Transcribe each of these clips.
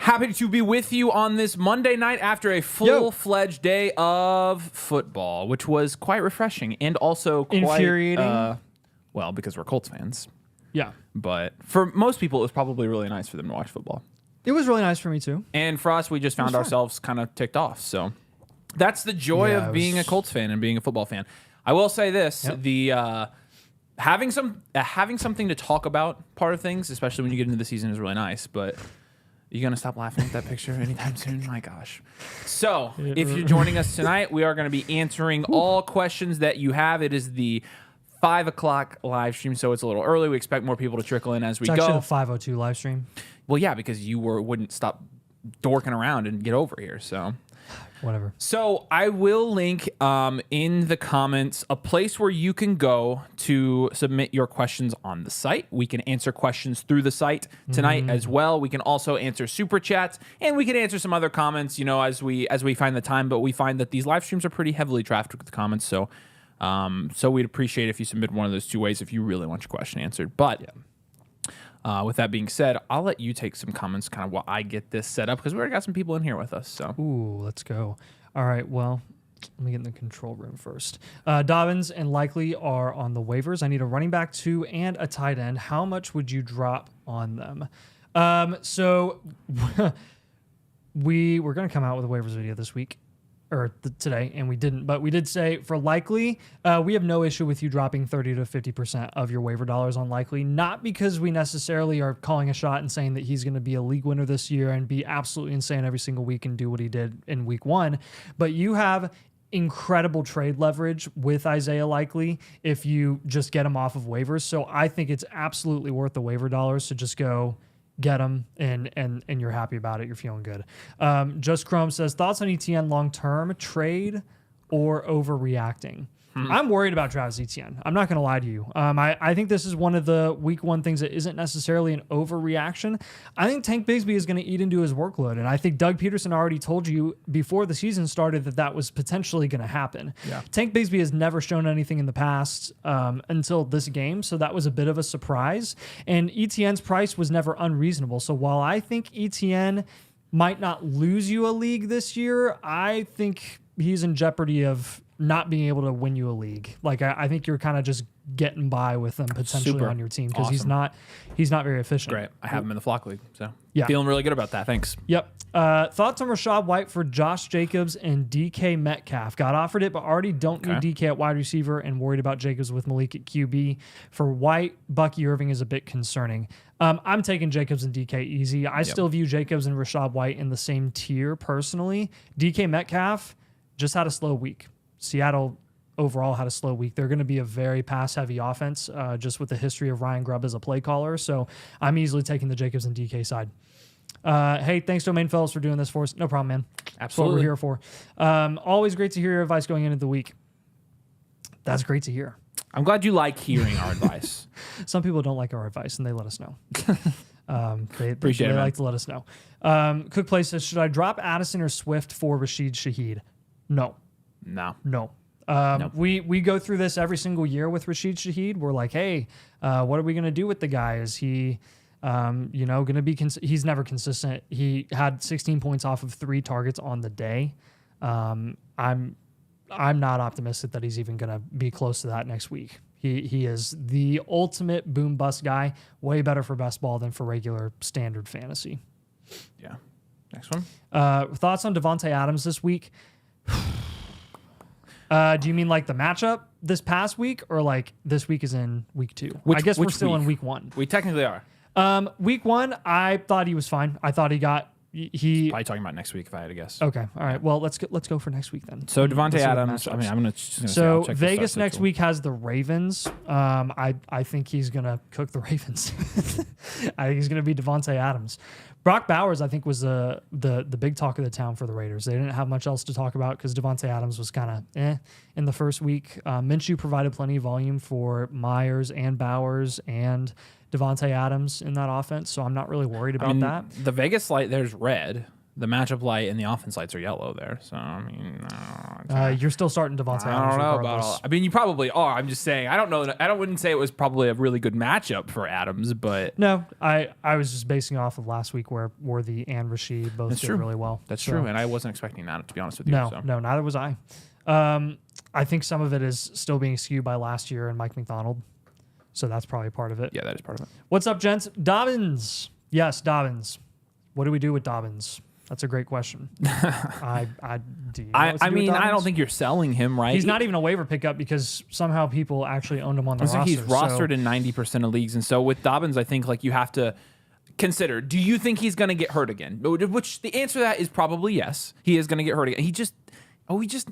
Happy to be with you on this Monday night after a full-fledged day of football, which was quite refreshing and also quite infuriating. Well, because we're Colts fans. Yeah. But for most people, it was probably really nice for them to watch football. It was really nice for me, too. And for us, we just found ourselves kind of ticked off. So that's the joy of being a Colts fan and being a football fan. I will say this, having something to talk about part of things, especially when you get into the season, is really nice. But you going to stop laughing at that picture anytime soon? My gosh. So if you're joining us tonight, we are going to be answering all questions that you have. It is the 5 o'clock live stream, so it's a little early. We expect more people to trickle in as we go. It's actually the 5:02 live stream. Well, yeah, because you wouldn't stop dorking around and get over here, so... Whatever. So I will link in the comments a place where you can go to submit your questions on the site. We can answer questions through the site tonight as well. We can also answer super chats, and we can answer some other comments, as we find the time. But we find that these live streams are pretty heavily trafficked with comments, so we'd appreciate if you submit one of those two ways if you really want your question answered. But with that being said, I'll let you take some comments kind of while I get this set up because we already got some people in here with us. So, let's go. All right, well, let me get in the control room first. Dobbins and Likely are on the waivers. I need a running back 2 and a tight end. How much would you drop on them? So we were going to come out with a waivers video this week. Or today, and we didn't. But we did say for Likely, we have no issue with you dropping 30 to 50% of your waiver dollars on Likely, not because we necessarily are calling a shot and saying that he's going to be a league winner this year and be absolutely insane every single week and do what he did in week 1, but you have incredible trade leverage with Isaiah Likely if you just get him off of waivers. So I think it's absolutely worth the waiver dollars to just go get them, and you're happy about it. You're feeling good. Just Chrome says, thoughts on ETN long-term, trade or overreacting? I'm worried about Travis Etienne. I'm not going to lie to you. I think this is one of the week 1 things that isn't necessarily an overreaction. I think Tank Bigsby is going to eat into his workload, and I think Doug Peterson already told you before the season started that was potentially going to happen. Yeah. Tank Bigsby has never shown anything in the past until this game, so that was a bit of a surprise. And Etienne's price was never unreasonable. So while I think Etienne might not lose you a league this year, I think he's in jeopardy of not being able to win you a league. Like I think you're kind of just getting by with him potentially on your team because he's not very efficient. Great. I have him in the Flock League, so yeah, feeling really good about that. Thanks. Yep. Thoughts on Rachaad White for Josh Jacobs and DK Metcalf? Got offered it, but already don't need DK at wide receiver and worried about Jacobs with Malik at QB. For White, Bucky Irving is a bit concerning. I'm taking Jacobs and DK easy. I still view Jacobs and Rachaad White in the same tier personally. DK Metcalf just had a slow week. Seattle overall had a slow week. They're going to be a very pass-heavy offense just with the history of Ryan Grubb as a play caller. So I'm easily taking the Jacobs and DK side. Hey, thanks, Domain Fellows, for doing this for us. No problem, man. Absolutely. That's what we're here for. Always great to hear your advice going into the week. That's great to hear. I'm glad you like hearing our advice. Some people don't like our advice, and they let us know. Appreciate it, like to let us know. Cook Play says, should I drop Addison or Swift for Rashid Shaheed? No. Nope. We go through this every single year with Rashid Shaheed. We're like, hey, what are we going to do with the guy? Is he, going to be, he's never consistent. He had 16 points off of 3 targets on the day. I'm not optimistic that he's even going to be close to that next week. He is the ultimate boom bust guy, way better for best ball than for regular standard fantasy. Yeah. Next one. Thoughts on Davante Adams this week? Do you mean like the matchup this past week or like this week is in week 2? I guess we're still in week 1. We technically are. Week 1, I thought he was fine. I thought he probably talking about next week if I had to guess. Okay. All right. Well, let's go for next week then. So Davante Adams, I'm going to So Vegas next week has the Ravens. I think he's going to cook the Ravens. I think he's going to be Davante Adams. Brock Bowers, I think, was the big talk of the town for the Raiders. They didn't have much else to talk about because Davante Adams was kind of in the first week. Minshew provided plenty of volume for Myers and Bowers and Davante Adams in that offense, so I'm not really worried about that. The Vegas light there's red. the matchup light and the offense lights are yellow there. So, I mean, you're still starting Davante. I don't know about all. I mean, you probably are. I'm just saying. I don't know. Wouldn't say it was probably a really good matchup for Adams, but no, I was just basing off of last week where Worthy and Rachaad both did really well. That's true, and I wasn't expecting that, to be honest with you. No, neither was I. I think some of it is still being skewed by last year and Mike McDonald, so that's probably part of it. Yeah, that is part of it. What's up, gents? Dobbins. Yes, Dobbins. What do we do with Dobbins? That's a great question. I mean, I don't think you're selling him, right? He's not even a waiver pickup because somehow people actually owned him on the roster. He's rostered in 90% of leagues, and so with Dobbins, I think like you have to consider: do you think he's going to get hurt again? Which the answer to that is probably yes. He is going to get hurt again.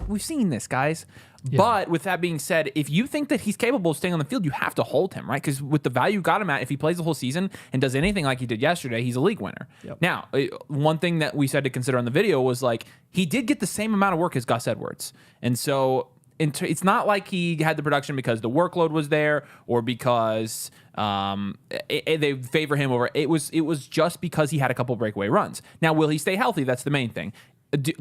We've seen this, guys. Yeah. But with that being said, if you think that he's capable of staying on the field, you have to hold him, right? Because with the value you got him at, if he plays the whole season and does anything like he did yesterday, he's a league winner. Yep. Now, one thing that we said to consider on the video was like he did get the same amount of work as Gus Edwards. And so it's not like he had the production because the workload was there or because they favor him over. It was just because he had a couple breakaway runs. Now, will he stay healthy? That's the main thing.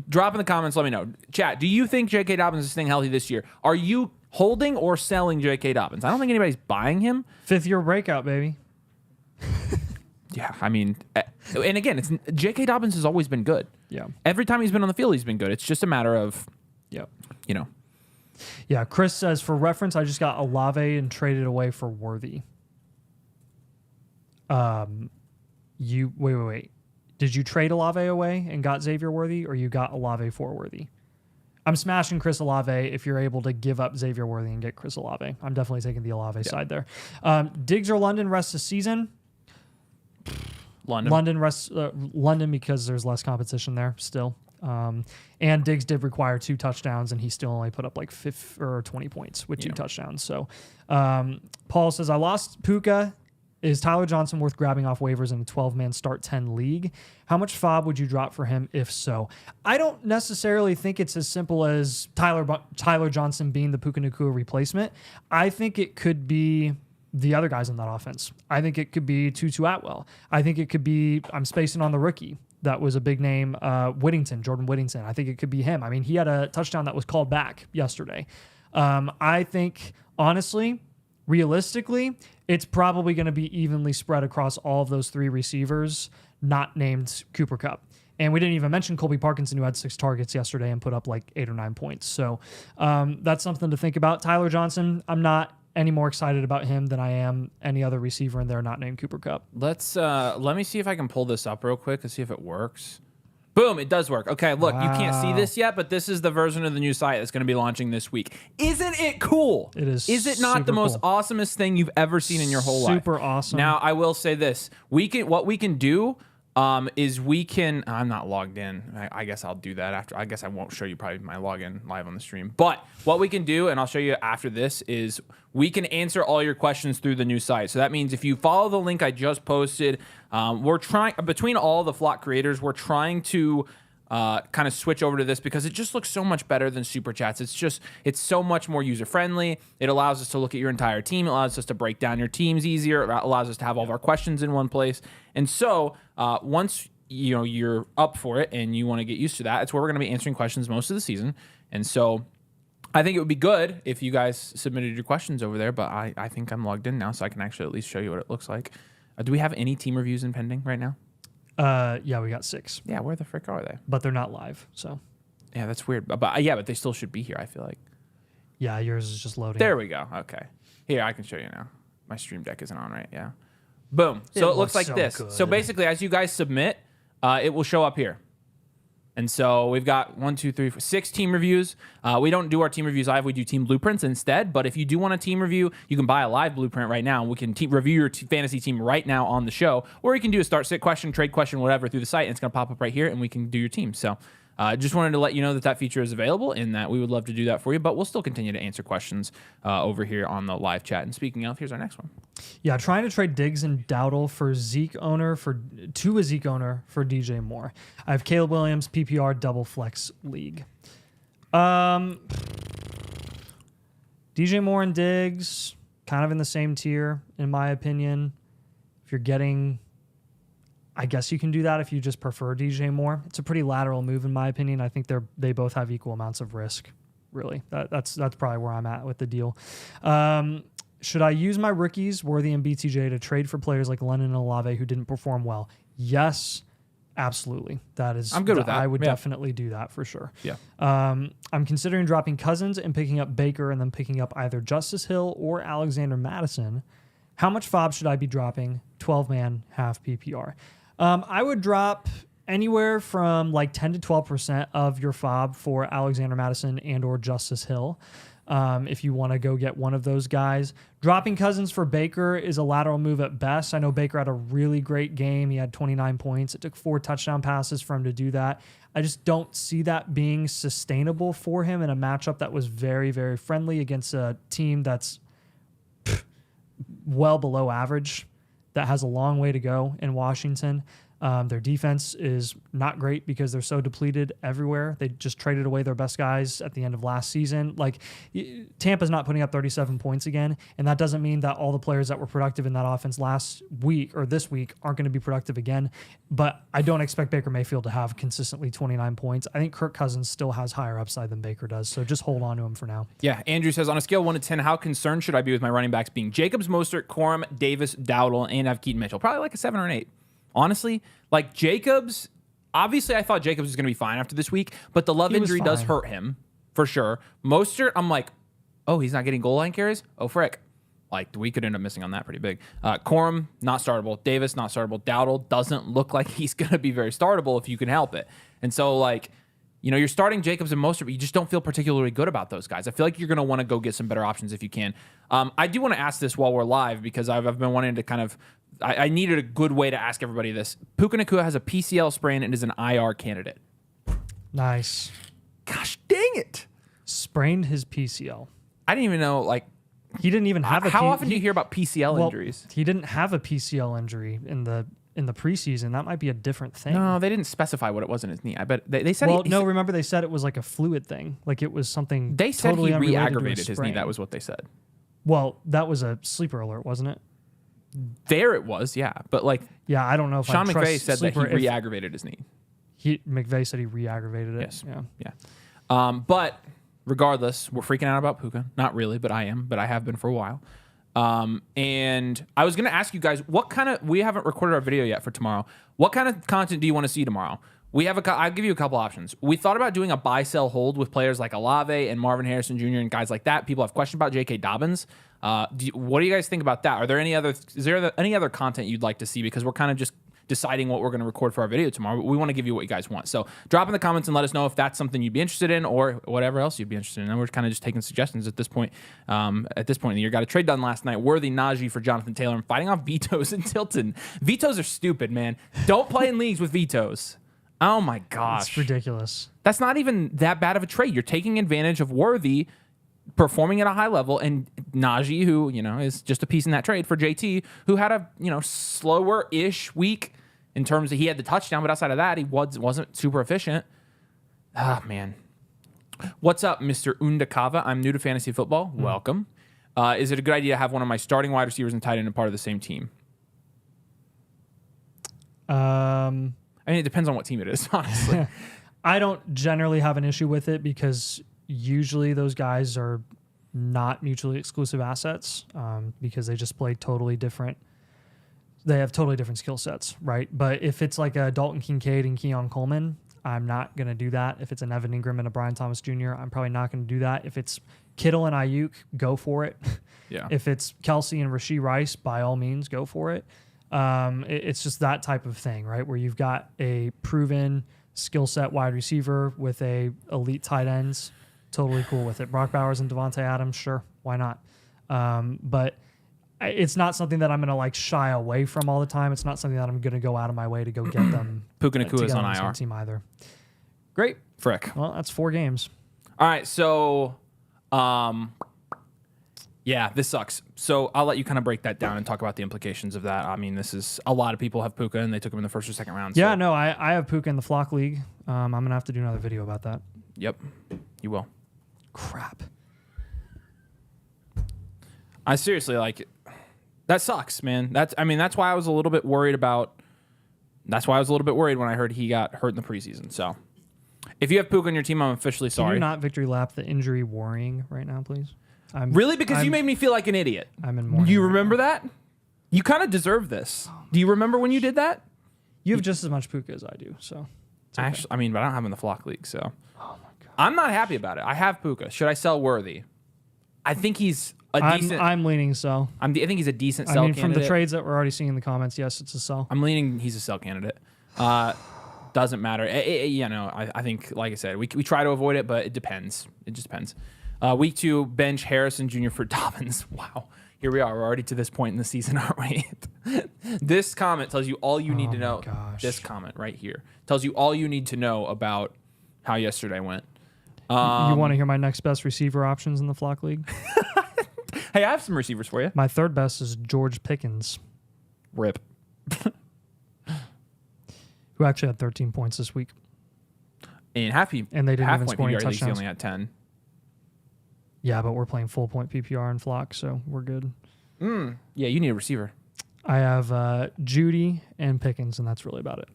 Drop in the comments. Let me know. Chat, do you think J.K. Dobbins is staying healthy this year? Are you holding or selling J.K. Dobbins? I don't think anybody's buying him. 5th-year breakout, baby. Yeah, I mean, and again, J.K. Dobbins has always been good. Yeah. Every time he's been on the field, he's been good. It's just a matter of, yep. Yeah, Chris says, for reference, I just got Olave and traded away for Worthy. Wait. Did you trade Olave away and got Xavier Worthy, or you got Olave for Worthy? I'm smashing Chris Olave if you're able to give up Xavier Worthy and get Chris Olave. I'm definitely taking the Olave side there. Diggs or London rest of season? London because there's less competition there still. And Diggs did require 2 touchdowns, and he still only put up like 20 points with 2 touchdowns. So Paul says, I lost Puka. Is Tyler Johnson worth grabbing off waivers in a 12-man start 10 league? How much FOB would you drop for him if so? I don't necessarily think it's as simple as Tyler Johnson being the Puka Nacua replacement. I think it could be the other guys in that offense. I think it could be Tutu Atwell. I think it could be, I'm spacing on the rookie. That was a big name, Jordan Whittington. I think it could be him. I mean, he had a touchdown that was called back yesterday. I think, honestly, realistically, it's probably going to be evenly spread across all of those 3 receivers, not named Cooper Kupp. And we didn't even mention Colby Parkinson, who had 6 targets yesterday and put up like 8 or 9 points. So that's something to think about. Tyler Johnson, I'm not any more excited about him than I am any other receiver in there not named Cooper Kupp. Let me see if I can pull this up real quick and see if it works. Boom, it does work. Okay, look, You can't see this yet, but this is the version of the new site that's going to be launching this week. Isn't it cool? It is. Is it not the most awesomest thing you've ever seen in your whole life? Super awesome. Now, I will say this. What we can do is we can... I'm not logged in. I guess I'll do that after. I guess I won't show you probably my login live on the stream. But what we can do, and I'll show you after this, is we can answer all your questions through the new site. So that means if you follow the link I just posted, we're trying... Between all the Flock creators, we're trying to... kind of switch over to this because it just looks so much better than Super Chats. It's so much more user-friendly. It allows us to look at your entire team. It allows us to break down your teams easier. It allows us to have all of our questions in one place. And so once you're up for it and you want to get used to that, it's where we're going to be answering questions most of the season. And so I think it would be good if you guys submitted your questions over there, but I think I'm logged in now, so I can actually at least show you what it looks like. Do we have any team reviews in pending right now? Yeah, we got 6. Yeah, where the frick are they? But they're not live, so. Yeah, that's weird. But they still should be here, I feel like. Yeah, yours is just loading. There we go. Okay. Here, I can show you now. My stream deck isn't on, right? Yeah. Boom. So it looks like this. Good. So basically, as you guys submit, it will show up here. And so we've got 6 team reviews. We don't do our team reviews live. We do team blueprints instead. But if you do want a team review, you can buy a live blueprint right now. We can review your fantasy team right now on the show. Or you can do a start, sit question, trade question, whatever through the site. And it's going to pop up right here, and we can do your team. So just wanted to let you know that feature is available and that we would love to do that for you. But we'll still continue to answer questions over here on the live chat. And speaking of, here's our next one. Yeah, trying to trade Diggs and Dowdle to a Zeke owner for DJ Moore. I have Caleb Williams, PPR, double flex league. DJ Moore and Diggs, kind of in the same tier, in my opinion. If you're getting I guess you can do that if you just prefer DJ more. It's a pretty lateral move in my opinion. I think they both have equal amounts of risk. Really, that's probably where I'm at with the deal. Should I use my rookies, Worthy and BTJ, to trade for players like Lennon and Olave who didn't perform well? Yes, absolutely. I'm good with that. I would definitely do that for sure. Yeah. I'm considering dropping Cousins and picking up Baker and then picking up either Justice Hill or Alexander Mattison. How much FOB should I be dropping? 12-man, half PPR. I would drop anywhere from like 10 to 12% of your FOB for Alexander Mattison and or Justice Hill. If you want to go get one of those guys. Dropping Cousins for Baker is a lateral move at best. I know Baker had a really great game. He had 29 points. It took 4 touchdown passes for him to do that. I just don't see that being sustainable for him in a matchup that was very, very friendly against a team that's well below average, that has a long way to go in Washington. Their defense is not great because they're so depleted everywhere. They just traded away their best guys at the end of last season. Like, Tampa's not putting up 37 points again, and that doesn't mean that all the players that were productive in that offense last week or this week aren't going to be productive again. But I don't expect Baker Mayfield to have consistently 29 points. I think Kirk Cousins still has higher upside than Baker does, so just hold on to him for now. Yeah, Andrew says, on a scale of 1 to 10, how concerned should I be with my running backs being Jacobs, Mostert, Corum, Davis, Dowdle, and have Keaton Mitchell? Probably like a 7 or an 8. Honestly, like Jacobs, obviously I thought Jacobs was going to be fine after this week, but the Love injury does hurt him for sure. Mostert, I'm like, oh, he's not getting goal line carries? Oh, frick. Like, we could end up missing on that pretty big. Corum, not startable. Davis, not startable. Dowdle doesn't look like he's going to be very startable if you can help it. And so, like, you know, you're starting Jacobs and Mostert, but you just don't feel particularly good about those guys. I feel like you're going to want to go get some better options if you can. I do want to ask this while we're live because I've been wanting to kind of, I needed a good way to ask everybody this. Puka Nacua has a PCL sprain and is an IR candidate. Nice. Gosh dang it. Sprained his PCL. I didn't even know, like, he didn't even have how often do you hear about PCL injuries? He didn't have a PCL injury in the preseason. That might be a different thing. No, they didn't specify what it was in his knee. I bet they said. Well, remember they said it was like a fluid thing. Like it was something. They said totally he re-aggravated his his knee. That was what they said. Well, that was a sleeper alert, wasn't it? There it was, yeah. But like, yeah, I don't know if Sean McVay said that he re-aggravated his knee. McVay said he re-aggravated it. Yes. Yeah. But regardless, we're freaking out about Puka. Not really, but I am. But I have been for a while. And I was going to ask you guys, we haven't recorded our video yet for tomorrow. What kind of content do you want to see tomorrow? I'll give you a couple options. We thought about doing a buy, sell, hold with players like Olave and Marvin Harrison Jr. and guys like that. People have questions about J.K. Dobbins. What do you guys think about that? Is there any other content you'd like to see? Because we're kind of just deciding what we're going to record for our video tomorrow. But we want to give you what you guys want. So drop in the comments and let us know if that's something you'd be interested in or whatever else you'd be interested in. And we're kind of just taking suggestions at this point. At this point in the year, got a trade done last night. Worthy Najee for Jonathan Taylor and fighting off vetoes and Tilton. Vetoes are stupid, man. Don't play in leagues with vetoes. Oh my gosh. It's ridiculous. That's not even that bad of a trade. You're taking advantage of Worthy performing at a high level and Najee, who, is just a piece in that trade for JT, who had a, slower-ish week in terms of he had the touchdown, but outside of that, he wasn't super efficient. Ah, man. What's up, Mr. Undakava? I'm new to fantasy football. Welcome. Is it a good idea to have one of my starting wide receivers and tight end part of the same team? I mean, it depends on what team it is, honestly. I don't generally have an issue with it because usually those guys are not mutually exclusive assets because they just play totally different. They have totally different skill sets, right? But if it's like a Dalton Kincaid and Keon Coleman, I'm not going to do that. If it's an Evan Ingram and a Brian Thomas Jr., I'm probably not going to do that. If it's Kittle and Ayuk, go for it. Yeah. If it's Kelsey and Rashee Rice, by all means, go for it. It's just that type of thing, right? Where you've got a proven skill set wide receiver with a elite tight ends. Totally cool with it. Brock Bowers and Davante Adams, sure, why not? But it's not something that I'm going to shy away from all the time. It's not something that I'm going to go out of my way to go get them. Puka Nacua is on IR. Team either. Great. Frick. Well, that's 4 games. All right, so yeah, this sucks. So I'll let you kind of break that down and talk about the implications of that. I mean, this is a lot of people have Puka and they took him in the first or second round. Yeah, no, I have Puka in the Flock League. I'm going to have to do another video about that. Yep, you will. Crap. I seriously that sucks, man. That's why I was a little bit worried about That's why I was a little bit worried when I heard he got hurt in the preseason. So if you have Puka on your team, I'm officially sorry. Can you not victory lap the injury worrying right now, please? Really? Because you made me feel like an idiot. I'm in mourning. Do you remember that? You kind of deserve this. Do you remember when you did that? You have just as much Puka as I do, so. It's okay. Actually, but I don't have him in the flock league, so. Oh my God. I'm not happy about it. I have Puka. Should I sell Worthy? I think he's a decent. I'm leaning sell. I think he's a decent sell candidate. From the trades that we're already seeing in the comments, yes, it's a sell. I'm leaning he's a sell candidate. Doesn't matter. I think, like I said, we try to avoid it, but it depends. It just depends. Week 2, bench Harrison Jr. for Dobbins. Wow. Here we are. We're already to this point in the season, aren't we? This comment tells you all you need to know. Gosh. This comment right here tells you all you need to know about how yesterday went. You want to hear my next best receiver options in the flock league? Hey, I have some receivers for you. My third best is George Pickens. Rip. Who actually had 13 points this week. And and they didn't even score any PPR, touchdowns. he only had 10. Yeah, but we're playing full point PPR in flock, so we're good. Yeah, you need a receiver. I have Judy and Pickens, and that's really about it.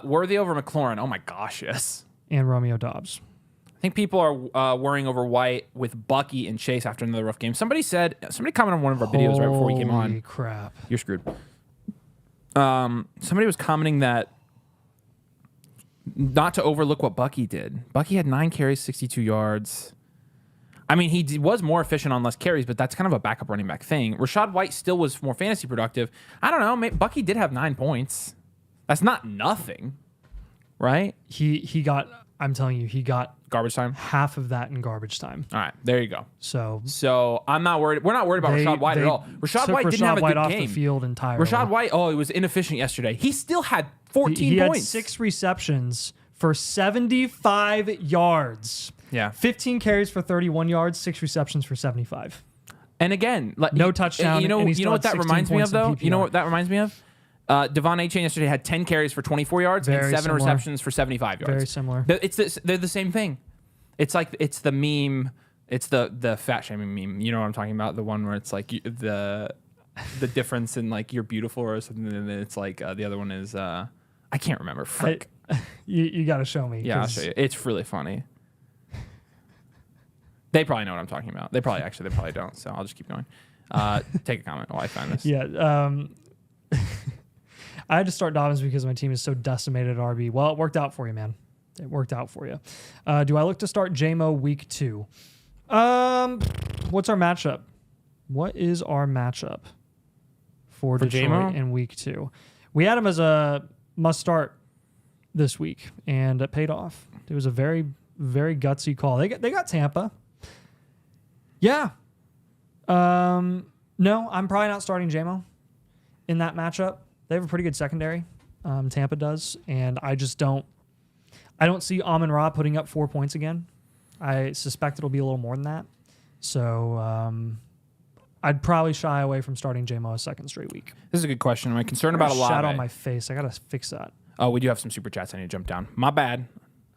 Worthy over McLaurin. Oh my gosh, yes. And Romeo Dobbs. I think people are worrying over White with Bucky and Chase after another rough game. Somebody commented on one of our videos right before we came on. Holy crap. You're screwed. Somebody was commenting that not to overlook what Bucky did. Bucky had 9 carries, 62 yards. I mean, he was more efficient on less carries, but that's kind of a backup running back thing. Rachaad White still was more fantasy productive. I don't know. Bucky did have 9 points. That's not nothing, right? He got, I'm telling you, he got garbage time. Half of that in garbage time. All right, there you go. So I'm not worried. We're not worried about Rachaad White at all. Rachaad White didn't have a good off game. The field entirely. Rachaad White, he was inefficient yesterday. He still had 14 he points. Had 6 receptions for 75 yards. Yeah. 15 carries for 31 yards, 6 receptions for 75. And again, no touchdown. You know what that reminds me of, though? You know what that reminds me of? Davante Achane yesterday had 10 carries for 24 yards and 7 receptions for 75 yards. Very similar. They're the same thing. It's the meme. It's the fat shaming meme. You know what I'm talking about? The one where it's like the difference in like you're beautiful or something, and then it's like the other one is I can't remember. Frick. You got to show me. Yeah, I'll show you. It's really funny. They probably know what I'm talking about. They probably don't. So I'll just keep going. Take a comment while I find this. Yeah. I had to start Dobbins because my team is so decimated at RB. Well, it worked out for you, man. It worked out for you. Do I look to start JMO week 2? What's our matchup? What is our matchup for Detroit JMO? in week 2? We had him as a must start this week, and it paid off. It was a very, very gutsy call. They got Tampa. Yeah. No, I'm probably not starting JMO in that matchup. They have a pretty good secondary. Tampa does, and I don't see Amon-Ra putting up 4 points again. I suspect it'll be a little more than that. So I'd probably shy away from starting JMO a second straight week. This is a good question. Am I concerned about Olave? Shadow on my face. I got to fix that. Oh, we do have some super chats I need to jump down. My bad.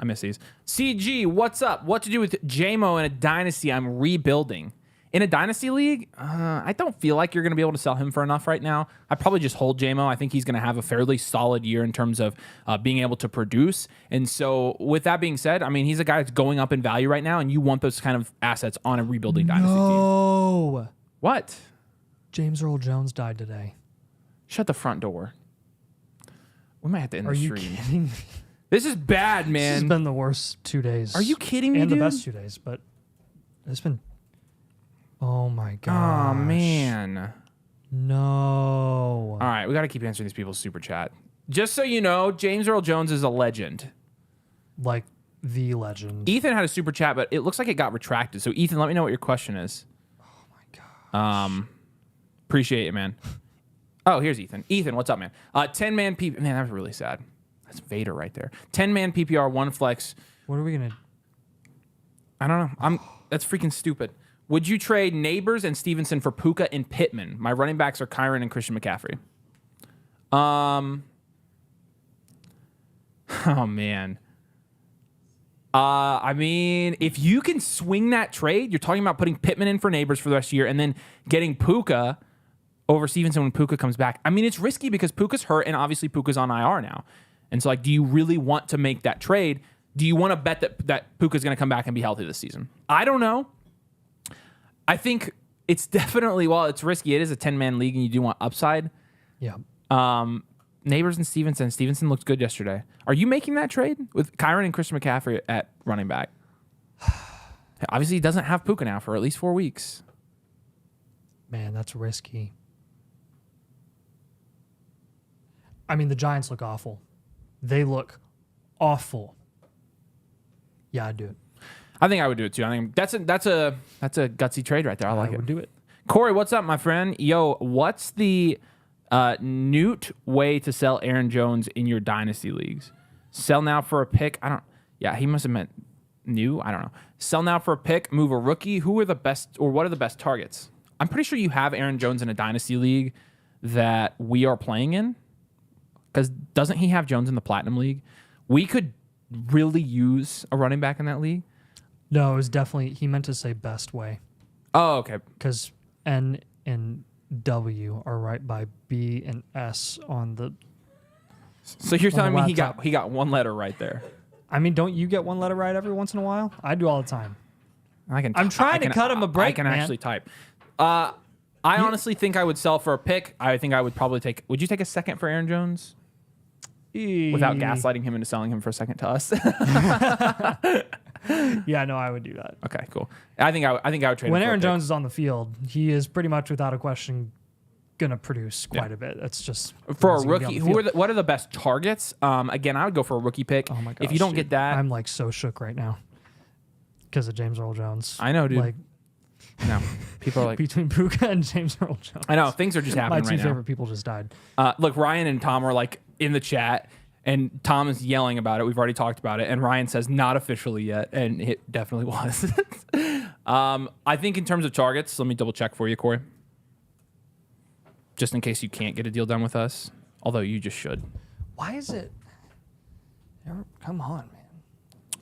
I miss these. CG, what's up? What to do with JMO in a dynasty? I'm rebuilding. In a dynasty league, I don't feel like you're going to be able to sell him for enough right now. I'd probably just hold JMO. I think he's going to have a fairly solid year in terms of being able to produce. And so with that being said, I mean, he's a guy that's going up in value right now, and you want those kind of assets on a rebuilding dynasty team. No. What? James Earl Jones died today. Shut the front door. We might have to end the stream. Are you kidding me? This is bad, man. This has been the worst 2 days. Are you kidding me, and dude? The best 2 days, but it's been... Oh, my God. Oh, man. No. All right, we got to keep answering these people's super chat. Just so you know, James Earl Jones is a legend. Like the legend. Ethan had a super chat, but it looks like it got retracted. So, Ethan, let me know what your question is. Oh, my God. Appreciate it, man. Oh, here's Ethan. Ethan, what's up, man? 10-man PPR. Man, that was really sad. That's Vader right there. 10-man PPR, 1 flex. What are we going to... I don't know. That's freaking stupid. Would you trade Neighbors and Stevenson for Puka and Pittman? My running backs are Kyron and Christian McCaffrey. Oh, man. I mean, if you can swing that trade, you're talking about putting Pittman in for Neighbors for the rest of the year and then getting Puka over Stevenson when Puka comes back. I mean, it's risky because Puka's hurt, and obviously Puka's on IR now. And so, like, do you really want to make that trade? Do you want to bet that Puka's going to come back and be healthy this season? I don't know. I think it's definitely, while it's risky, it is a 10-man league, and you do want upside. Yeah. Neighbors and Stevenson. Stevenson looked good yesterday. Are you making that trade with Kyron and Christian McCaffrey at running back? Obviously, he doesn't have Puka now for at least 4 weeks. Man, that's risky. I mean, the Giants look awful. They look awful. Yeah, I'd do it. I think I would do it too. I think that's a gutsy trade right there. I like it. I would do it. Corey, what's up, my friend? Yo, what's the Newt way to sell Aaron Jones in your dynasty leagues? Sell now for a pick. Yeah, he must have meant new. I don't know. Sell now for a pick. Move a rookie. Who are the best, or what are the best targets? I'm pretty sure you have Aaron Jones in a dynasty league that we are playing in. Because doesn't he have Jones in the Platinum League? We could really use a running back in that league. No, it was definitely, he meant to say best way. Oh, okay. Because N and W are right by B and S on the. So you're telling me he got one letter right there? I mean, don't you get one letter right every once in a while? I do all the time. I'm trying to cut him a break, I can man. actually type. I honestly think I would sell for a pick. I think I would probably take. Would you take a second for Aaron Jones? Without gaslighting him into selling him for a second to us. Yeah, no, I would do that. Okay, cool. I think I would trade when him for Aaron a pick. Jones is on the field. He is pretty much without a question going to produce quite a bit. That's just for a rookie. What are the best targets? Again, I would go for a rookie pick. Oh my gosh, if you don't get that, I'm like so shook right now because of James Earl Jones. I know, dude. Like, no, people are like between Puka and James Earl Jones. I know things are just happening right now. My two favorite people just died. Look, Ryan and Tom are like in the chat, and Tom is yelling about it. We've already talked about it, and Ryan says not officially yet, and it definitely was. I think in terms of targets, let me double check for you, Corey, just in case you can't get a deal done with us. Although you just should. Why is it? Come on,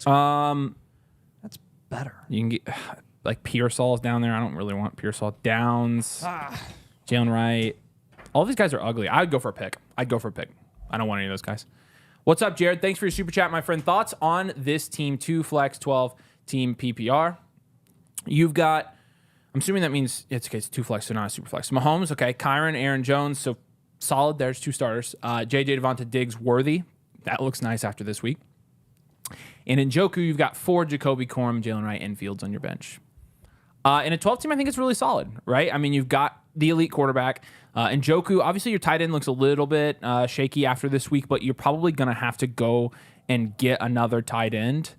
man. That's better. You can get like Pearsall's down there. I don't really want Pearsall. Downs, Jalen Wright. All these guys are ugly. I'd go for a pick. I don't want any of those guys. What's up, Jared? Thanks for your super chat, my friend. Thoughts on this team 2 flex 12 team PPR? You've got, I'm assuming that means it's okay. It's 2 flex, so not a super flex. Mahomes, okay. Kyron, Aaron Jones, so solid. There's 2 starters. JJ, Davante, Diggs, Worthy. That looks nice after this week. And in Njoku, you've got 4 Jacoby, Corum, Jalen Wright, and Fields on your bench. In a 12 team, I think it's really solid, right? I mean, you've got the elite quarterback. Njoku, obviously your tight end looks a little bit shaky after this week, but you're probably going to have to go and get another tight end.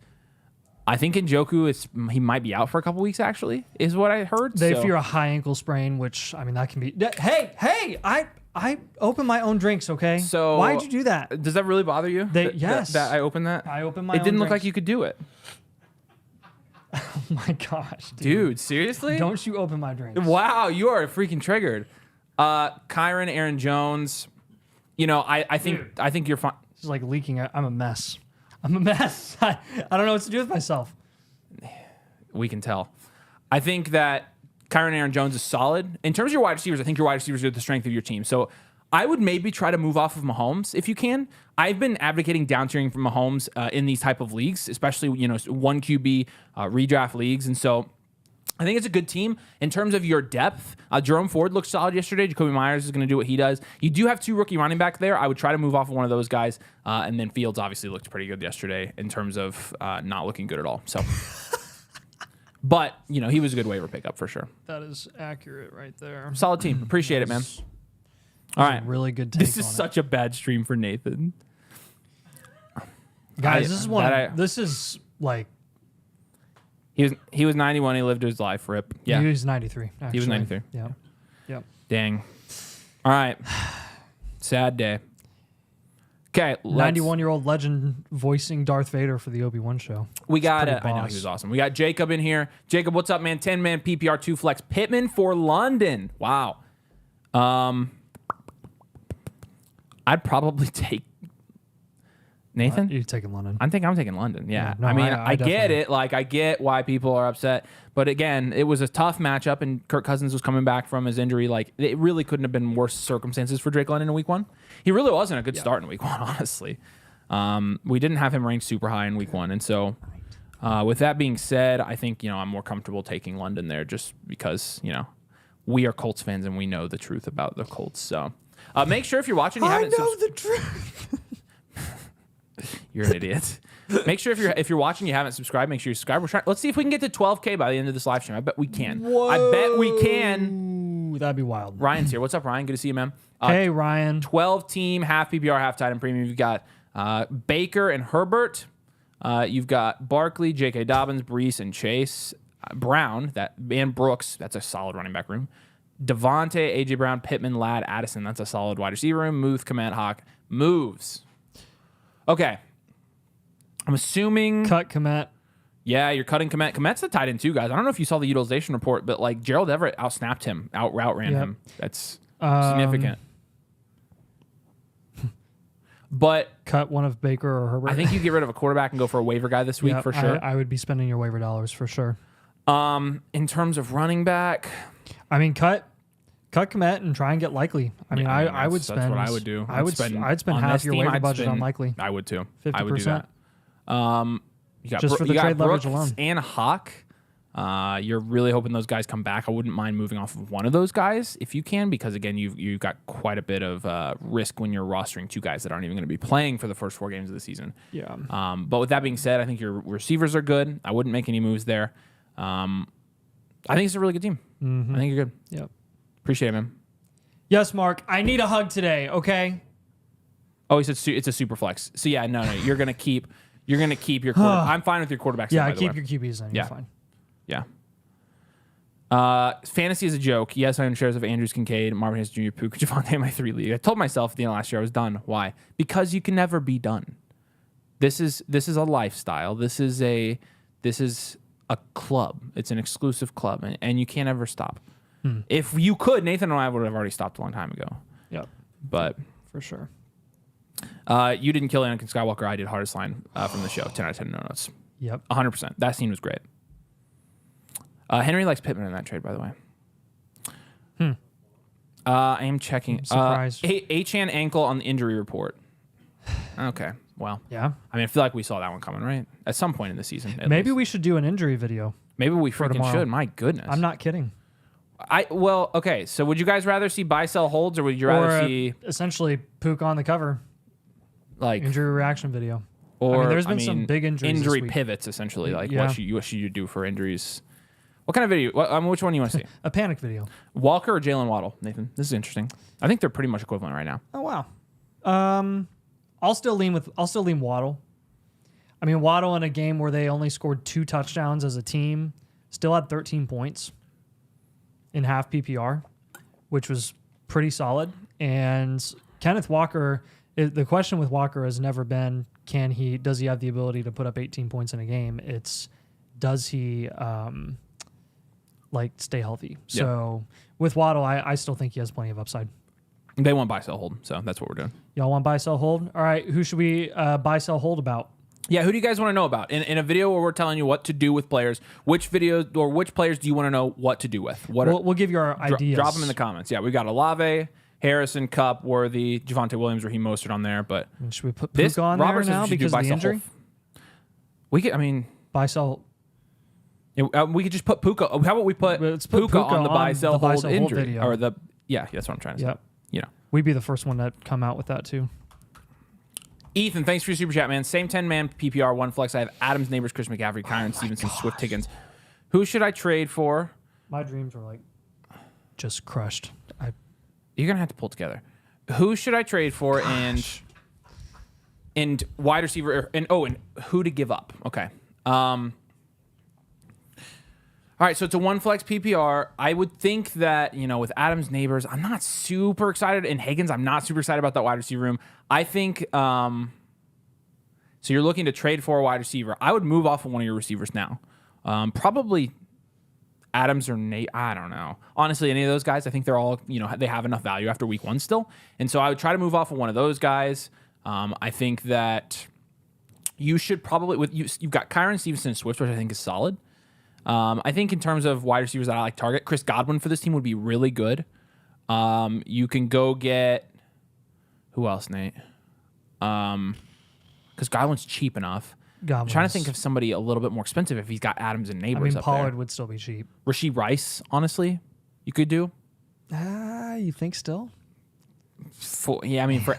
I think Njoku, he might be out for a couple weeks, actually, is what I heard. They fear a high ankle sprain, which, I mean, that can be... Hey, I open my own drinks, okay? So why'd you do that? Does that really bother you? Yes. That I opened that? I opened my own It didn't look drinks. like you could do it. Oh my gosh, Dude, seriously? Don't you open my drinks. Wow, you are freaking triggered. Kyron, Aaron Jones. You know, I think you're fine. This is like leaking out. I'm a mess. I don't know what to do with myself. We can tell. I think that Kyron, Aaron Jones is solid. In terms of your wide receivers, I think your wide receivers are the strength of your team. So I would maybe try to move off of Mahomes if you can. I've been advocating down tiering for Mahomes in these type of leagues, especially 1 QB redraft leagues. And so I think it's a good team. In terms of your depth, Jerome Ford looked solid yesterday. Jacoby Myers is going to do what he does. You do have 2 rookie running back there. I would try to move off of one of those guys. And then Fields obviously looked pretty good yesterday in terms of not looking good at all. So, but he was a good waiver pickup for sure. That is accurate right there. Solid team. Appreciate it, man. All right, really good take. This is such a bad stream for Nathan. Guys, this is like he was 91. He lived his life. Rip. Yeah, he was 93. Actually. He was 93. Yeah. Yep. Dang. All right. Sad day. Okay. 91-year-old legend voicing Darth Vader for the Obi-Wan show. We got it. I know he was awesome. We got Jacob in here. Jacob, what's up, man? 10-man PPR 2 flex Pittman for London. Wow. I'd probably take Nathan? You taking London? I'm taking London. Yeah. No, I mean, I I get definitely- it. Like, I get why people are upset. But again, it was a tough matchup, and Kirk Cousins was coming back from his injury. Like, it really couldn't have been worse circumstances for Drake London in week 1. He really wasn't a good start in week 1, honestly. We didn't have him ranked super high in week 1. And so, with that being said, I think, I'm more comfortable taking London there just because, we are Colts fans and we know the truth about the Colts. So, make sure if you're watching, you haven't. I know the truth. You're an idiot. Make sure if you're watching, you haven't subscribed. Make sure you subscribe. Let's see if we can get to 12K by the end of this live stream. I bet we can. Whoa. I bet we can. Ooh, that'd be wild. Ryan's here. What's up, Ryan? Good to see you, man. Hey, Ryan. 12 team, half PPR, half tight end premium. You've got Baker and Herbert. You've got Barkley, J.K. Dobbins, Brees, and Chase. Brown, and Brooks. That's a solid running back room. Davante, A.J. Brown, Pittman, Ladd, Addison. That's a solid wide receiver room. Muth, Komet, Hawk. Moves. Okay. I'm assuming. Cut Komet. Yeah, you're cutting Komet. Komet's the tight end too, guys. I don't know if you saw the utilization report, but like Gerald Everett outsnapped him, outran him. That's significant. But cut one of Baker or Herbert. I think you get rid of a quarterback and go for a waiver guy this week for sure. I would be spending your waiver dollars for sure. In terms of running back, I mean, cut Komet and try and get Likely. I mean, I would spend. That's what I would do. I'd spend half your waiver budget on Likely. I would too. 50%. I would do that. You got just for the trade leverage alone. And Hawk. You're really hoping those guys come back. I wouldn't mind moving off of one of those guys if you can, because again, you've got quite a bit of risk when you're rostering 2 guys that aren't even going to be playing for the first 4 games of the season. Yeah. But with that being said, I think your receivers are good. I wouldn't make any moves there. I think it's a really good team. Mm-hmm. I think you're good. Yep. Appreciate it, man. Yes, Mark. I need a hug today. Okay. Oh, he said it's a super flex. So yeah, no, you're gonna keep your quarterback. I'm fine with your quarterbacks. Yeah, keep your QBs then. You're fine. Yeah. Fantasy is a joke. Yes, I own shares of Andrews, Kincaid, Marvin Harris Jr., Puka, Javante in my 3 league. I told myself at the end of last year I was done. Why? Because you can never be done. This is a lifestyle. This is a club. It's an exclusive club, and you can't ever stop. If you could, Nathan and I would have already stopped a long time ago. Yep. But for sure. You didn't kill Anakin Skywalker. I did. Hardest line from the show. 10 out of 10 no notes. Yep. 100%. That scene was great. Henry likes Pittman in that trade, by the way. I am checking. Surprised. Achane ankle on the injury report. Okay. Well. Yeah. I mean, I feel like we saw that one coming, right? At some point in the season. Maybe we should do an injury video. Maybe we freaking should. My goodness. I'm not kidding. Okay. So would you guys rather see buy, sell, holds, or would you rather see essentially Puka on the cover, like injury reaction video? Or I mean, there's been some big injuries. Injury pivots, essentially. Like Yeah. what should you do for injuries? What kind of video? Which one do you want to see? A panic video. Walker or Jalen Waddle, Nathan? This is interesting. I think they're pretty much equivalent right now. Oh wow. I'll still lean Waddle. I mean, Waddle in a game where they only scored 2 touchdowns as a team, still had 13 points in half PPR, which was pretty solid. And Kenneth Walker, the question with Walker has never been does he have the ability to put up 18 points in a game? It's does he stay healthy? Yep. So with Waddle, I still think he has plenty of upside. They want buy, sell, hold. So that's what we're doing. Y'all want buy, sell, hold? All right. Who should we buy, sell, hold about? Yeah, who do you guys want to know about? In a video where we're telling you what to do with players, which videos or which players do you want to know what to do with? We'll give you our ideas. Drop them in the comments. Yeah, we got Olave, Harrison, Kupp, Worthy, Javante Williams, Raheem Mostert on there. But should we put Puka on there now because of the injury? We could, I mean... Buy, sell... we could just put Puka... How about we put Puka on the buy, sell, hold injury? Video. Or the... Yeah, that's what I'm trying to say. You know. We'd be the first one to come out with that too. Ethan, thanks for your super chat, man. Same 10-man PPR, 1 flex. I have Adams, Neighbors, Chris McCaffrey, Kyron Stevenson, Swift Higgins. Who should I trade for? My dreams were just crushed. You're going to have to pull together. Who should I trade for and wide receiver and who to give up? Okay. All right, so it's a 1 flex PPR. I would think that, with Adams, Neighbors, I'm not super excited. And Higgins, I'm not super excited about that wide receiver room. I think, so you're looking to trade for a wide receiver. I would move off of one of your receivers now. Probably Adams or Nate. I don't know. Honestly, any of those guys, I think they're all, they have enough value after week 1 still. And so I would try to move off of one of those guys. I think that You should probably you've got Kyron Stevenson and Swift, which I think is solid. I think in terms of wide receivers that I like target, Chris Godwin for this team would be really good. You can go get who else, Nate? Because Godwin's cheap enough. I'm trying to think of somebody a little bit more expensive if he's got Adams and Neighbors. I mean, Pollard would still be cheap. Rashee Rice, honestly, you could do. You think still? For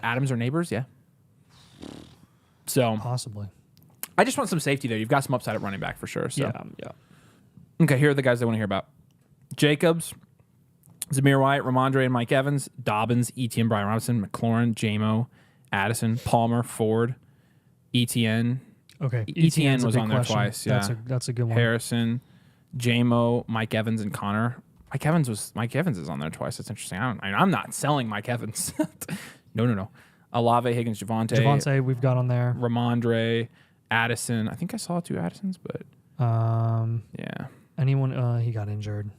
Adams or Neighbors, yeah. So possibly. I just want some safety there. You've got some upside at running back for sure. So. Yeah. Okay, here are the guys I want to hear about. Jacobs, Zamir White, Ramondre and Mike Evans, Dobbins, Etienne, Brian Robinson, McLaurin, Jamo, Addison, Palmer, Ford, Etienne. Okay. Etienne was on there twice. Yeah. That's a good one. Harrison, Jamo, Mike Evans, and Connor. Mike Evans is on there twice. That's interesting. I'm not selling Mike Evans. No. Olave, Higgins, Javonte, we've got on there. Ramondre, Addison. I think I saw 2 Addisons, but yeah. Anyone? He got injured.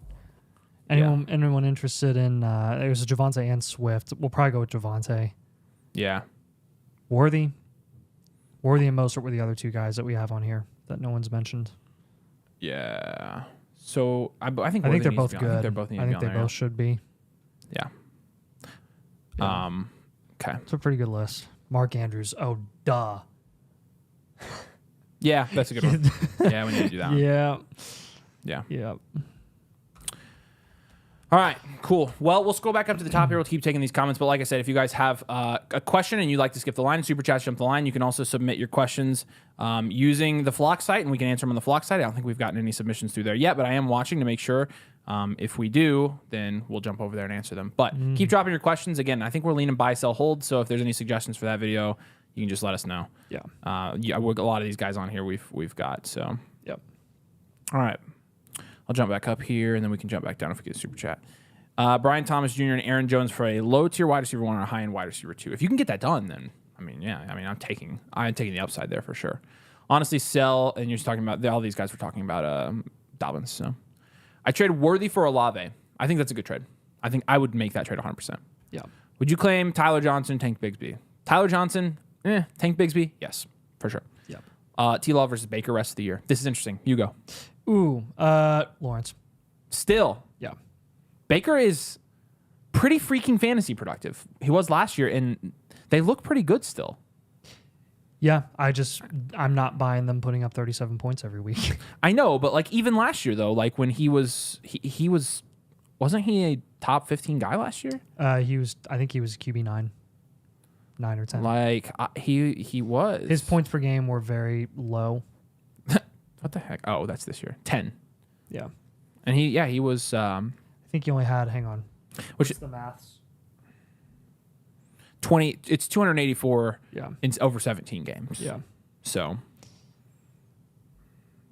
Anyone interested in? It was Javonte and Swift. We'll probably go with Javonte. Yeah. Worthy and Mostert were the other 2 guys that we have on here that no one's mentioned. Yeah. So I think they're both good. I think they're both. I think they both should be. Yeah. Okay. It's a pretty good list. Mark Andrews. Oh, duh. Yeah, that's a good one. Yeah, we need to do that one. Yeah. All right, cool. Well, we'll scroll back up to the top here. We'll keep taking these comments. But like I said, if you guys have a question and you'd like to skip the line, Super Chat, jump the line, you can also submit your questions using the Flock site, and we can answer them on the Flock site. I don't think we've gotten any submissions through there yet, but I am watching to make sure. If we do, then we'll jump over there and answer them. But keep dropping your questions. Again, I think we're leaning buy, sell, hold. So if there's any suggestions for that video, you can just let us know. Yeah. A lot of these guys on here we've got. So. Yep. All right. I'll jump back up here, and then we can jump back down if we get a Super Chat. Brian Thomas Jr. and Aaron Jones for a low-tier wide receiver 1 or a high-end wide receiver 2. If you can get that done, then, I'm taking the upside there for sure. Honestly, sell, and you're just talking about, all these guys were talking about Dobbins. So I traded Worthy for Olave. I think that's a good trade. I think I would make that trade 100%. Yeah. Would you claim Tyler Johnson, Tank Bigsby? Tyler Johnson, Tank Bigsby? Yes, for sure. Yeah. T-Law versus Baker rest of the year. This is interesting. You go. Ooh, Lawrence. Still. Yeah. Baker is pretty freaking fantasy productive. He was last year, and they look pretty good still. Yeah, I'm not buying them putting up 37 points every week. I know, but like even last year though, like when he was wasn't he a top 15 guy last year? I think he was QB 9 or 10. Like he was. His points per game were very low. What the heck? Oh, that's this year. 10. Yeah. And he was I think he only had, hang on. What's the maths? 20, it's 284 in over 17 games. Yeah. So,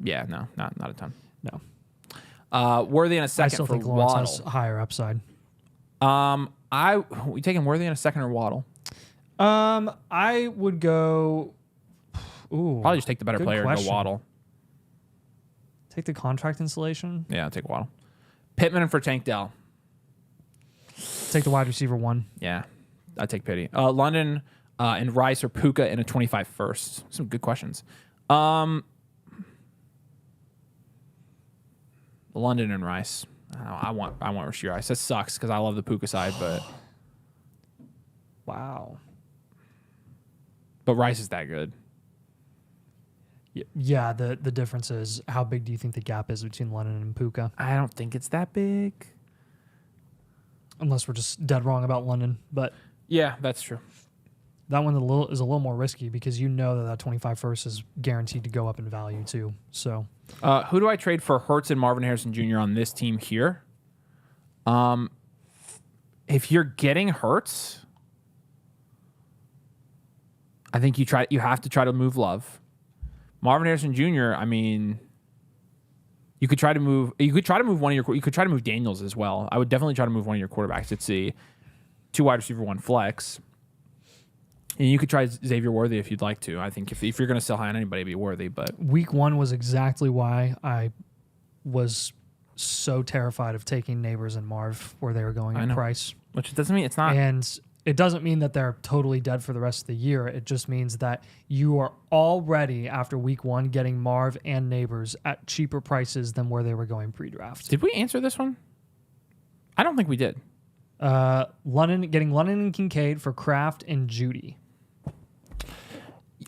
yeah, no, not a ton. No. Worthy in a second I still for think Lawrence Waddle. has higher upside. We taking Worthy in a second or Waddle? I would go. Ooh, probably just take the better player and go Waddle. Take the contract installation. Yeah, I'll take Waddle. Pittman for Tank Dell. Take the wide receiver 1. Yeah, I'd take Pity. London and Rice or Puka in a 25 first. Some good questions. London and Rice. I want Rashee Rice. That sucks because I love the Puka side, but wow. But Rice is that good. Yeah, the difference is how big do you think the gap is between London and Puka? I don't think it's that big. Unless we're just dead wrong about London, but yeah, that's true. That one is a little more risky because you know that 25 first is guaranteed to go up in value too. So, who do I trade for Hurts and Marvin Harrison Jr. on this team here? If you're getting Hurts, I think you have to try to move Love. Marvin Harrison Jr. I mean, you could try to move one of your. You could try to move Daniels as well. I would definitely try to move one of your quarterbacks. It's a 2 wide receiver, 1 flex. And you could try Xavier Worthy if you'd like to. I think if you're going to sell high on anybody, it'd be Worthy. But week 1 was exactly why I was so terrified of taking Neighbors and Marv where they were going in price. Which doesn't mean it's not. And It doesn't mean that they're totally dead for the rest of the year. It just means that you are already, after week 1, getting Marv and Neighbors at cheaper prices than where they were going pre-draft. Did we answer this one? I don't think we did. Getting London and Kincaid for Kraft and Judy.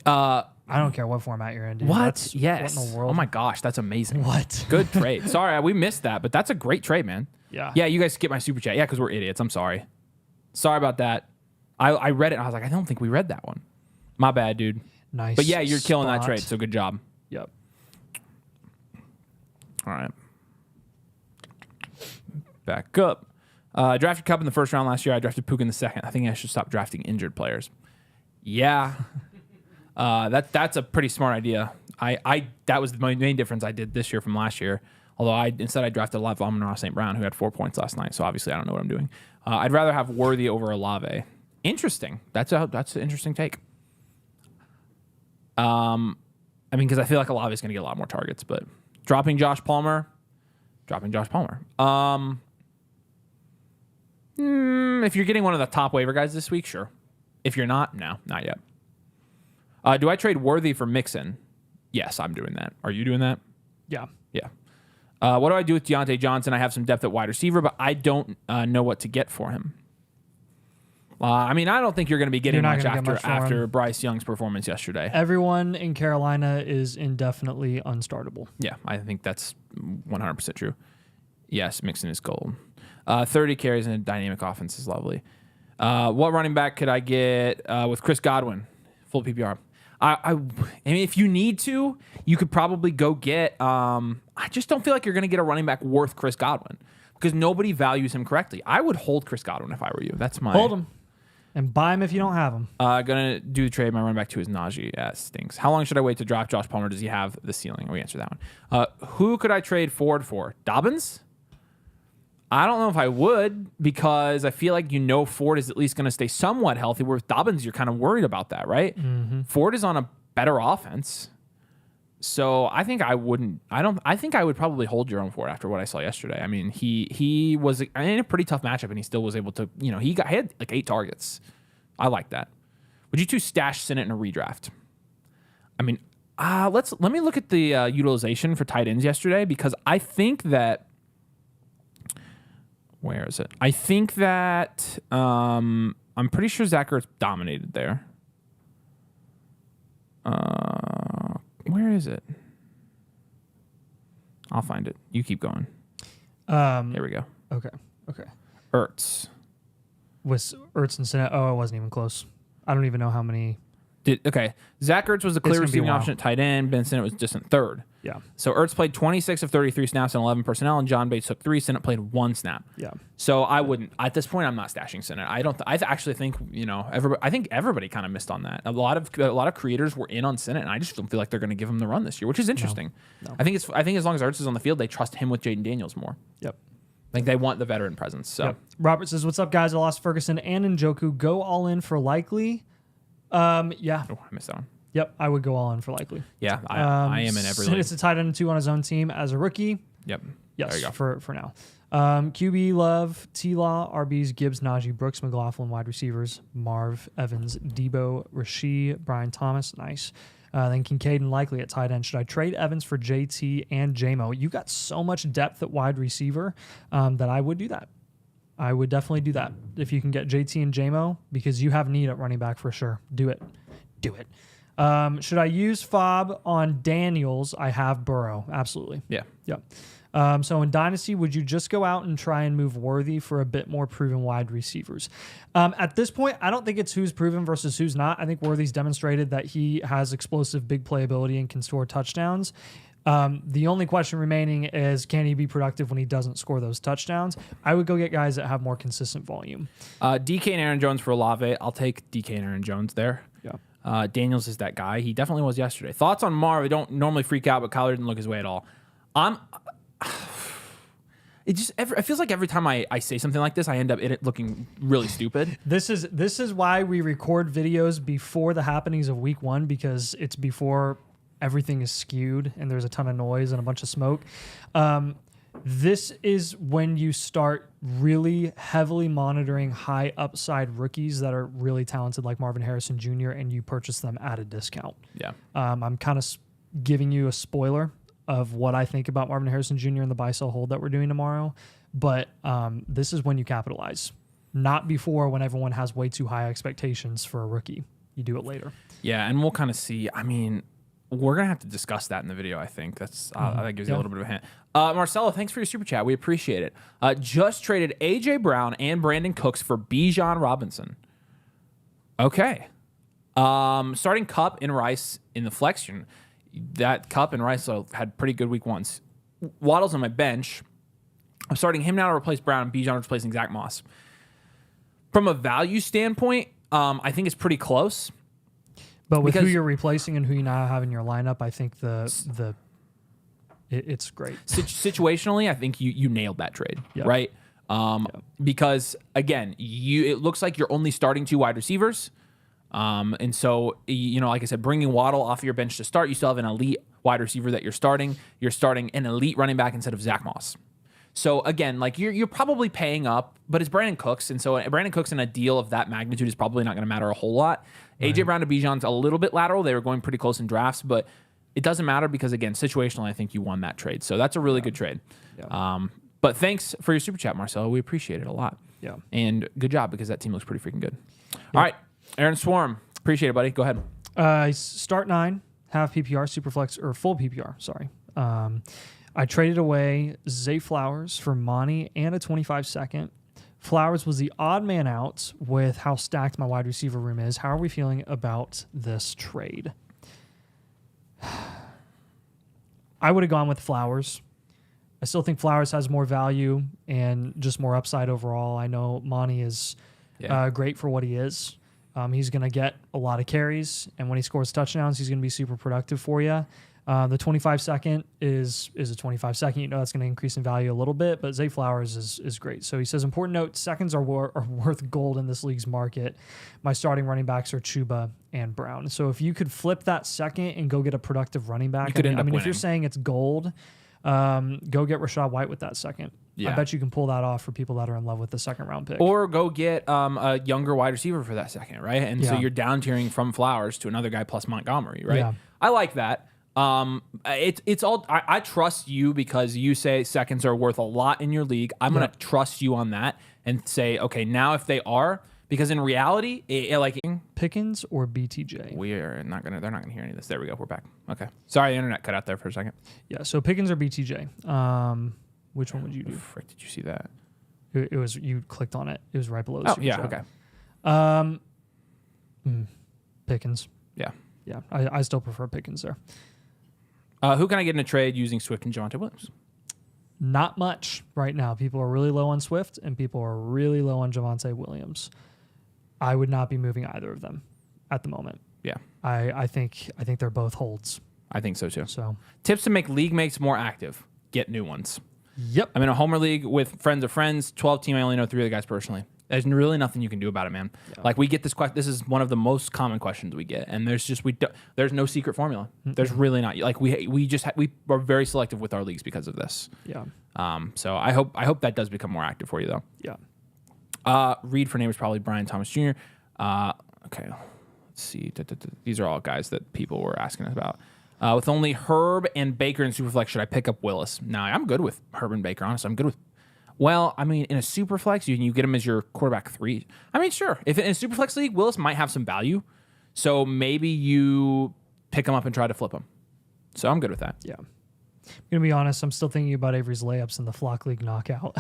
I don't care what format you're in, dude. What? Yes. What in the world? Oh my gosh, that's amazing. What? Good trade. Sorry, we missed that, but that's a great trade, man. Yeah. Yeah, you guys skipped my super chat. Yeah, because we're idiots. I'm sorry. Sorry about that. I read it and I was like, I don't think we read that one. My bad, dude. Nice. But yeah, you're killing that spot. trade, so good job. Yep. All right. Back up. I drafted Cup in the first round last year. I drafted Puka in the second. I think I should stop drafting injured players. Yeah. That's a pretty smart idea. That was the main difference I did this year from last year. Although instead I drafted Olave Amon-Ra St. Brown, who had 4 points last night. So obviously I don't know what I'm doing. I'd rather have Worthy over Olave. Interesting. That's an interesting take. I mean, because I feel like Olave is going to get a lot more targets, but dropping Josh Palmer. If you're getting one of the top waiver guys this week, sure. If you're not, no, not yet. Do I trade Worthy for Mixon? Yes, I'm doing that. Are you doing that? Yeah. Yeah. What do I do with Deontay Johnson? I have some depth at wide receiver, but I don't know what to get for him. I mean, I don't think you're going to be getting much after Bryce Young's performance yesterday. Everyone in Carolina is indefinitely unstartable. Yeah, I think that's 100% true. Yes, Mixon is gold. 30 carries in a dynamic offense is lovely. What running back could I get with Chris Godwin? Full PPR. I mean, if you need to, you could probably go get... I just don't feel like you're going to get a running back worth Chris Godwin because nobody values him correctly. I would hold Chris Godwin if I were you. That's my... Hold him. And buy him if you don't have him. Gonna do the trade. My running back 2 is Najee. Yeah, stinks. How long should I wait to draft Josh Palmer? Does he have the ceiling? We answer that one. Who could I trade Ford for? Dobbins? I don't know if I would because I feel like Ford is at least going to stay somewhat healthy. Where with Dobbins, you're kind of worried about that, right? Mm-hmm. Ford is on a better offense. So I think I wouldn't. I think I would probably hold Jerome Ford after what I saw yesterday. I mean, he was in a pretty tough matchup, and he still was able to. He had like 8 targets. I like that. Would you 2 stash Sinnott in a redraft? I mean, let me look at the utilization for tight ends yesterday because I think that. Where is it? I think that I'm pretty sure Zach Ertz dominated there. Where is it? I'll find it. You keep going. There we go. Okay. Ertz. Was Ertz and Sinnott? Oh, it wasn't even close. I don't even know how many. Zach Ertz was the clear receiving option at tight end. Ben Sinnott was distant third. Yeah. So Ertz played 26 of 33 snaps and 11 personnel, and John Bates took 3. Sinnott played 1 snap. Yeah. So I wouldn't. At this point, I'm not stashing Sinnott. I actually think I think everybody kind of missed on that. A lot of creators were in on Sinnott, and I just don't feel like they're going to give him the run this year, which is interesting. No. I think as long as Ertz is on the field, they trust him with Jaden Daniels more. Yep. I think they want the veteran presence. So Robert says, "What's up, guys? I lost Ferguson and Njoku. Go all in for likely." Yeah. Oh, I missed that one. Yep, I would go all in for likely. Yeah, I am in every league. It's a tight end 2 on his own team as a rookie. Yep. Yes, there you go. For now. QB, Love, T-Law, RBs, Gibbs, Najee, Brooks, McLaughlin, wide receivers, Marv, Evans, Debo, Rasheed, Brian Thomas. Nice. Then Kincaid and Likely at tight end. Should I trade Evans for JT and JMO? You got so much depth at wide receiver that I would do that. I would definitely do that if you can get JT and JMO because you have need at running back for sure. Do it. Should I use Fob on Daniels? I have Burrow. Absolutely. Yeah. Yep. So in Dynasty, would you just go out and try and move Worthy for a bit more proven wide receivers? At this point, I don't think it's who's proven versus who's not. I think Worthy's demonstrated that he has explosive big playability and can score touchdowns. The only question remaining is, can he be productive when he doesn't score those touchdowns? I would go get guys that have more consistent volume. DK and Aaron Jones for Olave. I'll take DK and Aaron Jones there. Yeah. Daniels is that guy. He definitely was yesterday. Thoughts on Marv? I don't normally freak out, but Kyler didn't look his way at all. It feels like every time I say something like this, I end up in it looking really stupid. This is why we record videos before the happenings of week 1 because it's before everything is skewed and there's a ton of noise and a bunch of smoke. This is when you start really heavily monitoring high upside rookies that are really talented, like Marvin Harrison Jr., and you purchase them at a discount. Yeah. I'm kind of giving you a spoiler of what I think about Marvin Harrison Jr. and the buy sell hold that we're doing tomorrow. But this is when you capitalize, not before when everyone has way too high expectations for a rookie. You do it later. Yeah, and we'll kind of see. I mean, we're going to have to discuss that in the video, I think. That gives you a little bit of a hint. Marcelo, thanks for your super chat. We appreciate it. Just traded A.J. Brown and Brandon Cooks for Bijan Robinson. Okay. Starting Kupp and Rice in the flexion. That Kupp and Rice had pretty good week ones. Waddle's on my bench. I'm starting him now to replace Brown and Bijan replacing Zach Moss. From a value standpoint, I think it's pretty close. But with who you're replacing and who you now have in your lineup, I think it's great. Situationally, I think you nailed that trade, right? Because again, it looks like you're only starting 2 wide receivers, and so like I said, bringing Waddle off your bench to start, you still have an elite wide receiver that you're starting. You're starting an elite running back instead of Zach Moss. So again, like you're probably paying up, but it's Brandon Cooks, and so Brandon Cooks in a deal of that magnitude is probably not going to matter a whole lot. Right. AJ Brown to Bijan's a little bit lateral. They were going pretty close in drafts, but it doesn't matter because again, situationally, I think you won that trade. So that's a really good trade. Yeah. But thanks for your super chat, Marcelo. We appreciate it a lot. Yeah. And good job because that team looks pretty freaking good. All right, Aaron Swarm, appreciate it, buddy. Go ahead. Start 9, half PPR, super flex, or full PPR. Sorry. I traded away Zay Flowers for Monty and a 25-second. Flowers was the odd man out with how stacked my wide receiver room is. How are we feeling about this trade? I would have gone with Flowers. I still think Flowers has more value and just more upside overall. I know Monty is great for what he is. He's going to get a lot of carries, and when he scores touchdowns, he's going to be super productive for you. The 25-second is a 25-second. You know that's going to increase in value a little bit, but Zay Flowers is great. So he says, important note, seconds are worth gold in this league's market. My starting running backs are Chuba and Brown. So if you could flip that second and go get a productive running back, I mean, if you're saying it's gold, go get Rachaad White with that second. Yeah. I bet you can pull that off for people that are in love with the second-round pick. Or go get a younger wide receiver for that second, right? And so you're down tiering from Flowers to another guy plus Montgomery, right? Yeah. I like that. It's all I trust you because you say seconds are worth a lot in your league. I'm gonna trust you on that and say, okay, now if they are, because in reality, Pickens or BTJ. They're not gonna hear any of this. There we go. We're back. Okay. Sorry, the internet cut out there for a second. Yeah. So Pickens or BTJ. Which one would you do? Frick, did you see that? It was you clicked on it. It was right below. Yeah. Okay. Pickens. Yeah. Yeah. I still prefer Pickens there. Who can I get in a trade using Swift and Javonte Williams? Not much right now. People are really low on Swift, and people are really low on Javonte Williams. I would not be moving either of them at the moment. Yeah, I think they're both holds. I think so too. So tips to make league mates more active: get new ones. Yep. I'm in a homer league with friends of friends. 12 team. I only know 3 of the guys personally. There's really nothing you can do about it, man. Yeah. Like we get this question. This is one of the most common questions we get, and there's no secret formula. Mm-hmm. There's really not. Like we are very selective with our leagues because of this. Yeah. So I hope that does become more active for you though. Yeah. Reed for name is probably Brian Thomas Jr. Okay. Let's see. These are all guys that people were asking us about. With only Herb and Baker in Superflex, should I pick up Willis? No, I'm good with Herb and Baker. Honestly, I'm good with. Well, I mean, in a Superflex, you get him as your quarterback 3. I mean, sure. If in a Superflex league, Willis might have some value. So maybe you pick him up and try to flip him. So I'm good with that. Yeah. I'm going to be honest. I'm still thinking about Avery's layups in the Flock League knockout.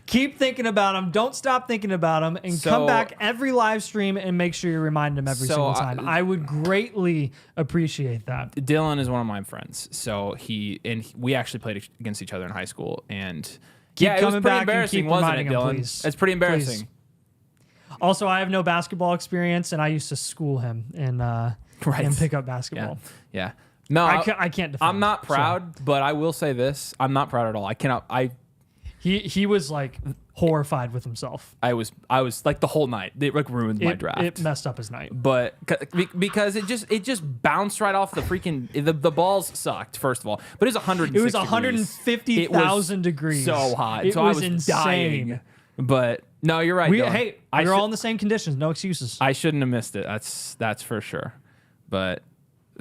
Keep thinking about him. Don't stop thinking about him. And come back every live stream and make sure you remind him every single time. I would greatly appreciate that. Dylan is one of my friends. So we actually played against each other in high school. And it was pretty embarrassing, wasn't it, Dylan? Please. It's pretty embarrassing. Please. Also, I have no basketball experience, and I used to school him in pick up basketball. Yeah. No, I can't defend I'm not proud, but I will say this. I'm not proud at all. He was like horrified with himself. I was like the whole night. It like ruined my draft. It messed up his night. But because it just bounced right off the freaking the balls sucked first of all. But it was 106. It was 150,000 degrees. So hot. It so was I was insane. Dying. But no, you're right. We're all in the same conditions. No excuses. I shouldn't have missed it. That's for sure. But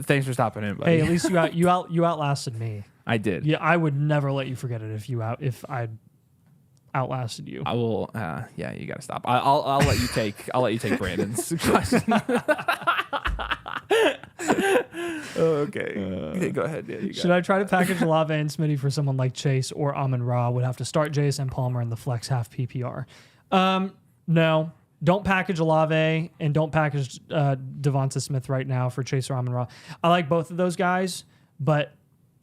thanks for stopping in, buddy. Hey, at least you outlasted me. I did. Yeah, I would never let you forget it if I outlasted you. I will. Yeah, you got to stop. I'll let you take. I'll let you take Brandon's question. Okay, go ahead. Yeah, Should I try to package Olave and Smitty for someone like Chase or Amon-Ra? Would have to start JSN Palmer in the flex half PPR. No, don't package Olave and don't package Devonta Smith right now for Chase or Amon-Ra. I like both of those guys, but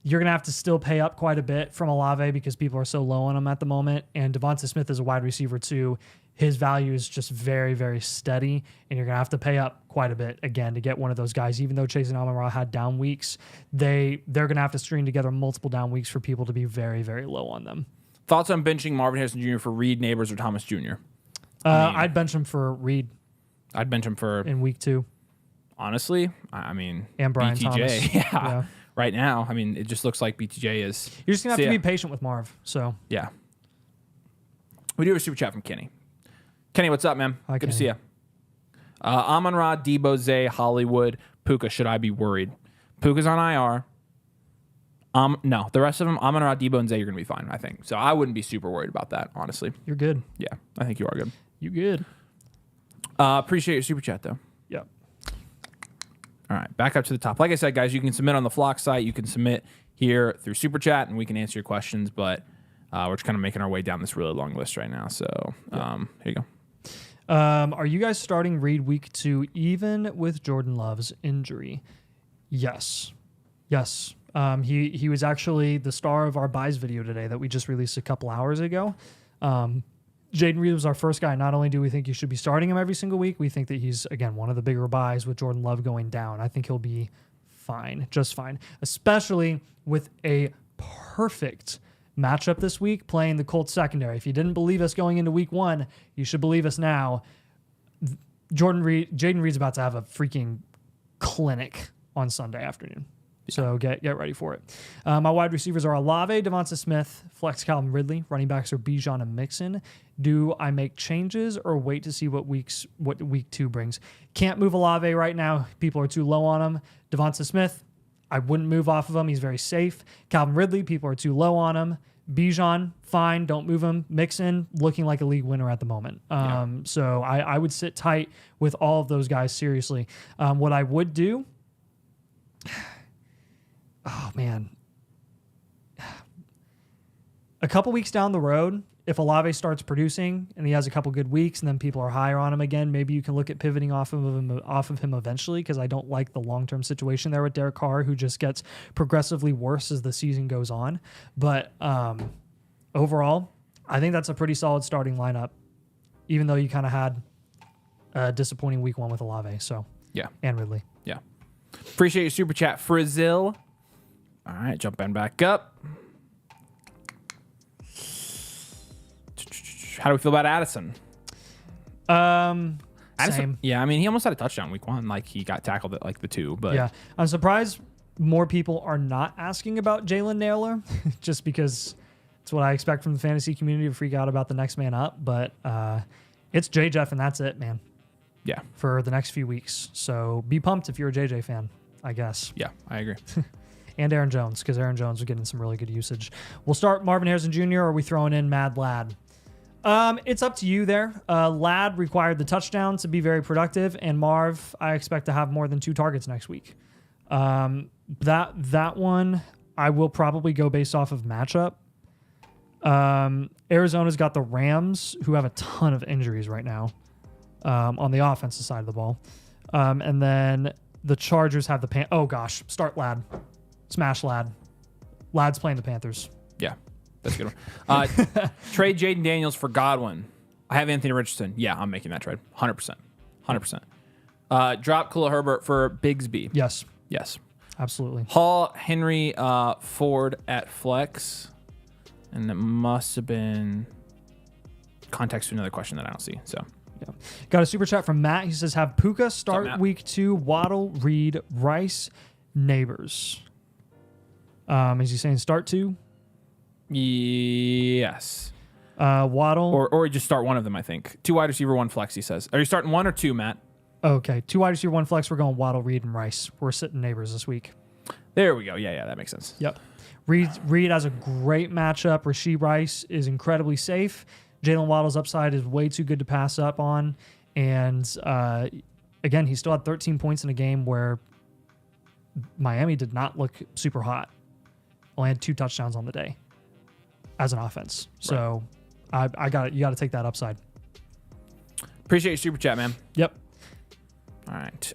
you're going to have to still pay up quite a bit from Olave because people are so low on him at the moment. And Devonta Smith is a wide receiver too. His value is just very, very steady, and you're going to have to pay up quite a bit, again, to get one of those guys. Even though Chase and Amon-Ra had down weeks, they're going to have to string together multiple down weeks for people to be very, very low on them. Thoughts on benching Marvin Harrison Jr. for Reed, Neighbors, or Thomas Jr.? I'd bench him for Reed. I'd bench him for... in week 2. Honestly, I mean... And Brian BTJ, Thomas. yeah. Right now, I mean, it just looks like BTJ is... You're just going to have to be patient with Marv, so... Yeah. We do have a super chat from Kenny. Kenny, what's up, man? Hi, Good Kenny. to see you. Amon-Ra, Debo, Zay, Hollywood, Puka. Should I be worried? Puka's on IR. No, the rest of them, Amon-Ra, Debo, and Zay, you're going to be fine, I think. So I wouldn't be super worried about that, honestly. You're good. Yeah, I think you are good. You good. Appreciate your super chat, though. Yep. All right, back up to the top. Like I said, guys, you can submit on the Flock site. You can submit here through super chat, and we can answer your questions. But we're just kind of making our way down this really long list right now. So here you go. Are you guys starting Reed week 2 even with Jordan Love's injury? Yes. He was actually the star of our buys video today that we just released a couple hours ago. Jaden Reed was our first guy. Not only do we think you should be starting him every single week, we think that he's, again, one of the bigger buys with Jordan Love going down. I think he'll be fine, just fine, especially with a perfect matchup this week playing the Colts secondary. If you didn't believe us going into week 1, you should believe us now. Jaden Reed's about to have a freaking clinic on Sunday afternoon. So get ready for it. My wide receivers are Olave, Devonta Smith, flex Calvin Ridley. Running backs are Bijan and Mixon. Do I make changes or wait to see what week 2 brings? Can't move Olave right now. People are too low on him. Devonta Smith, I wouldn't move off of him. He's very safe. Calvin Ridley, people are too low on him. Bijan, fine, don't move him. Mixon, looking like a league winner at the moment. So I would sit tight with all of those guys, seriously. What I would do... Oh, man. A couple weeks down the road, if Olave starts producing and he has a couple good weeks and then people are higher on him again, maybe you can look at pivoting off of him eventually, because I don't like the long-term situation there with Derek Carr, who just gets progressively worse as the season goes on. But overall, I think that's a pretty solid starting lineup, even though you kind of had a disappointing week 1 with Olave. So Yeah. And Ridley. Yeah. Appreciate your super chat, Frizzil. All right, jumping back up. How do we feel about Addison? Addison, Same. Yeah, I mean, he almost had a touchdown week 1. Like, he got tackled at like the 2. But yeah, I'm surprised more people are not asking about Jalen Naylor, just because it's what I expect from the fantasy community to freak out about the next man up. But it's J-Jeff, and that's it, man. Yeah. For the next few weeks. So be pumped if you're a JJ fan, I guess. Yeah, I agree. And Aaron Jones, because Aaron Jones was getting some really good usage. We'll start Marvin Harrison Jr., or are we throwing in Mad Lad? It's up to you there. Lad required the touchdown to be very productive, and Marv, I expect to have more than 2 targets next week. That one, I will probably go based off of matchup. Arizona's got the Rams, who have a ton of injuries right now on the offensive side of the ball. And then the Chargers have the start Lad. Smash Lad. Lad's playing the Panthers. Yeah, that's a good one. Trade Jaden Daniels for Godwin. I have Anthony Richardson. Yeah, I'm making that trade. 100%. 100%. Drop Khalil Herbert for Bigsby. Yes. Yes. Absolutely. Hall, Henry, Ford at flex. And it must have been context to another question that I don't see. So, yeah. Got a super chat from Matt. He says, have Puka start Matt? week 2, Waddle, Reed, Rice, Neighbors. Is he saying start 2? Yes. Waddle. Or just start one of them, I think. 2 wide receiver, 1 flex, he says. Are you starting 1 or 2, Matt? Okay. 2 wide receiver, 1 flex. We're going Waddle, Reed, and Rice. We're sitting Neighbors this week. There we go. Yeah, that makes sense. Yep. Reed has a great matchup. Rasheed Rice is incredibly safe. Jalen Waddle's upside is way too good to pass up on. And again, he still had 13 points in a game where Miami did not look super hot. Only had 2 touchdowns on the day as an offense. So you got to take that upside. Appreciate your super chat, man. Yep. All right.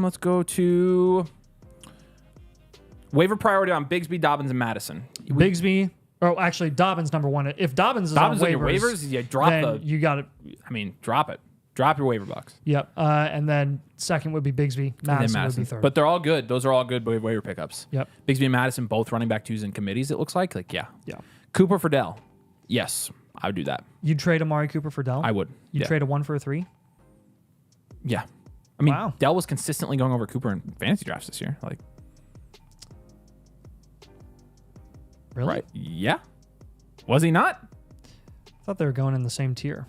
Let's go to waiver priority on Bigsby, Dobbins, and Madison. Bigsby. Oh, actually, Dobbins number 1. If Dobbins is on your waivers, waivers, drop you got it. I mean, drop it. Drop your waiver bucks. Yep. And then second would be Bigsby. Madison would be third. But they're all good. Those are all good waiver pickups. Yep. Bigsby and Madison, both running back 2s in committees, it looks like. Yeah. Cooper for Dell. Yes, I would do that. You'd trade Amari Cooper for Dell? I would. You'd trade a 1 for a 3? Yeah. I mean, wow. Dell was consistently going over Cooper in fantasy drafts this year. Like, really? Right. Yeah. Was he not? I thought they were going in the same tier.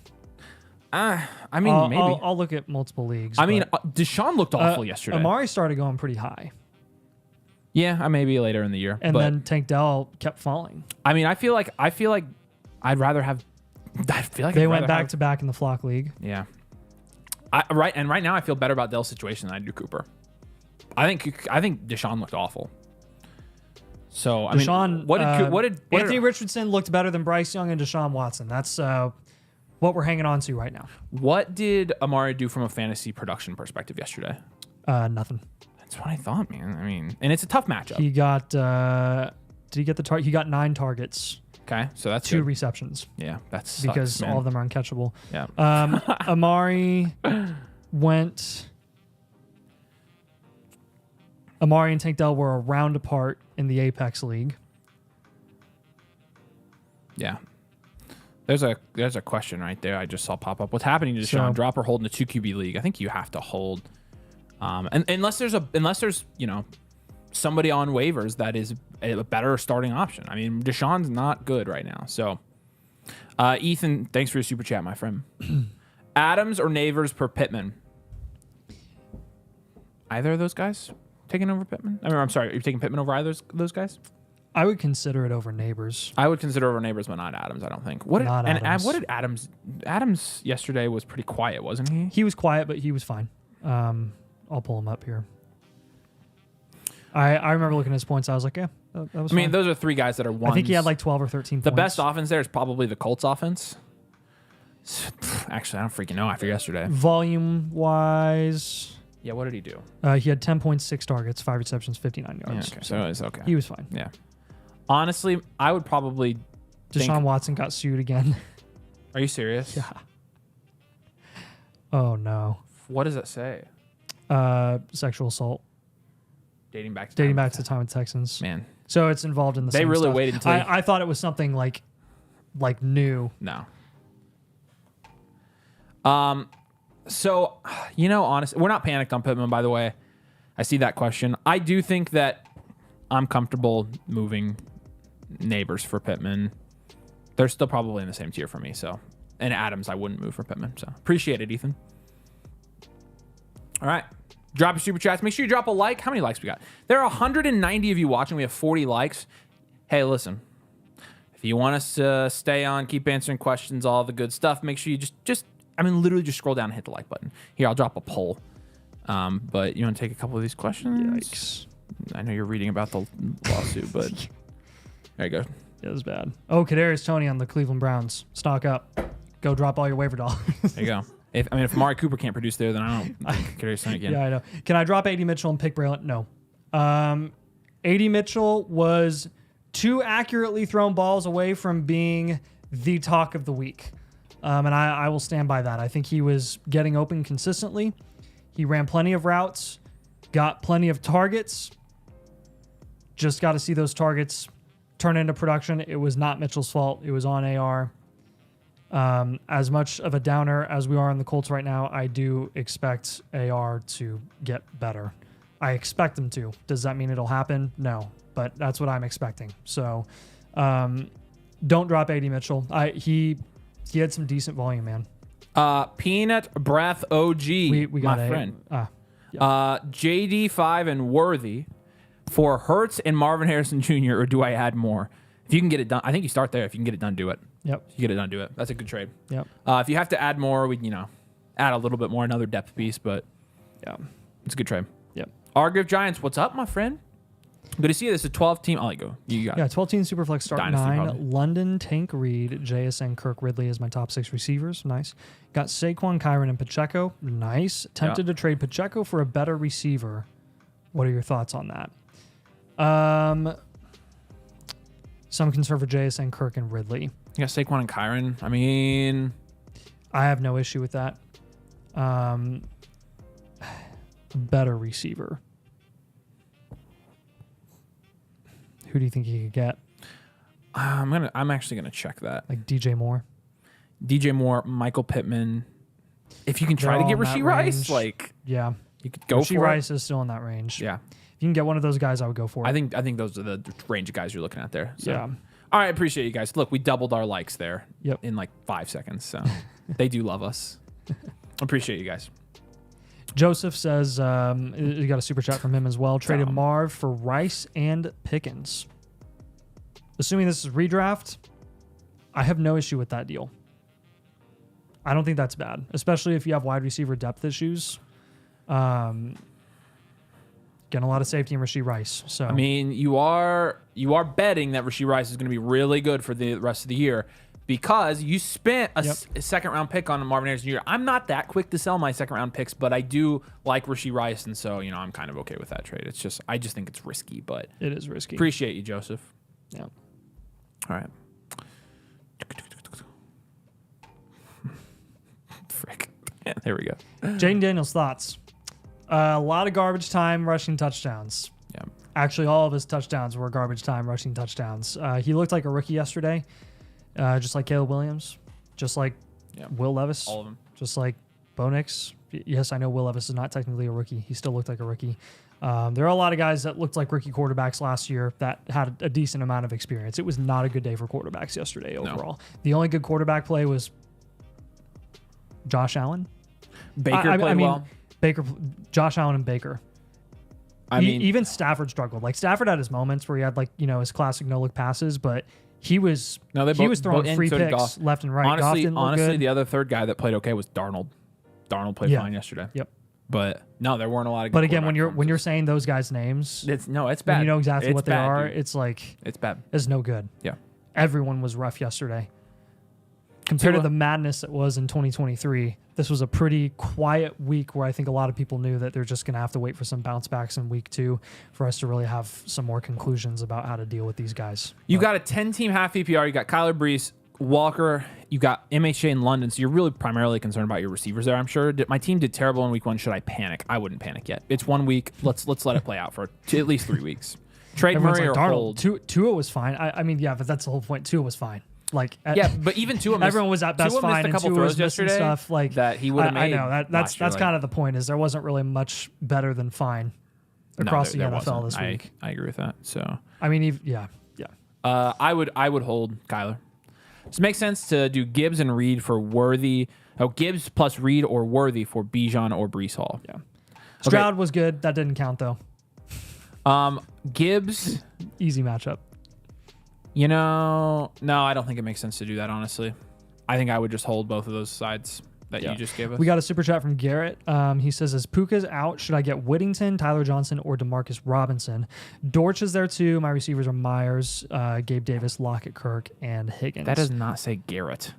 I mean, maybe. I'll look at multiple leagues. I mean, Deshaun looked awful yesterday. Amari started going pretty high. Yeah, maybe later in the year. And then Tank Dell kept falling. I mean, I feel like I'd rather have. I feel like they went back to back in the flock league. Yeah. Right now I feel better about Dell's situation than I do Cooper. I think Deshaun looked awful. So I Deshaun, mean, what did Anthony Richardson looked better than Bryce Young and Deshaun Watson. That's what we're hanging on to right now. What did Amari do from a fantasy production perspective yesterday? Nothing. That's what I thought, man. I mean, and it's a tough matchup. He got. Did he get the target? He got 9 targets. Okay, so that's 2 good. receptions. Yeah, that's because all of them are uncatchable. Yeah. Amari went. Amari and Tank Dell were a round apart in the Apex League. Yeah. There's a question right there I just saw pop up. What's happening to Deshaun? Drop or hold in a 2 QB league? I think you have to hold. And unless there's somebody on waivers that is a better starting option. I mean, Deshaun's not good right now. So, Ethan, thanks for your super chat, my friend. Adams or Neighbors per Pittman? Either of those guys taking over Pittman? I mean, I'm sorry, are you taking Pittman over either of those guys? I would consider it over Neighbors. I would consider over Neighbors, but not Adams, I don't think. What did Adams? Adams yesterday was pretty quiet, wasn't he? He was quiet, but he was fine. I'll pull him up here. I remember looking at his points. I was like, yeah, that was fine. Those are 3 guys that are ones. I think he had like 12 or 13 The points. best offense there is probably the Colts offense. Actually, I don't freaking know after yesterday. Volume-wise... Yeah, what did he do? He had 10.6 targets, 5 receptions, 59 yards. Yeah, okay. So it's okay. He was fine. Yeah. Honestly, I would probably Deshaun Watson got sued again. Are you serious? Yeah. Oh, no. What does that say? Sexual assault. Dating back to the time of the Texans. Man. So it's involved in the same They really stuff. waited until... I thought it was something like new. No. So, honestly, we're not panicked on Pittman, by the way. I see that question. I do think that I'm comfortable moving Neighbors for Pittman. They're still probably in the same tier for me, so. And Adams, I wouldn't move for Pittman, so. Appreciate it, Ethan. All right. Drop your super chats. Make sure you drop a like. How many likes we got? There are 190 of you watching. We have 40 likes. Hey, listen. If you want us to stay on, keep answering questions, all the good stuff, make sure you literally just scroll down and hit the like button. Here, I'll drop a poll. But you want to take a couple of these questions? Yikes. I know you're reading about the lawsuit, but there you go. It was bad. Oh, Kadarius Toney on the Cleveland Browns. Stock up. Go drop all your waiver dollars. There you go. If Amari Cooper can't produce there, then I don't think Kadarius Toney can. Yeah, I know. Can I drop A.D. Mitchell and pick Braylon? No. A.D. Mitchell was 2 accurately thrown balls away from being the talk of the week. And I will stand by that. I think he was getting open consistently. He ran plenty of routes, got plenty of targets. Just got to see those targets turn into production. It was not Mitchell's fault. It was on AR. As much of a downer as we are in the Colts right now, I do expect AR to get better. I expect them to. Does that mean it'll happen? No, but that's what I'm expecting. So don't drop AD Mitchell. He had some decent volume, man. Peanut Breath OG, We got my friend. JD5 and Worthy for Hurts and Marvin Harrison Jr., or do I add more? If you can get it done, I think you start there. If you can get it done, do it. Yep. If you get it done, do it. That's a good trade. Yep. If you have to add more, we add a little bit more, another depth piece, but Yeah. it's a good trade. Yep. Argive Giants, what's up, my friend? Good to see you. This is a 12-team. I'll let you go. You got it. Yeah, 12-team Superflex start Dynasty, 9. probably. London, Tank Reed, JSN, Kirk Ridley as my top 6 receivers. Nice. Got Saquon, Kyron, and Pacheco. Nice. Tempted to trade Pacheco for a better receiver. What are your thoughts on that? Some concern for JSN, Kirk, and Ridley. You got Saquon and Kyron. I mean, I have no issue with that. Better receiver. Who do you think you could get? I'm actually gonna check that. Like DJ Moore? DJ Moore, Michael Pittman. If you can try to get Rashee Rice, Yeah. you could go Rashee for Rice is still in that range. Yeah, If you can get one of those guys, I would go for it. I think those are the range of guys you're looking at there. So. Yeah. All right, appreciate you guys. Look, we doubled our likes there. Yep. In like 5 seconds, so they do love us. Appreciate you guys. Joseph says, you got a super chat from him as well. Traded Tom. Marv for Rice and Pickens. Assuming this is redraft, I have no issue with that deal. I don't think that's bad, especially if you have wide receiver depth issues. Getting a lot of safety in Rashee Rice. So I mean, you are betting that Rashee Rice is going to be really good for the rest of the year because you spent a second round pick on Marvin Harrison Jr. I'm not that quick to sell my second round picks, but I do like Rashee Rice, and so I'm kind of okay with that trade. I just think it's risky, but it is risky. Appreciate you, Joseph. Yeah. All right. Frick. Yeah, there we go. Jaden Daniels, thoughts? A lot of garbage time rushing touchdowns. Yeah. Actually, all of his touchdowns were garbage time rushing touchdowns. He looked like a rookie yesterday, just like Caleb Williams, just like Will Levis. All of them. Just like Bo Nix. Yes, I know Will Levis is not technically a rookie. He still looked like a rookie. There are a lot of guys that looked like rookie quarterbacks last year that had a decent amount of experience. It was not a good day for quarterbacks yesterday overall. No. The only good quarterback play was Josh Allen. Baker played well. Josh Allen and Baker. I mean, even Stafford struggled. Like Stafford had his moments where he had his classic no look passes, but he was throwing free picks left and right. Honestly, the other third guy that played okay was Darnold. Darnold played fine yesterday. Yep. But no, there weren't a lot of good. But again, when you're saying those guys' names, it's bad. When you know exactly what they are. Dude. It's like it's bad. It's no good. Yeah. Everyone was rough yesterday. Compared to the madness that was in 2023, this was a pretty quiet week where I think a lot of people knew that they're just going to have to wait for some bounce backs in week 2 for us to really have some more conclusions about how to deal with these guys. You got a 10-team half PPR. You got Kyler Brees, Walker. You got MHA in London. So you're really primarily concerned about your receivers there, I'm sure. My team did terrible in week 1. Should I panic? I wouldn't panic yet. It's 1 week. Let's let it play out for at least 3 weeks. Trade Murray or hold. Tua was fine. I mean, yeah, but that's the whole point. Tua was fine. But even Tua missed, everyone was at best fine, a couple and Tua was throws missing stuff like that he would have made. I know that's kind of the point. Is there wasn't really much better than fine across the NFL this week. I agree with that. So I mean, yeah. I would hold Kyler. Does it make sense to do Gibbs and Reed for Worthy? Oh, Gibbs plus Reed or Worthy for Bijan or Breece Hall. Yeah. Stroud was good. That didn't count though. Gibbs easy matchup. No, I don't think it makes sense to do that, honestly. I think I would just hold both of those sides that you just gave us. We got a super chat from Garrett. He says, as Puka's out, should I get Whittington, Tyler Johnson, or Demarcus Robinson? Dortch is there too. My receivers are Myers, Gabe Davis, Lockett, Kirk, and Higgins. That does not say Garrett.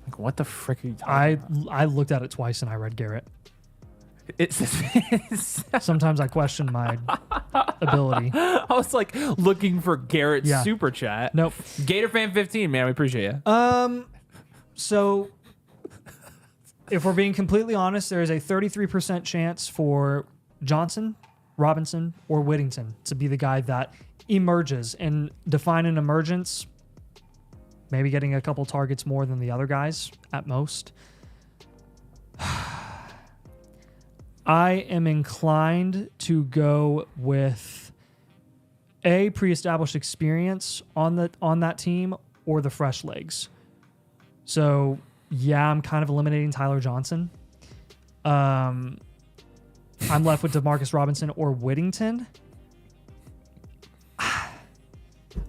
Like, what the frick are you talking about? I looked at it twice and I read Garrett. It's sometimes I question my ability. I was like looking for Garrett's super chat. Nope. Gator fan 15, man, we appreciate you. So if we're being completely honest, there is a 33% chance for Johnson Robinson or Whittington to be the guy that emerges, and define an emergence, maybe getting a couple targets more than the other guys at most. I am inclined to go with a pre-established experience on that team or the fresh legs. So yeah, I'm kind of eliminating Tyler Johnson. I'm left with DeMarcus Robinson or Whittington.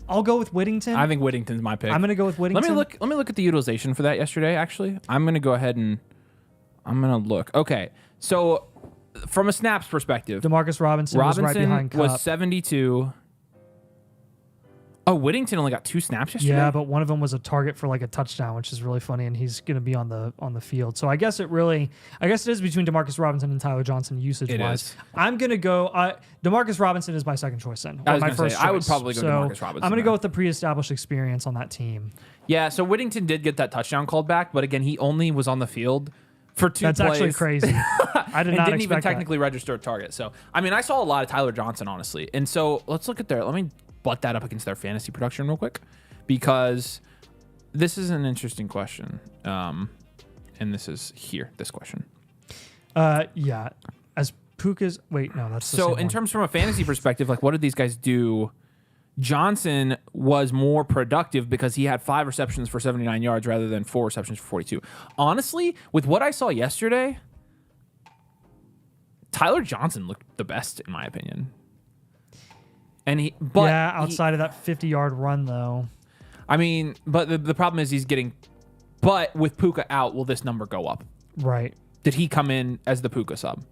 I'll go with Whittington. I think Whittington's my pick. I'm going to go with Whittington. Let me look at the utilization for that yesterday, actually. I'm going to go ahead and I'm going to look. Okay. So from a snaps perspective, DeMarcus Robinson was right behind Kupp. Was 72. Oh, Whittington only got 2 snaps yesterday? Yeah, but one of them was a target for like a touchdown, which is really funny, and he's going to be on the field. So I guess it is between DeMarcus Robinson and Tyler Johnson usage-wise. I'm going to go DeMarcus Robinson is my second choice then. I was going to say, I would probably go DeMarcus Robinson. I'm going to go with the pre-established experience on that team. Yeah, so Whittington did get that touchdown called back, but again, he only was on the field for 2 plays. That's actually crazy. I did not didn't even expect technically register a target. So, I mean, I saw a lot of Tyler Johnson, honestly. And so let's look at let me butt that up against their fantasy production real quick, because this is an interesting question. And this is this question. Yeah. As Puka's, wait, no, that's the so same in one. terms from a fantasy perspective, like what did these guys do? Johnson was more productive because he had 5 receptions for 79 yards rather than 4 receptions for 42. Honestly, with what I saw yesterday, Tyler Johnson looked the best in my opinion. And outside of that 50-yard run though. I mean, but the problem is but with Puka out, will this number go up? Right. Did he come in as the Puka sub?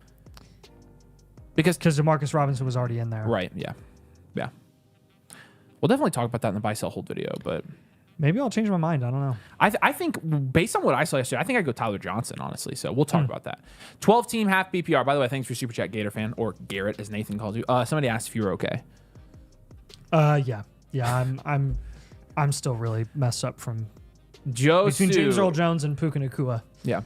Because DeMarcus Robinson was already in there. Right, yeah. Yeah. We'll definitely talk about that in the buy sell hold video, but maybe I'll change my mind. I don't know. I think based on what I saw yesterday, I think I'd go Tyler Johnson, honestly. So we'll talk about that. 12-team half PPR. By the way, thanks for Super Chat, Gator fan, or Garrett, as Nathan calls you. Somebody asked if you were okay. Yeah. I'm still really messed up from between James Earl Jones and Puka Nacua. Yeah.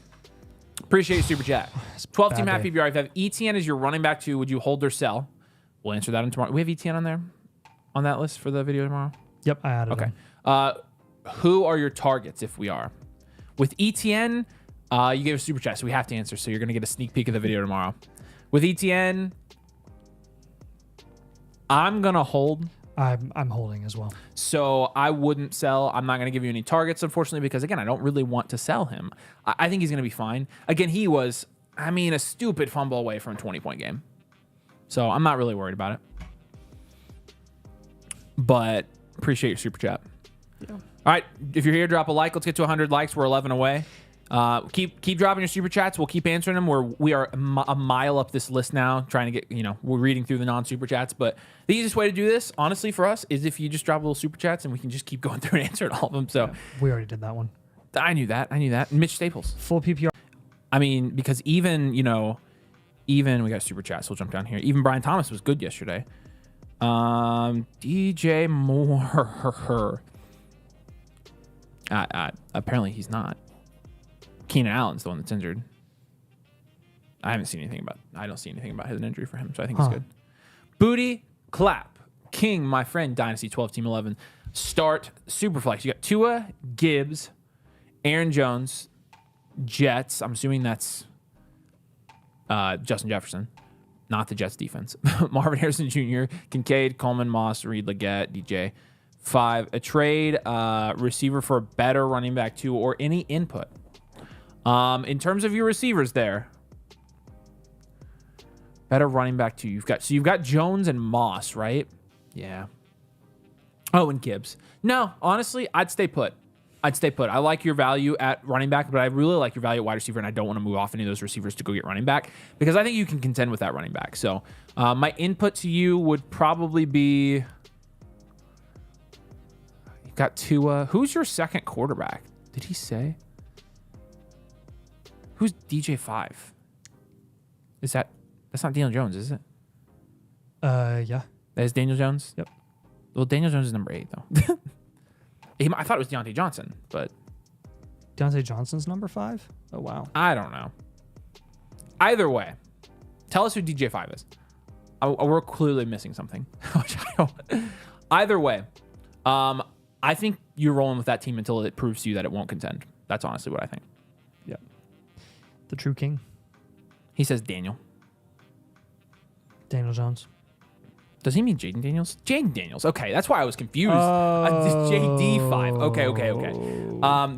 Appreciate you, Super Chat. 12-team half PPR. If you have ETN as your running back 2, would you hold or sell? We'll answer that in tomorrow. We have ETN on there, on that list for the video tomorrow? Yep, I added Okay. him. Who are your targets if we are? With ETN, you gave a Super Chat, so we have to answer. So you're going to get a sneak peek of the video tomorrow. With ETN, I'm going to hold. I'm holding as well. So I wouldn't sell. I'm not going to give you any targets, unfortunately, because, again, I don't really want to sell him. I think he's going to be fine. Again, he was, a stupid fumble away from a 20-point game. So I'm not really worried about it. But appreciate your Super Chat. Yeah. All right. If you're here, drop a like. Let's get to 100 likes. We're 11 away. Keep dropping your Super Chats. We'll keep answering them. We are a mile up this list now, trying to get, we're reading through the non-Super Chats. But the easiest way to do this, honestly, for us, is if you just drop little Super Chats and we can just keep going through and answering all of them. So we already did that one. I knew that. Mitch Staples. Full PPR. Because even we got Super Chats. We'll jump down here. Even Brian Thomas was good yesterday. DJ Moore. Apparently he's not. Keenan Allen's the one that's injured. I don't see anything about his injury for him, so I think he's good. Booty Clap King, my friend, Dynasty 12 Team 11. Start Superflex. You got Tua, Gibbs, Aaron Jones, Jets. I'm assuming that's Justin Jefferson, not the Jets defense. Marvin Harrison Jr., Kincaid, Coleman, Moss, Reed, Leggett, DJ. 5, a trade receiver for a better running back 2 or any input. In terms of your receivers there, better running back 2. You've got Jones and Moss, right? Yeah. Oh, and Gibbs. No, honestly, I'd stay put. I like your value at running back, but I really like your value at wide receiver, and I don't want to move off any of those receivers to go get running back because I think you can contend with that running back. So my input to you would probably be, you've got Tua. Who's your second quarterback? Did he say? Who's DJ 5? That's not Daniel Jones, is it? Yeah. That is Daniel Jones? Yep. Well, Daniel Jones is number 8, though. I thought it was Deontay Johnson, but... Deontay Johnson's number 5? Oh, wow. I don't know. Either way, tell us who DJ 5 is. We're clearly missing something. Which I don't. Either way, I think you're rolling with that team until it proves to you that it won't contend. That's honestly what I think. Yeah. The true king. He says Daniel. Daniel Jones. Does he mean Jaden Daniels? Jaden Daniels. Okay, that's why I was confused. JD5. Okay.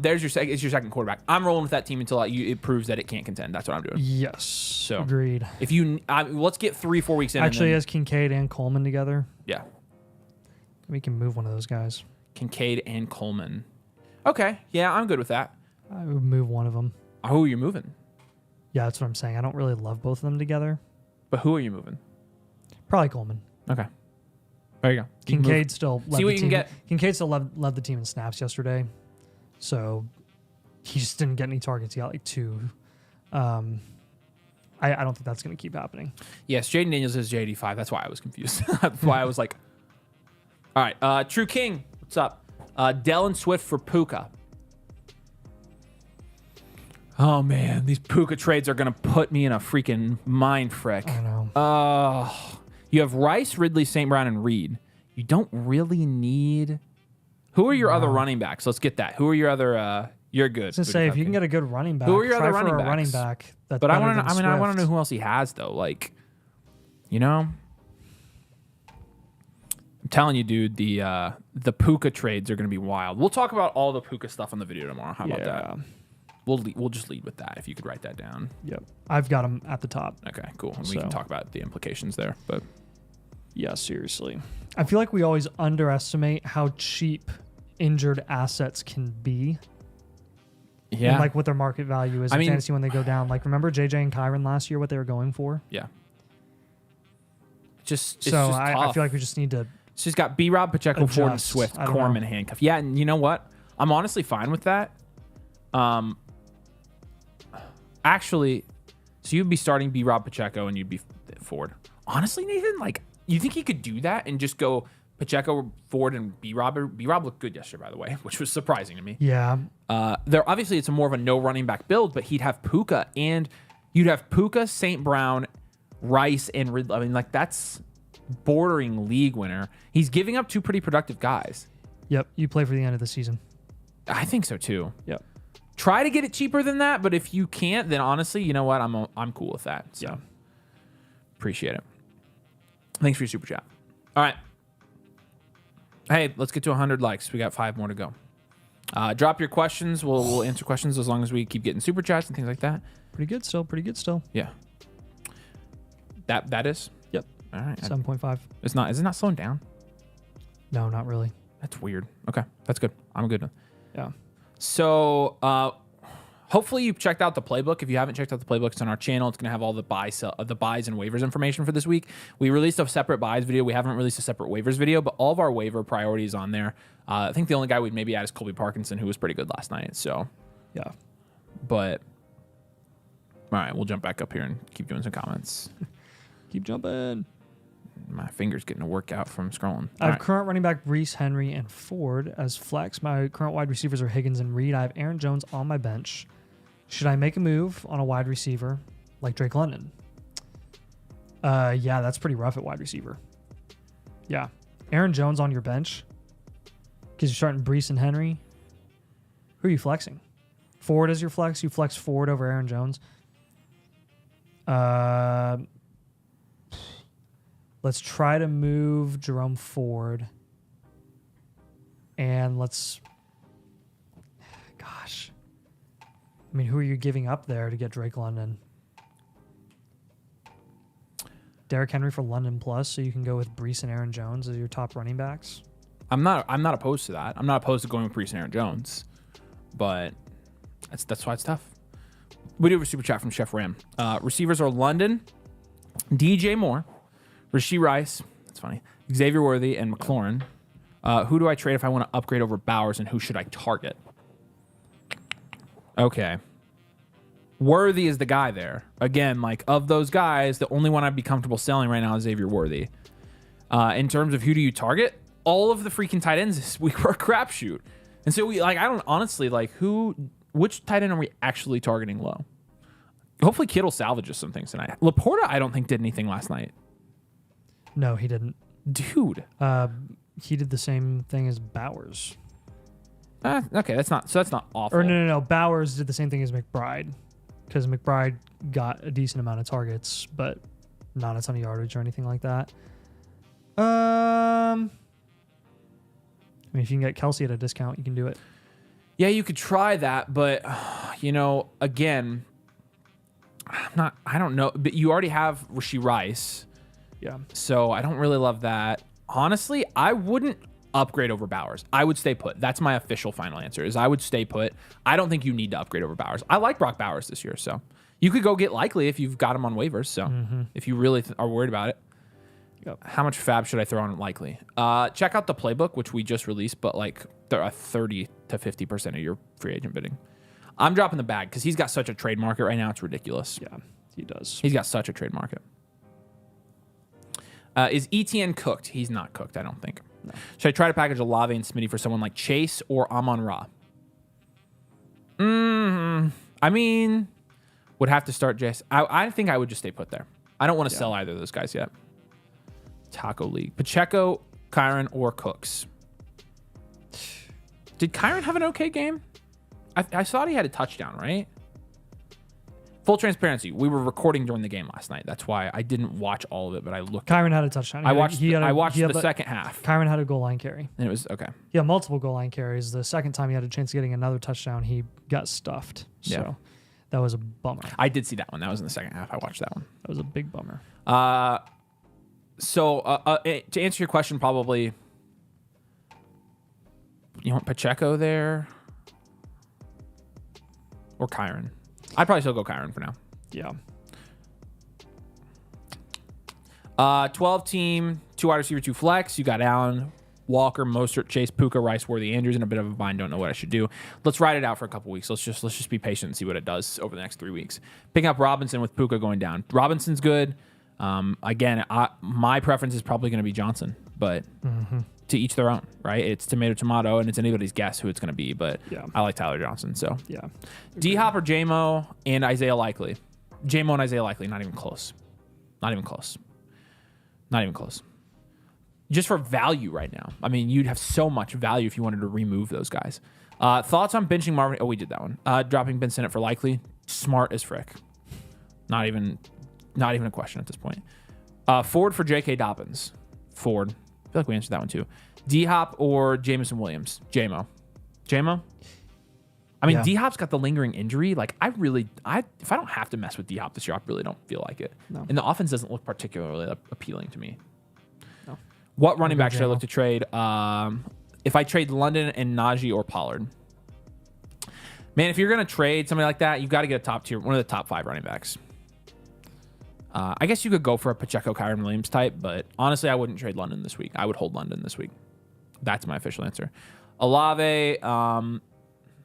It's your second quarterback. I'm rolling with that team until it proves that it can't contend. That's what I'm doing. Yes. So agreed. If you let's get 3-4 weeks in. Actually, has Kincaid and Coleman together. Yeah. We can move one of those guys. Kincaid and Coleman. Okay. Yeah, I'm good with that. I would move one of them. Who are you moving? Yeah, that's what I'm saying. I don't really love both of them together. But who are you moving? Probably Coleman. Okay. There you go. Kincaid still led See what the you team. can get. Kincaid still led the team in snaps yesterday. So he just didn't get any targets. He got like 2. I don't think that's going to keep happening. Yes, Jaden Daniels is JD5. That's why I was confused. That's why I was like, all right. True King, what's up? Dell and Swift for Puka. Oh, man. These Puka trades are going to put me in a freaking mind frick. I know. You have Rice, Ridley, St. Brown, and Reed. You don't really need... Who are your other running backs? Let's get that. Who are your other... You're good. I was going to say, if you can get a good running back, who are your try other for running a backs? running back. That's but I want want to. I want to know who else he has though. Like, you know, I'm telling you, dude. The Puka trades are going to be wild. We'll talk about all the Puka stuff on the video tomorrow. How about that? We'll just lead with that. If you could write that down. Yep, I've got him at the top. Okay, cool. And we can talk about the implications there. But yeah, seriously, I feel like we always underestimate how cheap injured assets can be. Yeah. And like what their market value is in fantasy when they go down. Like, remember JJ and Kyron last year, what they were going for? Yeah. I feel like we just need to. She's got B-Rob, Pacheco, Ford, and Swift, Corm, and Handcuff. Yeah, and you know what? I'm honestly fine with that. Actually, so you'd be starting B-Rob, Pacheco, and you'd be Ford. Honestly, Nathan, like, you think he could do that and just go Pacheco, Ford, and B-Rob? B-Rob looked good yesterday, by the way, which was surprising to me. Yeah. There obviously it's more of a no running back build, but he'd have Puka, and you'd have Puka, St. Brown, Rice, and Ridley. I mean, like, that's bordering league winner. He's giving up 2 pretty productive guys. Yep. You play for the end of the season. I think so too. Yep. Try to get it cheaper than that, but if you can't, then honestly, you know what? I'm cool with that. So yeah. Appreciate it. Thanks for your super chat. All right. Hey, let's get to 100 likes. We got 5 more to go. Drop your questions. We'll answer questions as long as we keep getting super chats and things like that. Pretty good still. Yeah. That is? Yep. All right. 7.5. Is it not slowing down? No, not really. That's weird. Okay. That's good. I'm good. Yeah. So, hopefully you checked out the playbook. If you haven't checked out the playbook, it's on our channel. It's going to have all the buys and waivers information for this week. We released a separate buys video. We haven't released a separate waivers video, but all of our waiver priorities on there. I think the only guy we'd maybe add is Colby Parkinson, who was pretty good last night. So, yeah. But, all right, we'll jump back up here and keep doing some comments. Keep jumping. My finger's getting a workout from scrolling. I have current running back Brees, Henry, and Ford as flex. My current wide receivers are Higgins and Reed. I have Aaron Jones on my bench. Should I make a move on a wide receiver like Drake London? Yeah, that's pretty rough at wide receiver. Yeah. Aaron Jones on your bench because you're starting Brees and Henry. Who are you flexing? Ford is your flex. You flex Ford over Aaron Jones. Let's try to move Jerome Ford. And gosh. I mean, who are you giving up there to get Drake London? Derrick Henry for London plus, so you can go with Brees and Aaron Jones as your top running backs. I'm not opposed to that. I'm not opposed to going with Brees and Aaron Jones, but that's why it's tough. We do have a super chat from Chef Ram. Receivers are London, DJ Moore, Rashee Rice, that's funny, Xavier Worthy, and McLaurin. Who do I trade if I want to upgrade over Bowers, and who should I target? Okay. Worthy is the guy there. Again, like, of those guys, the only one I'd be comfortable selling right now is Xavier Worthy. In terms of who do you target, all of the freaking tight ends this week were a crapshoot. And so I don't honestly, like, which tight end are we actually targeting low? Hopefully Kittle salvages some things tonight. Laporta, I don't think did anything last night. No, he didn't. Dude. He did the same thing as Bowers. Okay, that's not awful. Or no. Bowers did the same thing as McBride, because McBride got a decent amount of targets, but not a ton of yardage or anything like that. I mean, if you can get Kelsey at a discount, you can do it. Yeah, you could try that, but again, I don't know. But you already have Rashee Rice. Yeah. So I don't really love that. Honestly, I wouldn't upgrade over Bowers. I would stay put. That's my official final answer, is I would stay put. I don't think you need to upgrade over Bowers. I like Brock Bowers this year, so you could go get Likely if you've got him on waivers. So if you really are worried about it. Yep. How much fab should I throw on Likely? Check out the playbook, which we just released, but like there are 30 to 50% of your free agent bidding. I'm dropping the bag because he's got such a trade market right now. It's ridiculous. Yeah, he does. He's got such a trade market. Is ETN cooked? He's not cooked, I don't think. No. Should I try to package Olave and Smitty for someone like Chase or Amon-Ra? I mean, would have to start Chase. I think I would just stay put there. I don't want to sell either of those guys yet. Taco League. Pacheco, Kyron, or Cooks. Did Kyron have an okay game? I thought he had a touchdown, right? Full transparency, we were recording during the game last night. That's why I didn't watch all of it, but I looked. Kyron had a touchdown. I watched the second half. Kyron had a goal line carry. And it was okay. He had multiple goal line carries. The second time he had a chance of getting another touchdown, he got stuffed. So that was a bummer. I did see that one. That was in the second half. I watched that one. That was a big bummer. So to answer your question, probably you want Pacheco there or Kyron. I'd probably still go Kyron for now. Yeah. 12 team, 2 wide receiver, 2 flex. You got Allen, Walker, Mostert, Chase, Puka, Rice, Worthy, Andrews in a bit of a bind. Don't know what I should do. Let's ride it out for a couple weeks. Let's just be patient and see what it does over the next 3 weeks. Picking up Robinson with Puka going down. Robinson's good. Again, my preference is probably going to be Johnson, but to each their own, right? It's tomato, and it's anybody's guess who it's going to be. But I like Tyler Johnson. So D-Hop or J-Mo and Isaiah Likely. J-Mo and Isaiah Likely, not even close. Not even close. Just for value right now. I mean, you'd have so much value if you wanted to remove those guys. Thoughts on benching Marvin? Oh, we did that one. Dropping Ben Sinnott for Likely. Smart as frick. Not even a question at this point. Ford for J.K. Dobbins. Ford. I feel like we answered that one too. D-Hop or Jameson Williams? J-Mo. I mean, D-Hop's got the lingering injury. Like, if I don't have to mess with D-Hop this year, I really don't feel like it. No. And the offense doesn't look particularly appealing to me. No. What running back should I look to trade? If I trade London and Najee or Pollard. Man, if you're going to trade somebody like that, you've got to get a top tier, one of the top 5 running backs. I guess you could go for a Pacheco, Kyron Williams type, but honestly, I wouldn't trade London this week. I would hold London this week. That's my official answer. Olave, I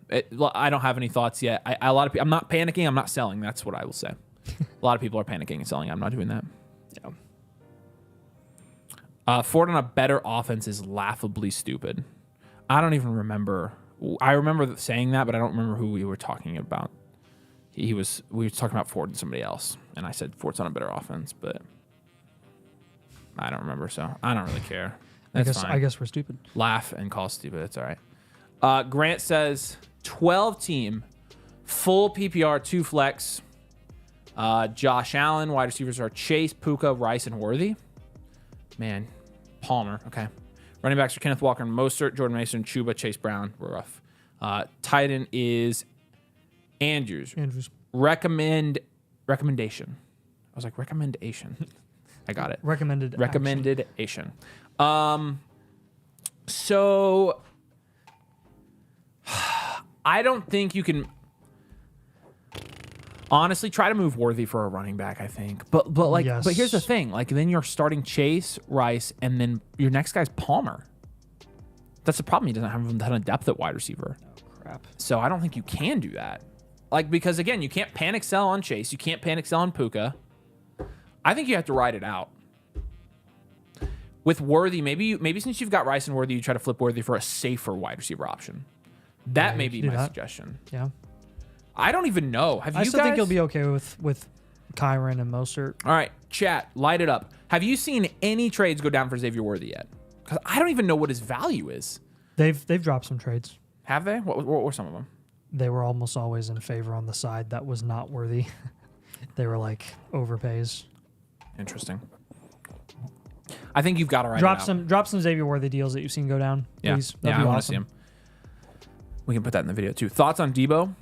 don't have any thoughts yet. A lot of people, I'm not panicking. I'm not selling. That's what I will say. A lot of people are panicking and selling. I'm not doing that. Yeah. Ford on a better offense is laughably stupid. I don't even remember. I remember saying that, but I don't remember who we were talking about. We were talking about Ford and somebody else, and I said Ford's on a better offense, but I don't remember, so I don't really care. That's fine. I guess we're stupid. Laugh and call stupid. It's all right. Grant says 12 team, full PPR, 2 flex. Josh Allen. Wide receivers are Chase, Puka, Rice, and Worthy. Man, Palmer. Okay. Running backs are Kenneth Walker and Mostert, Jordan Mason, Chuba, Chase Brown. We're rough. Tight end is Andrews. Recommendation. I was like, recommendation. I got it. Recommendation. So I don't think you can honestly try to move Worthy for a running back, I think. But here's the thing. Like, then you're starting Chase, Rice, and then your next guy's Palmer. That's the problem. He doesn't have a ton of depth at wide receiver. Oh, crap. So I don't think you can do that. Like, because again, you can't panic sell on Chase. You can't panic sell on Puka. I think you have to ride it out. With Worthy, maybe since you've got Rice and Worthy, you try to flip Worthy for a safer wide receiver option. That may be my suggestion. Yeah. I don't even know. I still think you'll be okay with Kyron and Mostert. All right, chat, light it up. Have you seen any trades go down for Xavier Worthy yet? Because I don't even know what his value is. They've dropped some trades. Have they? What were some of them? They were almost always in favor on the side that was not worthy. They were like overpays. Interesting. I think you've got to write drop it out. Drop some Xavier Worthy deals that you've seen go down, please. Yeah, That'd I be want to see awesome. him. We can put that in the video too. Thoughts on Debo?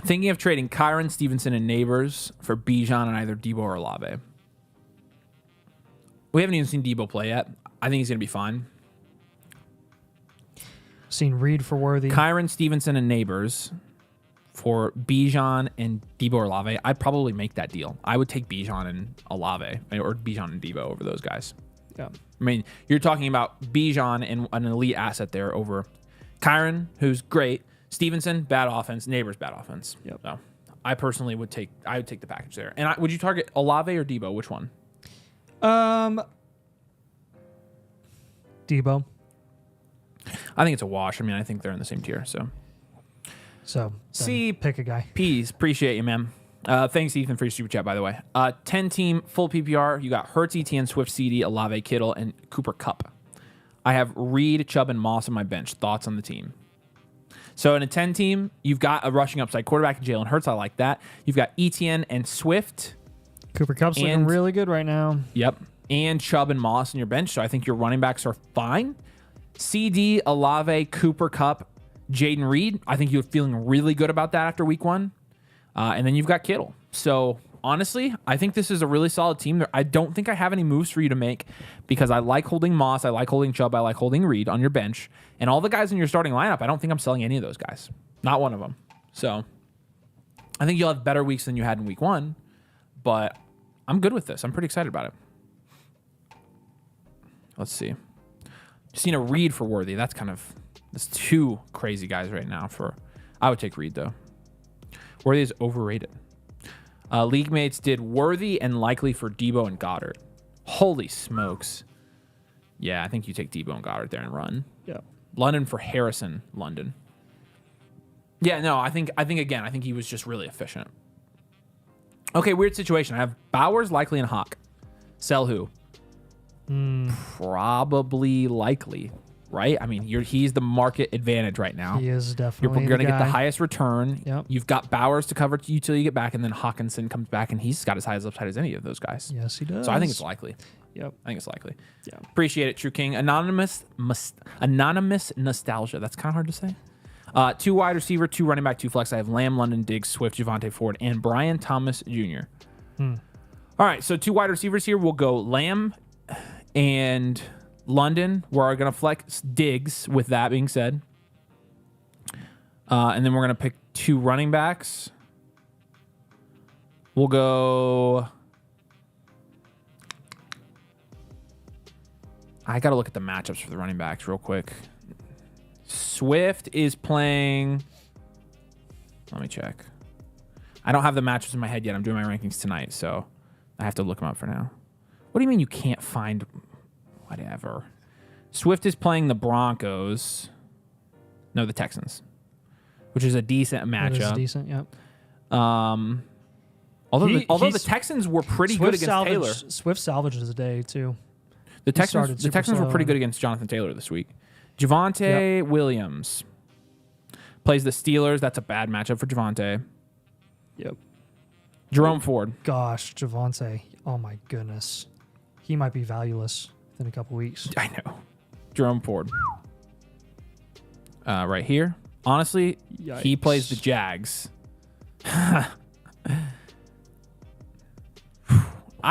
Thinking of trading Kyron, Stevenson, and Neighbors for Bijan and either Debo or Olave. We haven't even seen Debo play yet. I think he's going to be fine. Seen Reed for Worthy. Kyron, Stevenson, and Neighbors for Bijan and Debo or Olave. I'd probably make that deal. I would take Bijan and Olave or Bijan and Debo over those guys. Yeah. I mean, you're talking about Bijan and an elite asset there over Kyron, who's great. Stevenson, bad offense. Neighbors, bad offense. Yep. So I personally would take the package there. And would you target Olave or Debo? Which one? Debo. I think it's a wash. I mean, I think they're in the same tier. So See, pick a guy. Peas, appreciate you, man. Thanks, Ethan, for your super chat, by the way. 10-team full PPR. You got Hurts, ETN, Swift, CD, Olave, Kittle, and Cooper Kupp. I have Reed, Chubb, and Moss on my bench. Thoughts on the team? So in a 10-team, you've got a rushing upside quarterback in Jalen Hurts. I like that. You've got ETN and Swift. Cooper Kupp's looking really good right now. Yep. And Chubb and Moss on your bench. So I think your running backs are fine. CD, Olave, Cooper Kupp, Jaden Reed. I think you're feeling really good about that after week 1. And then you've got Kittle. So honestly, I think this is a really solid team. I don't think I have any moves for you to make because I like holding Moss, I like holding Chubb, I like holding Reed on your bench. And all the guys in your starting lineup, I don't think I'm selling any of those guys. Not one of them. So I think you'll have better weeks than you had in week 1. But I'm good with this. I'm pretty excited about it. Let's see. Just seen a Reed for Worthy. That's two crazy guys right now. I would take Reed though. Worthy is overrated. League mates did Worthy and likely for Debo and Goddard. Holy smokes. Yeah, I think you take Debo and Goddard there and run. Yeah. London for Harrison, London. Yeah, no, I think he was just really efficient. Okay, weird situation. I have Bowers, likely, and Hawk. Sell who? Probably likely, right? I mean, he's the market advantage right now. He is definitely. You're going to get the highest return. Yep. You've got Bowers to cover you till you get back, and then Hawkinson comes back, and he's got as high as upside as any of those guys. Yes, he does. So I think it's likely. Yep. I think it's likely. Yeah. Appreciate it, True King. Anonymous nostalgia. That's kind of hard to say. 2 wide receiver, 2 running back, 2 flex. I have Lamb, London, Diggs, Swift, Javonte Ford, and Brian Thomas Jr. All right, so 2 wide receivers here. We'll go Lamb and London. We're going to flex Diggs with that being said. And then we're going to pick 2 running backs. We'll go... I got to look at the matchups for the running backs real quick. Swift is playing... Let me check. I don't have the matchups in my head yet. I'm doing my rankings tonight, so I have to look them up for now. What do you mean you can't find... Whatever. Swift is playing the Broncos. No, the Texans. Which is a decent matchup. That is decent, yep. Although the Texans were pretty good against Taylor. Swift salvaged his day, too. The Texans were pretty good against Jonathan Taylor this week. Javonte Williams plays the Steelers. That's a bad matchup for Javonte. Yep. Jerome Ford. Gosh, Javonte. Oh, my goodness. He might be valueless within a couple weeks. I know. Jerome Ford. Right here. Honestly, he plays the Jags. I'd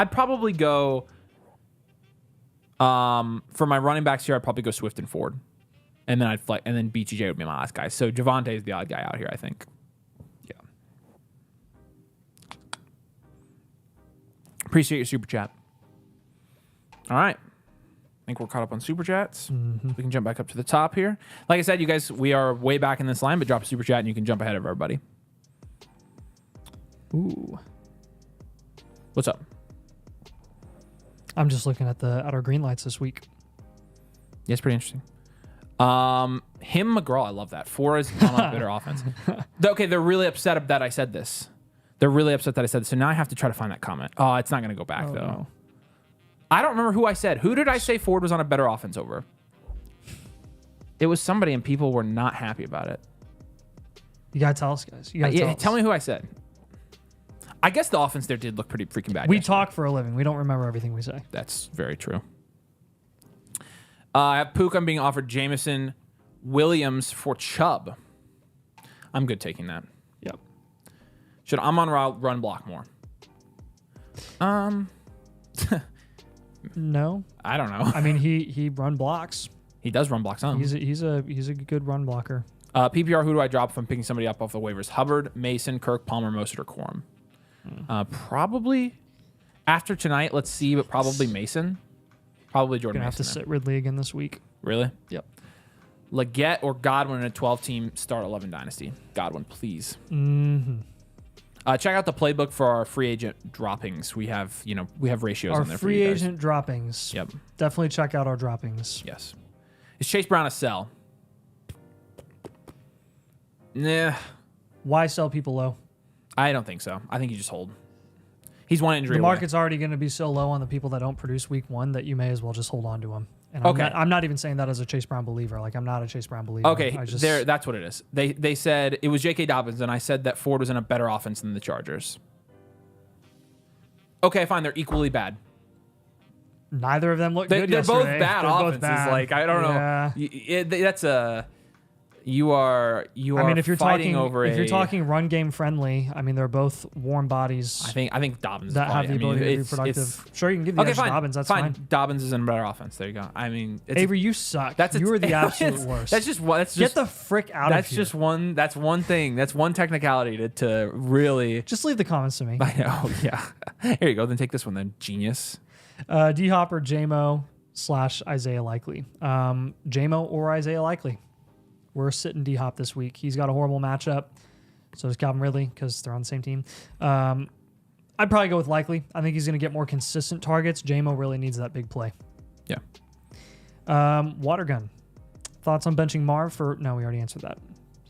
probably go... for my running backs here, I'd probably go Swift and Ford. And then and then BTJ would be my last guy. So Javonte is the odd guy out here, I think. Yeah. Appreciate your super chat. All right. I think we're caught up on super chats. We can jump back up to the top here. Like I said, you guys, we are way back in this line, but drop a super chat and you can jump ahead of everybody. Ooh. What's up? I'm just looking at the outer green lights this week. Yeah, it's pretty interesting. Him McGraw, I love that. 4 is on a better offense. Okay, they're really upset that I said this. They're really upset that I said this. So now I have to try to find that comment. Oh, it's not going to go back, though. No. I don't remember who I said. Who did I say Ford was on a better offense over? It was somebody, and people were not happy about it. You got to tell us, guys. You gotta Tell me who I said. I guess the offense there did look pretty freaking bad. We yesterday. talk for a living. We don't remember everything we say. That's very true. I have Puka. I'm being offered Jameson Williams for Chubb. I'm good taking that. Yep. Should Amon run block more? No. I don't know. I mean, he run blocks. He does run blocks. He's a good run blocker. PPR, who do I drop if I'm picking somebody up off the waivers? Hubbard, Mason, Kirk, Palmer, Mostert, or Quorum? Probably after tonight. Let's see, but probably Mason. Probably Jordan Gonna Mason. have to sit Ridley again this week. Really? Yep. Leggett or Godwin in a 12-team start 11 dynasty. Godwin, please. Mm-hmm. Check out the playbook for our free agent droppings. We have ratios Our on there. free for you guys. agent droppings. Yep. Definitely check out our droppings. Yes. Is Chase Brown a sell? Nah. Why sell people low? I don't think so. I think you just hold. He's one injury The away. market's already going to be so low on the people that don't produce week one that you may as well just hold on to them. And Okay. I'm not even saying that as a Chase Brown believer. Like, I'm not a Chase Brown believer. Okay, I just, that's what it is. They said it was J.K. Dobbins, and I said that Ford was in a better offense than the Chargers. Okay, fine. They're equally bad. neither of them look They're good both yesterday. bad They're both offenses. bad. Like, I don't know. That's a... You are I mean, if you're fighting talking over if you're talking run game friendly, I mean, they're both warm bodies I think Dobbins that is have the probably, ability to be it's- productive. Sure, you can give the edge to fine. Dobbins. That's fine. Dobbins is in a better offense. There you go. I mean, it's Avery, you suck. that's You are the absolute worst. That's just what. That's Get just the frick out of that's here. just one. That's one thing. That's one technicality to really. Just leave the comments to me. I know. Yeah. Here you go. Then take this one. Then genius. D Hop or JMO / Isaiah Likely. JMO or Isaiah Likely. We're sitting D Hop this week. He's got a horrible matchup. So does Calvin Ridley because they're on the same team. I'd probably go with Likely. I think he's going to get more consistent targets. JMO really needs that big play. Yeah. Water gun. Thoughts on benching Marv for... No, we already answered that.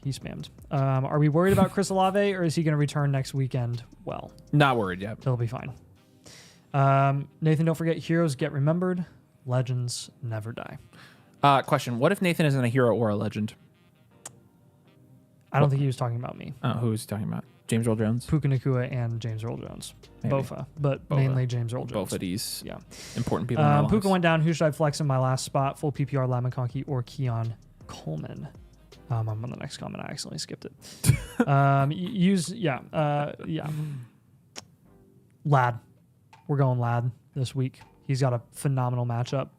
He spammed. Are we worried about Chris Olave or is he going to return next weekend? Well, Not worried yet. he'll be fine. Nathan, don't forget, heroes get remembered. Legends never die. Question: what if Nathan isn't a hero or a legend? I don't think he was talking about me. Who is he talking about? James Earl Jones. Puka Nacua and James Earl Jones. Maybe. Bofa, but Bofa. mainly James Earl Jones. Both of these Yeah. important people. in our Puka lives. went down. Who should I flex in my last spot? Full PPR, Lad McConkey or Keon Coleman? I'm on the next comment. I accidentally skipped it. Lad. We're going Lad this week. He's got a phenomenal matchup.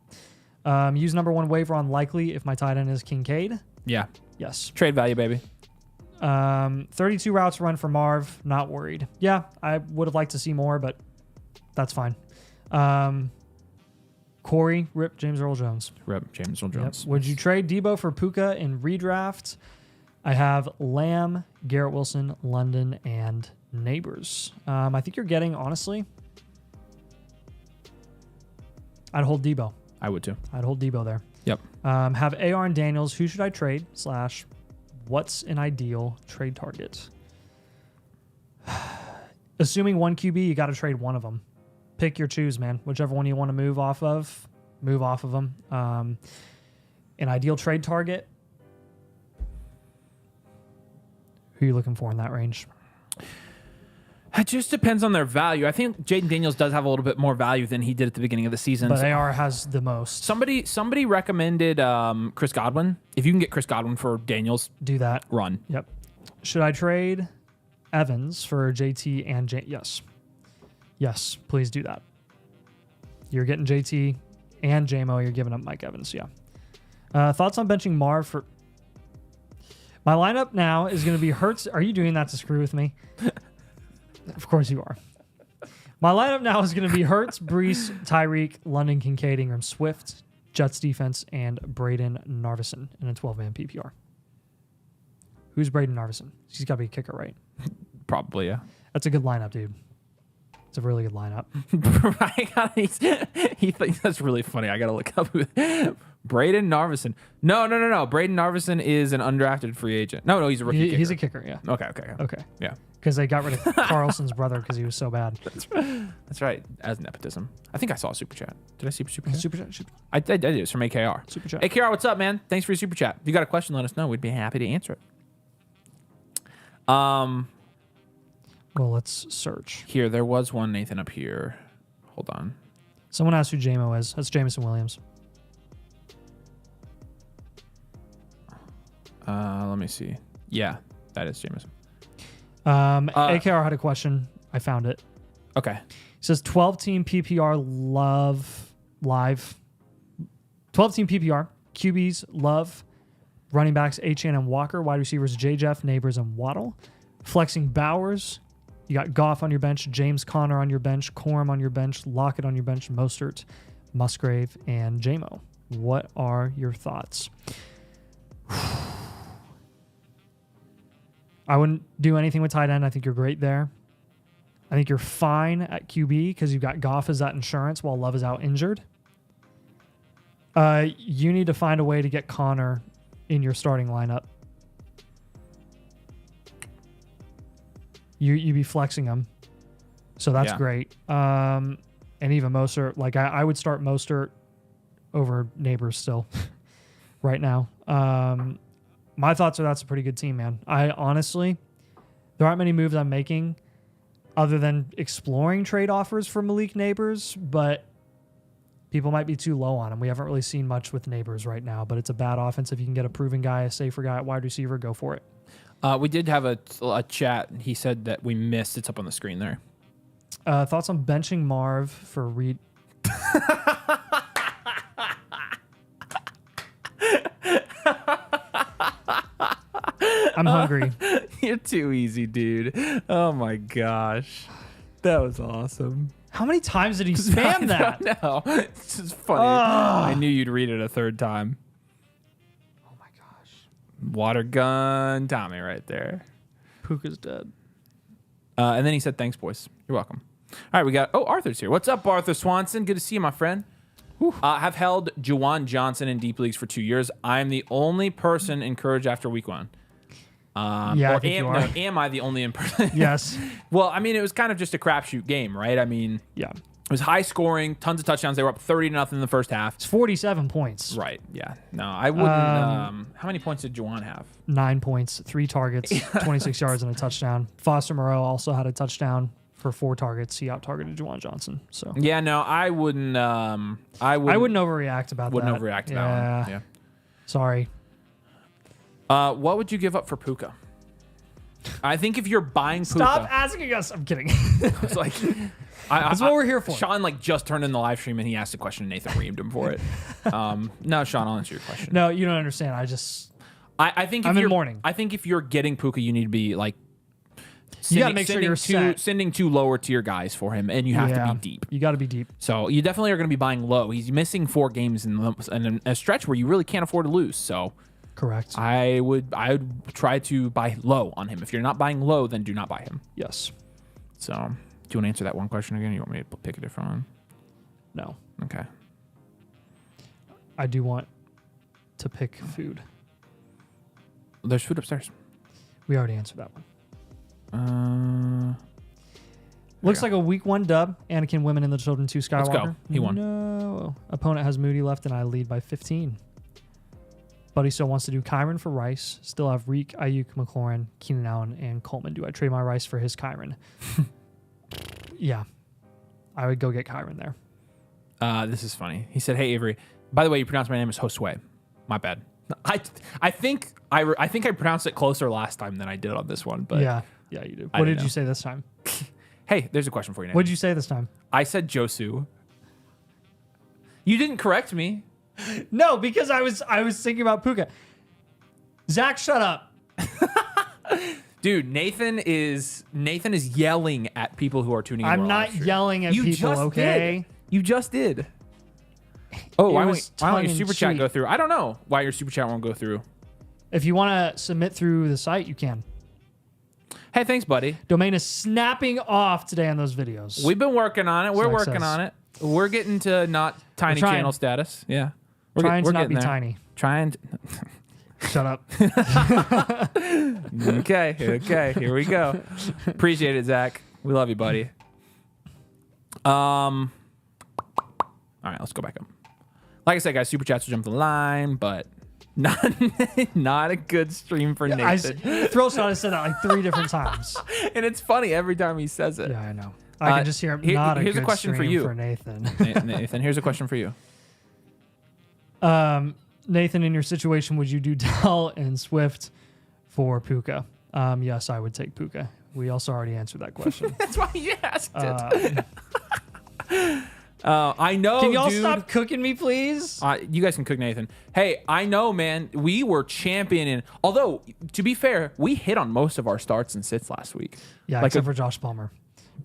Use number one waiver on Likely if my tight end is Kincaid. Yeah. Yes. Trade value, baby. 32 routes run for Marv. Not worried. Yeah, I would have liked to see more, but that's fine. Corey, rip James Earl Jones. Rep James Earl Jones. Yep. Would you trade Debo for Puka in redraft? I have Lamb, Garrett Wilson, London, and Neighbors. I think you're getting, honestly, I'd hold Debo. I would too. I'd hold Debo there. Yep. Have AR and Daniels. Who should I trade? / what's an ideal trade target? Assuming one QB, you got to trade one of them. Pick your choose, man. Whichever one you want to move off of them. An ideal trade target. Who are you looking for in that range? It just depends on their value. I think Jaden Daniels does have a little bit more value than he did at the beginning of the season. But AR has the most. Somebody recommended Chris Godwin. If you can get Chris Godwin for Daniels, Do that. run. Yep. Should I trade Evans for JT and Yes. Yes, please do that. You're getting JT and JMO. You're giving up Mike Evans. Yeah. Thoughts on benching Marv for... My lineup now is going to be Hurts. Are you doing that to screw with me? Of course you are. My lineup now is going to be Hurts, Brees, Tyreek, London, Kincaid, Ingram, Swift, Jets defense, and Braden Narvison in a 12-man PPR. Who's Braden Narvison? He's got to be a kicker, right? Probably, yeah. That's a good lineup, dude. It's a really good lineup. He thinks that's really funny. I gotta look up Braden Narvison. No. Braden Narvison is an undrafted free agent. No, he's a rookie kicker. He's a kicker, yeah. Okay. Yeah. Because they got rid of Carlson's brother because he was so bad. That's right. As nepotism. I think I saw a super chat. Did I see a super chat? Super chat. I did. It's from AKR. Super chat. AKR, what's up, man? Thanks for your super chat. If you got a question, let us know. We'd be happy to answer it. Well, let's search. Here, there was one, Nathan, up here. Hold on. Someone asked who JMO is. That's Jameson Williams. Let me see. Yeah, that is Jameson. AKR had a question. I found it. Okay. It says 12-team PPR live. 12-team PPR. QBs, Love. Running backs, Achane and Walker. Wide receivers, J. Jeff, Neighbors, and Waddle. Flexing Bowers. You got Goff on your bench, James Conner on your bench, Corum on your bench, Lockett on your bench, Mostert, Musgrave, and JMO. What are your thoughts? I wouldn't do anything with tight end. I think you're great there. I think you're fine at QB because you've got Goff as that insurance while Love is out injured. You need to find a way to get Conner in your starting lineup. You be flexing him. So that's great. And even Mostert, like I would start Mostert over Neighbors still right now. My thoughts are that's a pretty good team, man. I honestly, there aren't many moves I'm making other than exploring trade offers for Malik Neighbors, but people might be too low on him. We haven't really seen much with Neighbors right now, but it's a bad offense. If you can get a proven guy, a safer guy at wide receiver, go for it. We did have a chat. He said that we missed. It's up on the screen there. Thoughts on benching Marv for Reed? I'm hungry. You're too easy, dude. Oh my gosh. That was awesome. How many times did he spam that? No, it's just funny. I knew you'd read it a third time. Oh my gosh. Water gun Tommy right there. Puka's dead. And then he said, thanks, boys. You're welcome. All right, we got... Oh, Arthur's here. What's up, Arthur Swanson? Good to see you, my friend. Have held Juwan Johnson in deep leagues for 2 years. I'm the only person encouraged after week one. Yeah, I think you are. No, am I the only person? Yes. Well, I mean, it was kind of just a crapshoot game, right? I mean, yeah, it was high scoring, tons of touchdowns. They were up 30-0 in the first half. It's 47 points. Right. Yeah. No, I wouldn't. How many points did Juwan have? 9 points, 3 targets, 26 yards and a touchdown. Foster Moreau also had a touchdown for 4 targets. He out targeted Juwan Johnson. So yeah, no, I wouldn't. I wouldn't overreact about that. Wouldn't overreact to that one. Yeah. Sorry. What would you give up for Puka? I think if you're buying Puka... Stop asking us. I'm kidding. It's like... That's what we're here for. Sean just turned in the live stream and he asked a question and Nathan reamed him for it. No, Sean, I'll answer your question. No, you don't understand. I think I'm in mourning. I think if you're getting Puka, you need to be like... You got to make sure you're sending 2 lower tier guys for him, and you have to be deep. You got to be deep. So you definitely are going to be buying low. He's missing 4 games in a stretch where you really can't afford to lose. So... Correct. I would try to buy low on him. If you're not buying low, then do not buy him. Yes. So, do you want to answer that one question again? You want me to pick a different one? No. Okay. I do want to pick food. There's food upstairs. We already answered that one. Looks like a week 1 dub. Anakin women in the Children 2 Skywalker. Let's go. He won. No. Opponent has Moody left and I lead by 15. Buddy still wants to do Kyron for Rice. Still have Reek, Ayuk, McLaurin, Keenan Allen, and Coleman. Do I trade my Rice for his Kyron? Yeah. I would go get Kyron there. This is funny. He said, hey, Avery. By the way, you pronounce my name as Josue. My bad. I think I pronounced it closer last time than I did on this one. But yeah, you did. What did you say this time? Hey, there's a question for you, Nathan. What did you say this time? I said Josu. You didn't correct me. No, because I was thinking about Puka. Zach, shut up. Dude, Nathan is yelling at people who are tuning in. I'm not yelling at people, okay? You just did. Oh, why won't your super chat go through? I don't know why your super chat won't go through. If you want to submit through the site, you can. Hey, thanks, buddy. Domain is snapping off today on those videos. We've been working on it. We're working on it. We're getting to not tiny channel status. Yeah. We're trying to not be there. tiny. Trying to... Shut up. Okay. Here we go. Appreciate it, Zach. We love you, buddy. All right, let's go back up. Like I said, guys, super chats will jump the line, but not a good stream for Nathan. Thrill Shot has said that like 3 different times. And it's funny every time he says it. Yeah, I know. I can just hear him. Not a here's good a question for stream you. For Nathan. Nathan, here's a question for you. Nathan, in your situation, would you do Dell and Swift for Puka? Yes, I would take Puka. We also already answered that question. That's why you asked it. I know. Can y'all dude. stop cooking me, please? You guys can cook Nathan. Hey, I know, man. We were championing. Although, to be fair, we hit on most of our starts and sits last week. Yeah, like except for Josh Palmer.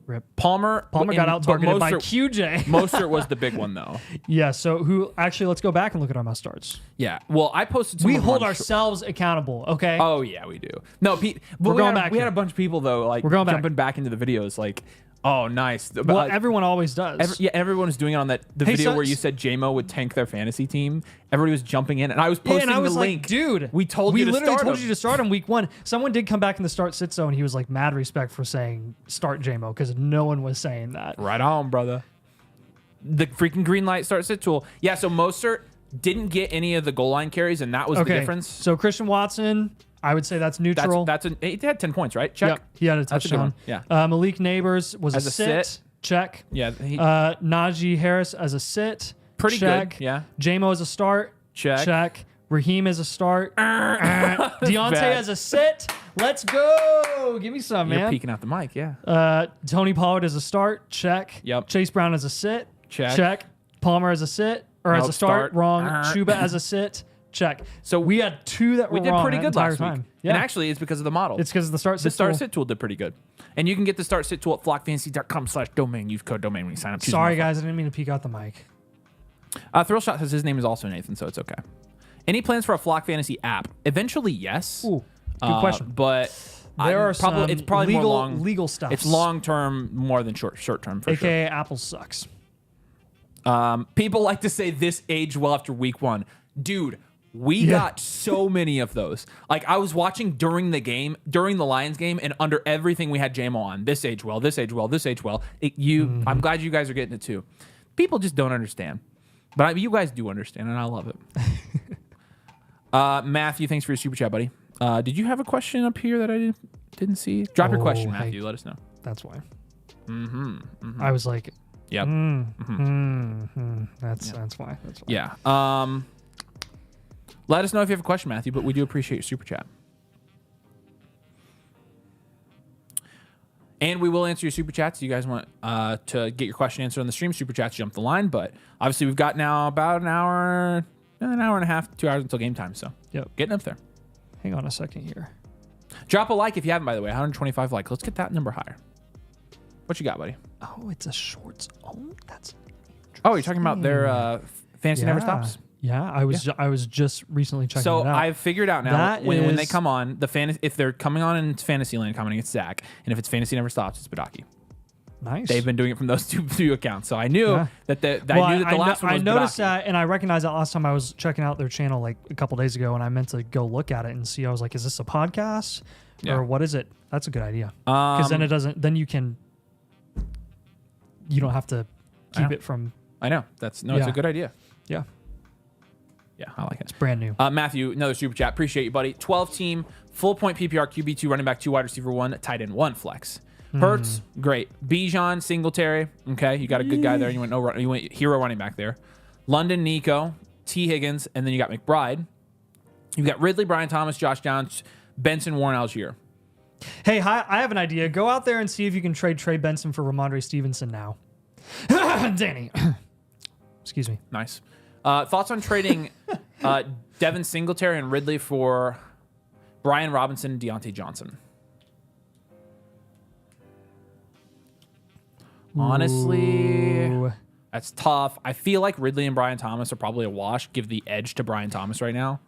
Rip. Palmer got out targeted by QJ. Mostert was the big one, though. Yeah. So let's go back and look at our must starts. Yeah. Well, I posted. Some we hold ourselves accountable. Okay. Oh yeah, we do. No, we're going back. We had a bunch of people though, like we're going jumping back into the videos, like. Oh, nice. Well, everyone always does. Everyone was doing it on the video where you said JMO would tank their fantasy team. Everybody was jumping in, and I was posting the link. Like, dude, we literally told you to start him week 1. Someone did come back in the start sit zone. He was like, mad respect for saying start JMO because no one was saying that. Right on, brother. The freaking green light start sit tool. Yeah, so Mostert didn't get any of the goal line carries, and that was the difference. So Christian Watson, I would say that's neutral. He had 10 points, right? Check. Yep, he had a touchdown. Yeah. Malik Neighbors was a sit. Check. Yeah. Najee Harris as a sit. Pretty check. good. Yeah. JMO as a start. Check. Raheem as a start. Deontay as a sit. Let's go. Give me some, man. You're peeking out the mic, yeah. Tony Pollard as a start. Check. Yep. Chase Brown as a sit. Check. Palmer as a sit. Or as a start. Wrong. Chuba as a sit. Check. So we had 2 that were wrong. We did pretty good last week. Yeah. And actually, it's because of the model. It's because of the start sit tool. The start sit tool did pretty good. And you can get the start sit tool at flockfantasy.com/domain. Use code domain when you sign up. Sorry, guys. I didn't mean to peek out the mic. Thrill Shot says his name is also Nathan, so it's okay. Any plans for a Flock Fantasy app? Eventually, yes. Ooh, good question. But it's probably more legal stuff. It's long term more than short term for sure. AKA Apple sucks. People like to say this aged well after week 1. Dude, we got so many of those. Like I was watching during the Lions game, and under everything we had JMO on. This aged well, this aged well, this aged well. I'm glad you guys are getting it too. People just don't understand. But you guys do understand, and I love it. Matthew, thanks for your super chat, buddy. Did you have a question up here that I didn't see? Drop your question, Matthew. Let us know. That's why. Mm-hmm. I was like, yep. That's why. Yeah. Let us know if you have a question, Matthew, but we do appreciate your super chat. And we will answer your super chats. You guys want to get your question answered on the stream, super chats jump the line. But obviously, we've got now about an hour and a half, 2 hours until game time. So getting up there. Hang on a second here. Drop a like if you haven't, by the way. 125 likes. Let's get that number higher. What you got, buddy? Oh, it's a shorts. Oh, that's. Oh, you're talking about their Fantasy Never Stops? Yeah, I was just recently checking it out. So I've figured out now when they come on, if they're coming on in Fantasyland, coming, it's Zach. And if it's Fantasy Never Stops, it's Badaki. Nice. They've been doing it from those two accounts. So I knew that the last one was I noticed Badaki. that, and I recognized that last time I was checking out their channel like a couple days ago, and I meant to go look at it and see. I was like, is this a podcast or what is it? That's a good idea. Because then it doesn't. Then you don't have to keep it from. I know. It's a good idea. Yeah. Yeah, I like it. It's brand new. Matthew, another super chat. Appreciate you, buddy. 12 team, full point PPR, QB2, running back 2, wide receiver 1, tight end 1, flex. Hurts, great. Bijan, Singletary, okay, you got a good guy there. You went hero running back there. London, Nico, T. Higgins, and then you got McBride. You've got Ridley, Brian Thomas, Josh Downs, Benson, Warren Algier. Hey, I have an idea. Go out there and see if you can trade Trey Benson for Ramondre Stevenson now. Danny. Excuse me. Nice. Thoughts on trading Devin Singletary and Ridley for Brian Robinson and Deontay Johnson? Honestly, that's tough. I feel like Ridley and Brian Thomas are probably a wash. Give the edge to Brian Thomas right now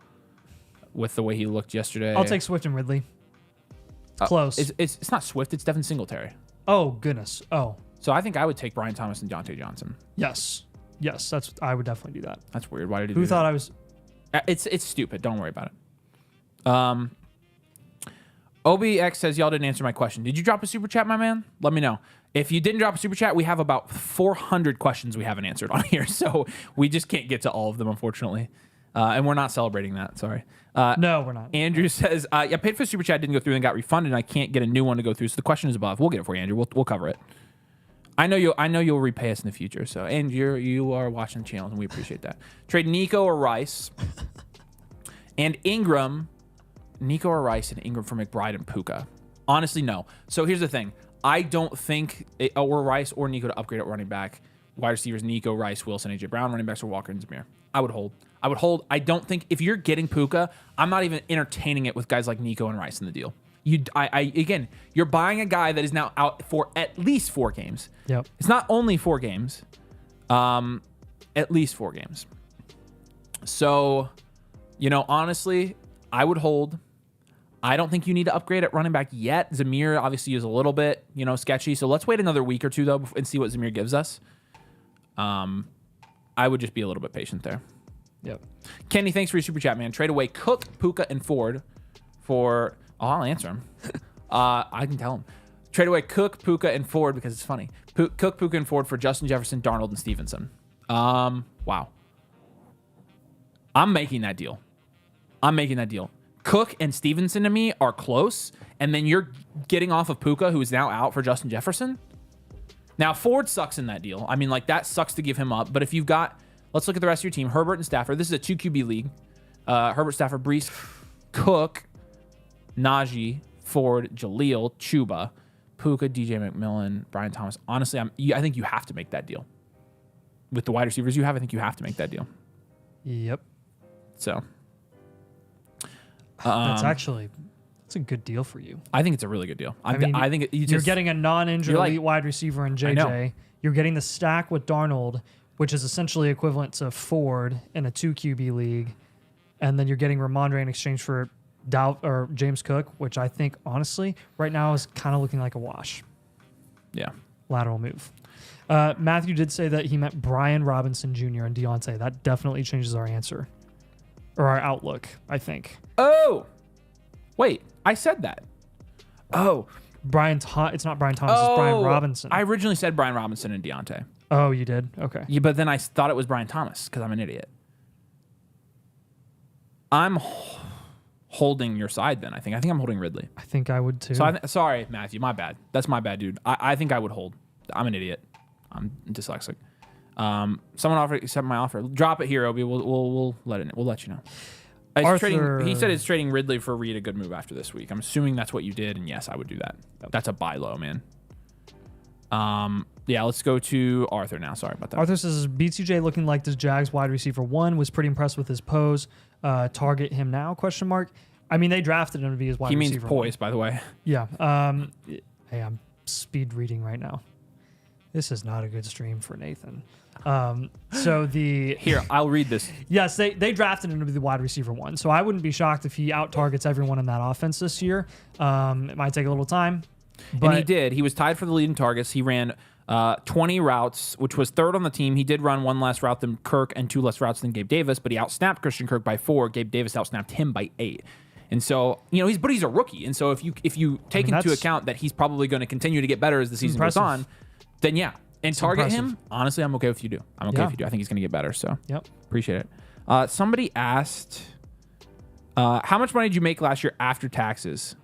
with the way he looked yesterday. I'll take Swift and Ridley. Close. It's not Swift. It's Devin Singletary. Oh, goodness. Oh, So I think I would take Brian Thomas and Deontay Johnson. yes. Yes, I would definitely do that. That's weird. Why did you Who do thought that? I was... It's stupid. Don't worry about it. OBX says y'all didn't answer my question. Did you drop a super chat, my man? Let me know. If you didn't drop a super chat, we have about 400 questions we haven't answered on here, so we just can't get to all of them, unfortunately. And we're not celebrating that. Sorry. No, we're not. Andrew says, I paid for the super chat, didn't go through, and got refunded, and I can't get a new one to go through. So the question is above. We'll get it for you, Andrew. We'll cover it. I know you'll repay us in the future. So, and you are watching the channel, and we appreciate that. Trade Nico or Rice and Ingram. Nico or Rice and Ingram for McBride and Puka. Honestly, no. So here's the thing. I don't think or Rice or Nico to upgrade at running back. Wide receivers, Nico, Rice, Wilson, AJ Brown. Running backs are Walker and Zamir. I would hold. I don't think if you're getting Puka, I'm not even entertaining it with guys like Nico and Rice in the deal. Again, you're buying a guy that is now out for at least 4 games. Yep. It's not only 4 games. At least 4 games. So, honestly, I would hold. I don't think you need to upgrade at running back yet. Zamir obviously is a little bit, sketchy. So let's wait another week or 2 though and see what Zamir gives us. I would just be a little bit patient there. Yep. Kenny, thanks for your super chat, man. Trade away Cook, Puka, and Ford for. Oh, I'll answer him. I can tell him. Trade away Cook, Puka, and Ford because it's funny. Cook, Puka, and Ford for Justin Jefferson, Darnold, and Stevenson. Wow. I'm making that deal. Cook and Stevenson to me are close, and then you're getting off of Puka, who is now out for Justin Jefferson. Now, Ford sucks in that deal. I mean, that sucks to give him up. But if you've got, let's look at the rest of your team. Herbert and Stafford. This is a 2 QB league. Herbert, Stafford, Brees, Cook, Najee, Ford, Jaleel, Chuba, Puka, DJ McMillan, Brian Thomas. Honestly, I think you have to make that deal. With the wide receivers you have, I think you have to make that deal. Yep. So. That's a good deal for you. I think it's a really good deal. I think you're getting a non-injured elite wide receiver in JJ. You're getting the stack with Darnold, which is essentially equivalent to Ford in a 2 QB league, and then you're getting Ramondre in exchange for James Cook, which I think honestly right now is kind of looking like a wash. Yeah, lateral move. Matthew did say that he meant Brian Robinson Jr. and Deontay. That definitely changes our answer or our outlook, I think. Oh, wait, I said that. Oh, it's not Brian Thomas, it's Brian Robinson. I originally said Brian Robinson and Deontay. Oh, you did? Okay. Yeah, but then I thought it was Brian Thomas because I'm an idiot. I'm holding your side then, I think. I think I'm holding Ridley. I think I would too. So sorry, Matthew, my bad. That's my bad, dude. I think I would hold. I'm an idiot. I'm dyslexic. Someone accept my offer. Drop it here, Obi. We'll let it. We'll let you know. He said it's trading Ridley for Reed a good move after this week. I'm assuming that's what you did, and yes, I would do that. That's a buy low, man. Yeah, let's go to Arthur now. Sorry about that. Arthur says BTJ looking like this Jags wide receiver 1. Was pretty impressed with his pose. Target him now? ? I mean, they drafted him to be his wide receiver. He means poise, by the way. Yeah. Hey, I'm speed reading right now. This is not a good stream for Nathan. Here, I'll read this. Yes, they drafted him to be the wide receiver 1. So I wouldn't be shocked if he out targets everyone in that offense this year. It might take a little time. But and he did. He was tied for the lead in targets. He ran 20 routes, which was 3rd on the team. He did run 1 less route than Kirk and 2 less routes than Gabe Davis, but he outsnapped Christian Kirk by 4. Gabe Davis outsnapped him by 8. And so, he's a rookie. And so if you take into account that he's probably going to continue to get better as the season goes on, then yeah. And it's target him, honestly, I'm okay if you do. I'm okay if you do. I think he's going to get better. So appreciate it. Somebody asked, how much money did you make last year after taxes?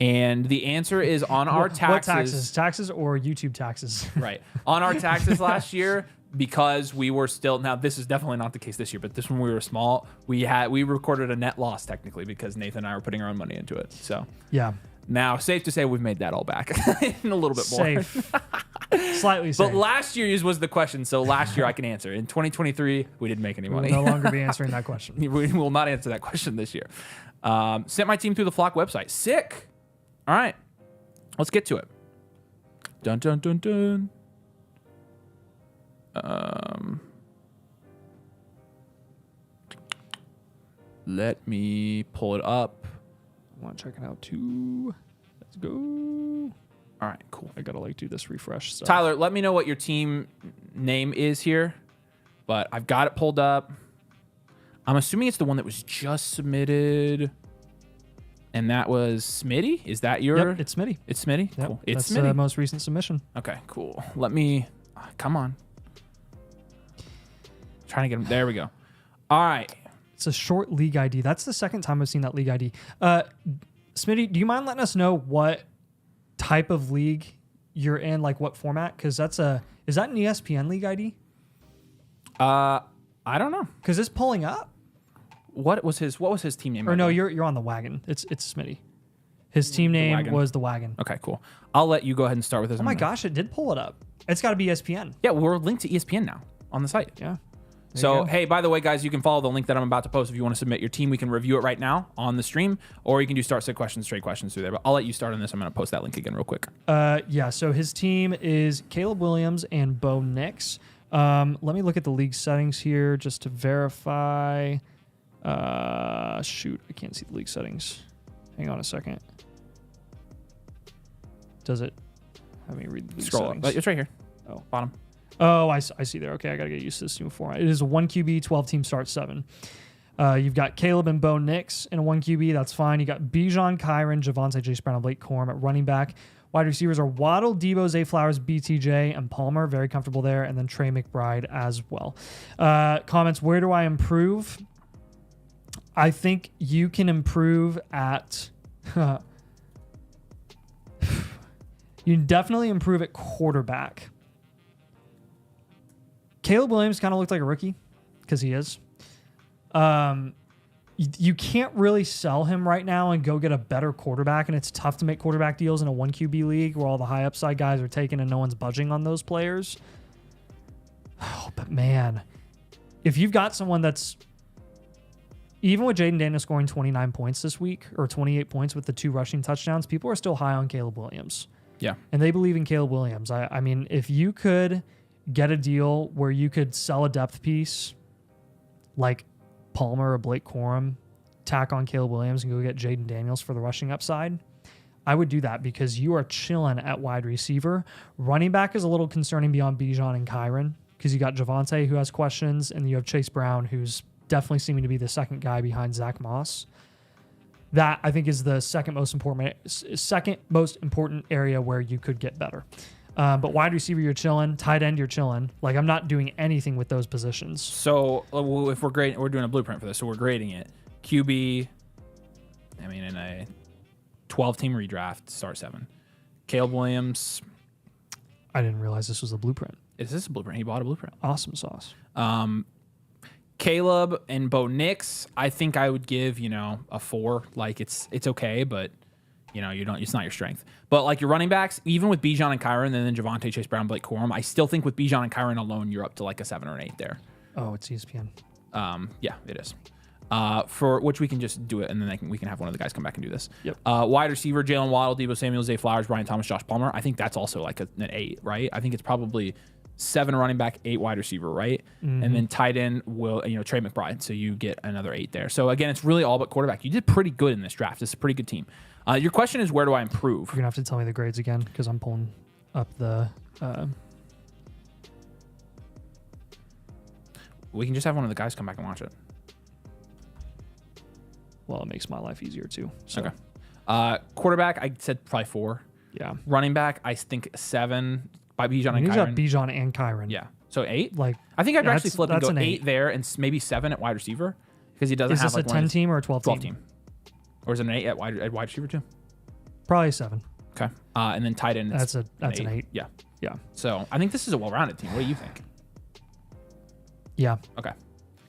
And the answer is on our taxes. What taxes? Taxes or YouTube taxes? Right. On our taxes last year, because we were still, now this is definitely not the case this year, but this when we were small, we recorded a net loss technically because Nathan and I were putting our own money into it. So yeah. Now, safe to say we've made that all back and a little bit more. Safe. Slightly safe. But last year's was the question, so last year I can answer. In 2023, we didn't make any money. We'll no longer be answering that question. We will not answer that question this year. Sent my team through the Flock website. Sick. All right. Let's get to it. Dun, dun, dun, dun. Let me pull it up. I want to check it out too. Let's go. All right, cool. I gotta do this refresh stuff. Tyler, let me know what your team name is here, but I've got it pulled up. I'm assuming it's the one that was just submitted, and that was Smitty. Is that your? Yep, it's Smitty. It's Smitty. Yep, Cool. It's that's Smitty. the most recent submission. Okay, cool. Let me. Come on. Trying to get him. There we go. All right. It's a short league ID. That's the second time I've seen that league ID. Smitty, do you mind letting us know what type of league you're in, like what format? Because is that an ESPN league ID? I don't know. Because it's pulling up. What was his team name? Or no, you're on the wagon. It's Smitty. His team name Wagon. was the wagon. Okay, cool. I'll let you go ahead and start with this. Oh my gosh, it did pull it up. It's got to be ESPN. Yeah, we're linked to ESPN now on the site. Yeah. So, hey, by the way, guys, you can follow the link that I'm about to post if you want to submit your team. We can review it right now on the stream, or you can do start, sit questions, straight questions through there. But I'll let you start on this. I'm going to post that link again real quick. Yeah, so his team is Caleb Williams and Bo Nix. Let me look at the league settings here just to verify. Shoot, I can't see the league settings. Hang on a second. Does it? Let me read the league Scroll settings. up. It's right here. Oh. Bottom. Oh, I see there. Okay, I got to get used to this new format. It is a 1 QB, 12 team start 7. You've got Caleb and Bo Nix in a 1 QB. That's fine. You got Bijan, Kyron, Javonte, Chase Brown, and Blake Corum at running back. Wide receivers are Waddle, Debo, Zay Flowers, BTJ, and Palmer. Very comfortable there. And then Trey McBride as well. Comments, where do I improve? I think you can improve at... you can definitely improve at quarterback. Caleb Williams kind of looked like a rookie because he is. You can't really sell him right now and go get a better quarterback, and it's tough to make quarterback deals in a 1 QB league where all the high upside guys are taken and no one's budging on those players. Oh, but man, if you've got someone that's even with Jaden Daniels scoring 29 points this week or 28 points with the 2 rushing touchdowns, people are still high on Caleb Williams. Yeah. And they believe in Caleb Williams. I mean, if you could get a deal where you could sell a depth piece like Palmer or Blake Corum, tack on Caleb Williams and go get Jaden Daniels for the rushing upside, I would do that because you are chilling at wide receiver. Running back is a little concerning beyond Bijan and Kyron because you got Javonte who has questions and you have Chase Brown who's definitely seeming to be the second guy behind Zach Moss. That I think is the second most important area where you could get better. But wide receiver, you're chilling. Tight end, you're chilling. Like, I'm not doing anything with those positions. So if we're grading, we're doing a blueprint for this. So we're grading it. QB, I mean, in a 12-team redraft, start 7. Caleb Williams. I didn't realize this was a blueprint. Is this a blueprint? He bought a blueprint. Awesome sauce. Caleb and Bo Nix, I think I would give, a 4. Like, it's okay, but... it's not your strength. But like your running backs, even with Bijan and Kyron, and then Javonte, Chase Brown, Blake Corum, I still think with Bijan and Kyron alone, you're up to like a 7 or an 8 there. Oh, it's ESPN. Yeah, it is. For which we can just do it, and then we can have one of the guys come back and do this. Yep. Wide receiver, Jalen Waddle, Debo Samuel, Zay Flowers, Brian Thomas, Josh Palmer. I think that's also like an 8, right? I think it's probably 7 running back, 8 wide receiver, right? Mm-hmm. And then tight end will, Trey McBride. So you get another 8 there. So again, it's really all but quarterback. You did pretty good in this draft. It's a pretty good team. Your question is, where do I improve? You're going to have to tell me the grades again because I'm pulling up the... We can just have one of the guys come back and watch it. Well, it makes my life easier too. So. Okay. Quarterback, I said probably 4. Yeah. Running back, I think 7 by Bijan and Kyron. You got Kyron. Bijan and Kyron. Yeah. So 8? Like, I think I'd actually flip and go an 8 there and maybe 7 at wide receiver because he doesn't have like... Is this like a 10 team or a 12 team? Or is it an 8 at wide receiver too? Probably 7. Okay. And then tight end. That's an 8. Yeah. Yeah. So I think this is a well-rounded team. What do you think? Yeah. Okay.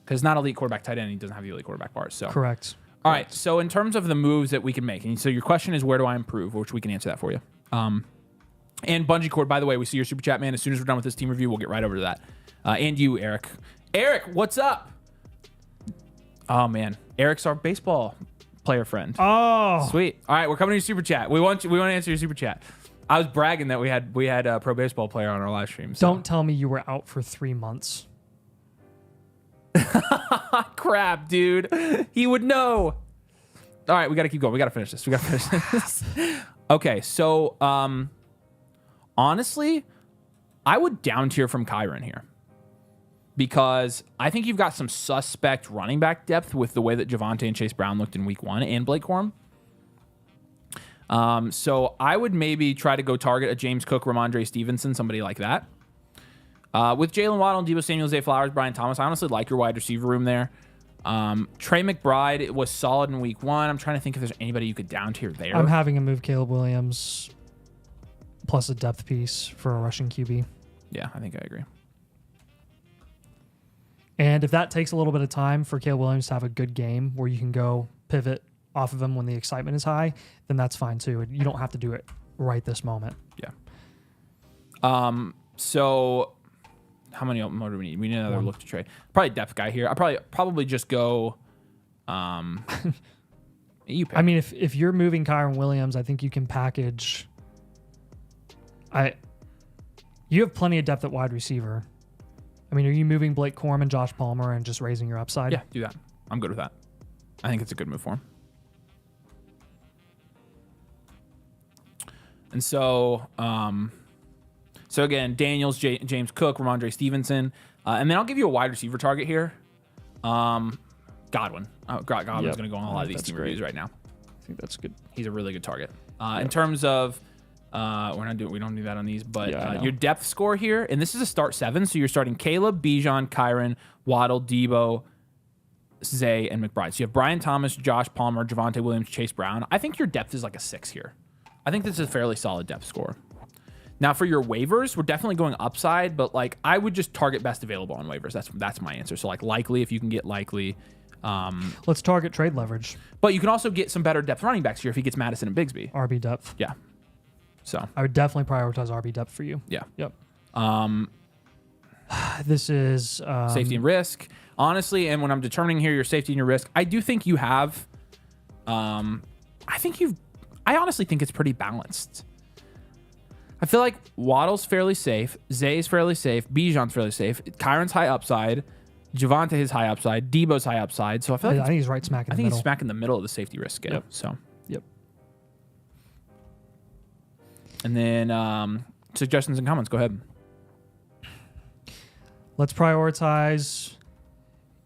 Because not elite quarterback tight end, he doesn't have the elite quarterback part. So correct. All right. So in terms of the moves that we can make, and so your question is, where do I improve? Which we can answer that for you. And Bungee Cord, by the way, we see your super chat, man. As soon as we're done with this team review, we'll get right over to that. And you, Eric. Eric, what's up? Oh man, Eric's our baseball player friend. Oh, sweet. All right, we're coming to your super chat. We want to answer your super chat. I was bragging that we had a pro baseball player on our live stream. So. Don't tell me you were out for 3 months. Crap, dude. He would know. All right, we got to keep going. We got to finish this. Okay, so honestly, I would down tier from Kyren here because I think you've got some suspect running back depth with the way that Davante and Chase Brown looked in week 1 and Blake Corum. So I would maybe try to go target a James Cook, Ramondre Stevenson, somebody like that. With Jalen Waddle and Deebo Samuel, Zay Flowers, Brian Thomas, I honestly like your wide receiver room there. Trey McBride was solid in week 1. I'm trying to think if there's anybody you could down tier there. I'm having him move Caleb Williams plus a depth piece for a rushing QB. Yeah, I think I agree. And if that takes a little bit of time for Caleb Williams to have a good game where you can go pivot off of him when the excitement is high, then that's fine too. You don't have to do it right this moment. Yeah. So how many more do we need? We need another look to trade. Probably depth guy here. I probably just go. You pick. I mean, if you're moving Kyren Williams, I think you can package. You have plenty of depth at wide receiver. I mean, are you moving Blake Corum and Josh Palmer and just raising your upside? Yeah, do that. I'm good with that. I think it's a good move for him. And so, again, Daniels, James Cook, Ramondre Stevenson, and then I'll give you a wide receiver target here. Godwin. Godwin's going to go on a lot of these team reviews right now. I think that's good. He's a really good target. In terms of, we don't do that on these, but your depth score here, and this is a start 7, so you're starting Caleb, Bijan, Kyren, Waddle, Deebo, Zay, and McBride. So you have Brian Thomas, Josh Palmer, Javonte Williams, Chase Brown. I think your depth is like a 6 here. I think this is a fairly solid depth score. Now for your waivers, we're definitely going upside, but like I would just target best available on waivers. That's my answer. So like likely, if you can get likely. Let's target trade leverage. But you can also get some better depth running backs here if he gets Madison and Bigsby. RB depth. Yeah. So I would definitely prioritize RB depth for you. Yeah. Yep. This is safety and risk. Honestly, and when I'm determining here your safety and your risk, I do think you have. I honestly think it's pretty balanced. I feel like Waddle's fairly safe, Zay's fairly safe, Bijan's fairly safe, Kyron's high upside, Javonte is high upside, Debo's high upside. So I feel like I think he's right smack in the middle. He's smack in the middle of the safety risk scale. Yep. So yep. And then suggestions and comments. Go ahead. Let's prioritize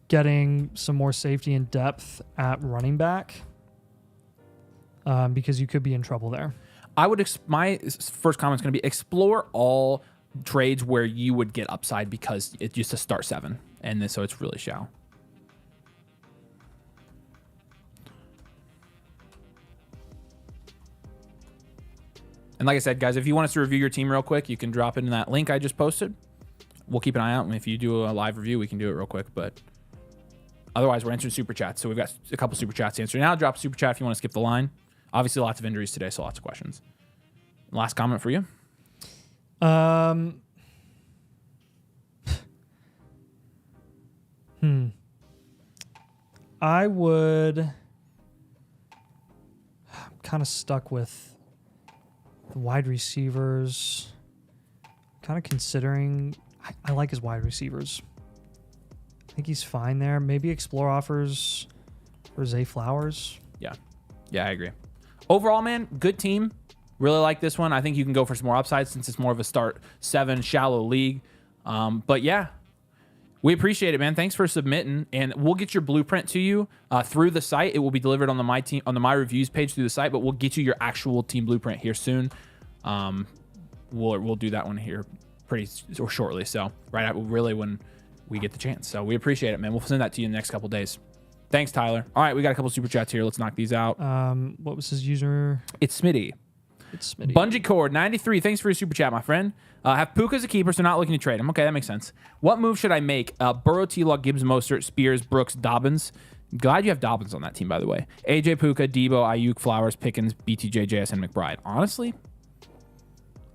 getting some more safety and depth at running back. Because you could be in trouble there. My first comment is going to be explore all trades where you would get upside because it's just a start 7, and so it's really shallow. And like I said, guys, if you want us to review your team real quick, you can drop it in that link I just posted. We'll keep an eye out, and if you do a live review, we can do it real quick, but otherwise we're answering super chats. So we've got a couple super chats to answer now. Drop a super chat if you want to skip the line. Obviously, lots of injuries today, so lots of questions. Last comment for you. I would. I'm kind of stuck with the wide receivers. Kind of considering. I like his wide receivers. I think he's fine there. Maybe explore offers for Zay Flowers. Yeah, I agree. Overall, man, good team. Really like this one. I think you can go for some more upside since it's more of a start 7 shallow league. But yeah, we appreciate it, man. Thanks for submitting, and we'll get your blueprint to you through the site. It will be delivered on the My Reviews page through the site, but we'll get you your actual team blueprint here soon. We'll do that one here pretty shortly. So really when we get the chance. So we appreciate it, man. We'll send that to you in the next couple days. Thanks, Tyler. All right, we got a couple super chats here. Let's knock these out. What was his user? It's Smitty. Smitty. Bungee Cord 93. Thanks for your super chat, my friend. Have Puka as a keeper, so not looking to trade him. Okay, that makes sense. What move should I make? Burrow, T-Law, Gibbs, Mostert, Spears, Brooks, Dobbins. Glad you have Dobbins on that team, by the way. AJ, Puka, Debo, Ayuk, Flowers, Pickens, BTJ, JSN, McBride. Honestly,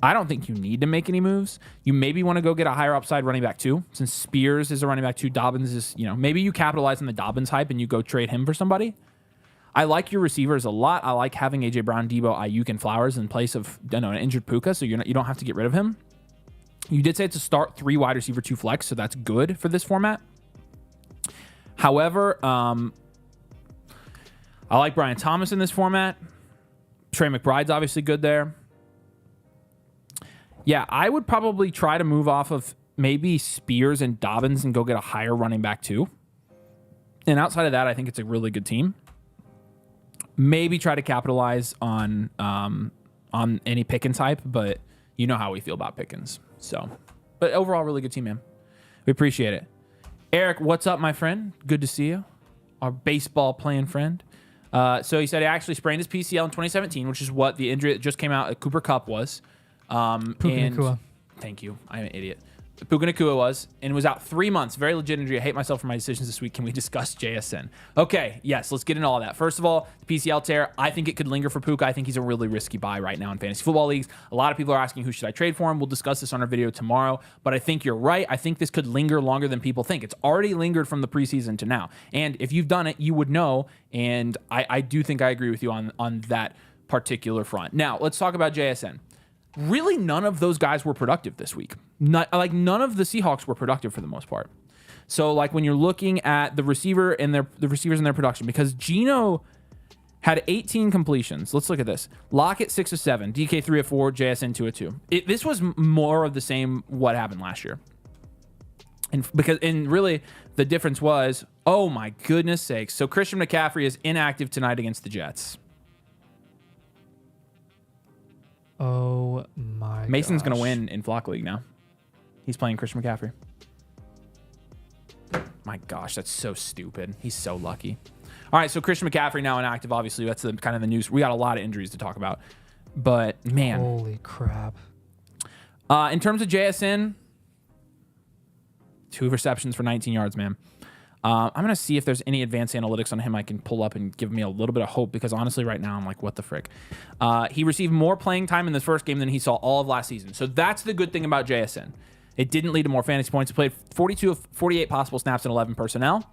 I don't think you need to make any moves. You maybe want to go get a higher upside running back too, since Spears is a running back too. Dobbins is, maybe you capitalize on the Dobbins hype and you go trade him for somebody. I like your receivers a lot. I like having AJ Brown, Debo, Ayuk, and Flowers in place of an injured Puka, so you don't have to get rid of him. You did say it's a start 3 wide receiver 2 flex, so that's good for this format. However, I like Brian Thomas in this format. Trey McBride's obviously good there. Yeah, I would probably try to move off of maybe Spears and Dobbins and go get a higher running back too. And outside of that, I think it's a really good team. Maybe try to capitalize on any Pickens hype, but you know how we feel about Pickens. So, but overall, really good team, man. We appreciate it. Eric, what's up, my friend? Good to see you. Our baseball playing friend. So he said he actually sprained his PCL in 2017, which is what the injury that just came out at Cooper Kupp was. Puka Nacua. Thank you. I'm an idiot. Puka Nacua was, and was out 3 months. Very legit injury. I hate myself for my decisions this week. Can we discuss JSN? Okay, yes, let's get into all that. First of all, the PCL tear, I think it could linger for Puka. I think he's a really risky buy right now in fantasy football leagues. A lot of people are asking who should I trade for him. We'll discuss this on our video tomorrow, but I think you're right. I think this could linger longer than people think. It's already lingered from the preseason to now. And if you've done it, you would know, and I do think I agree with you on that particular front. Now, let's talk about JSN. Really, none of those guys were productive this week. None of the Seahawks were productive for the most part. So, like when you're looking at the receivers and their production, because Geno had 18 completions. Let's look at this. Lockett 6 of 7, DK 3 of 4, JSN 2 of 2. This was more of the same what happened last year. And really the difference was, oh my goodness sakes. So Christian McCaffrey is inactive tonight against the Jets. Oh my Mason's going to gosh. win in Flock League now. He's playing Christian McCaffrey. My gosh, that's so stupid. He's so lucky. All right, so Christian McCaffrey now inactive. Obviously, that's kind of the news. We got a lot of injuries to talk about. But, man. Holy crap. In terms of JSN, 2 receptions for 19 yards, man. I'm going to see if there's any advanced analytics on him I can pull up and give me a little bit of hope, because honestly right now I'm like, what the frick? He received more playing time in this first game than he saw all of last season. So that's the good thing about JSN. It didn't lead to more fantasy points. He played 42 of 48 possible snaps in 11 personnel.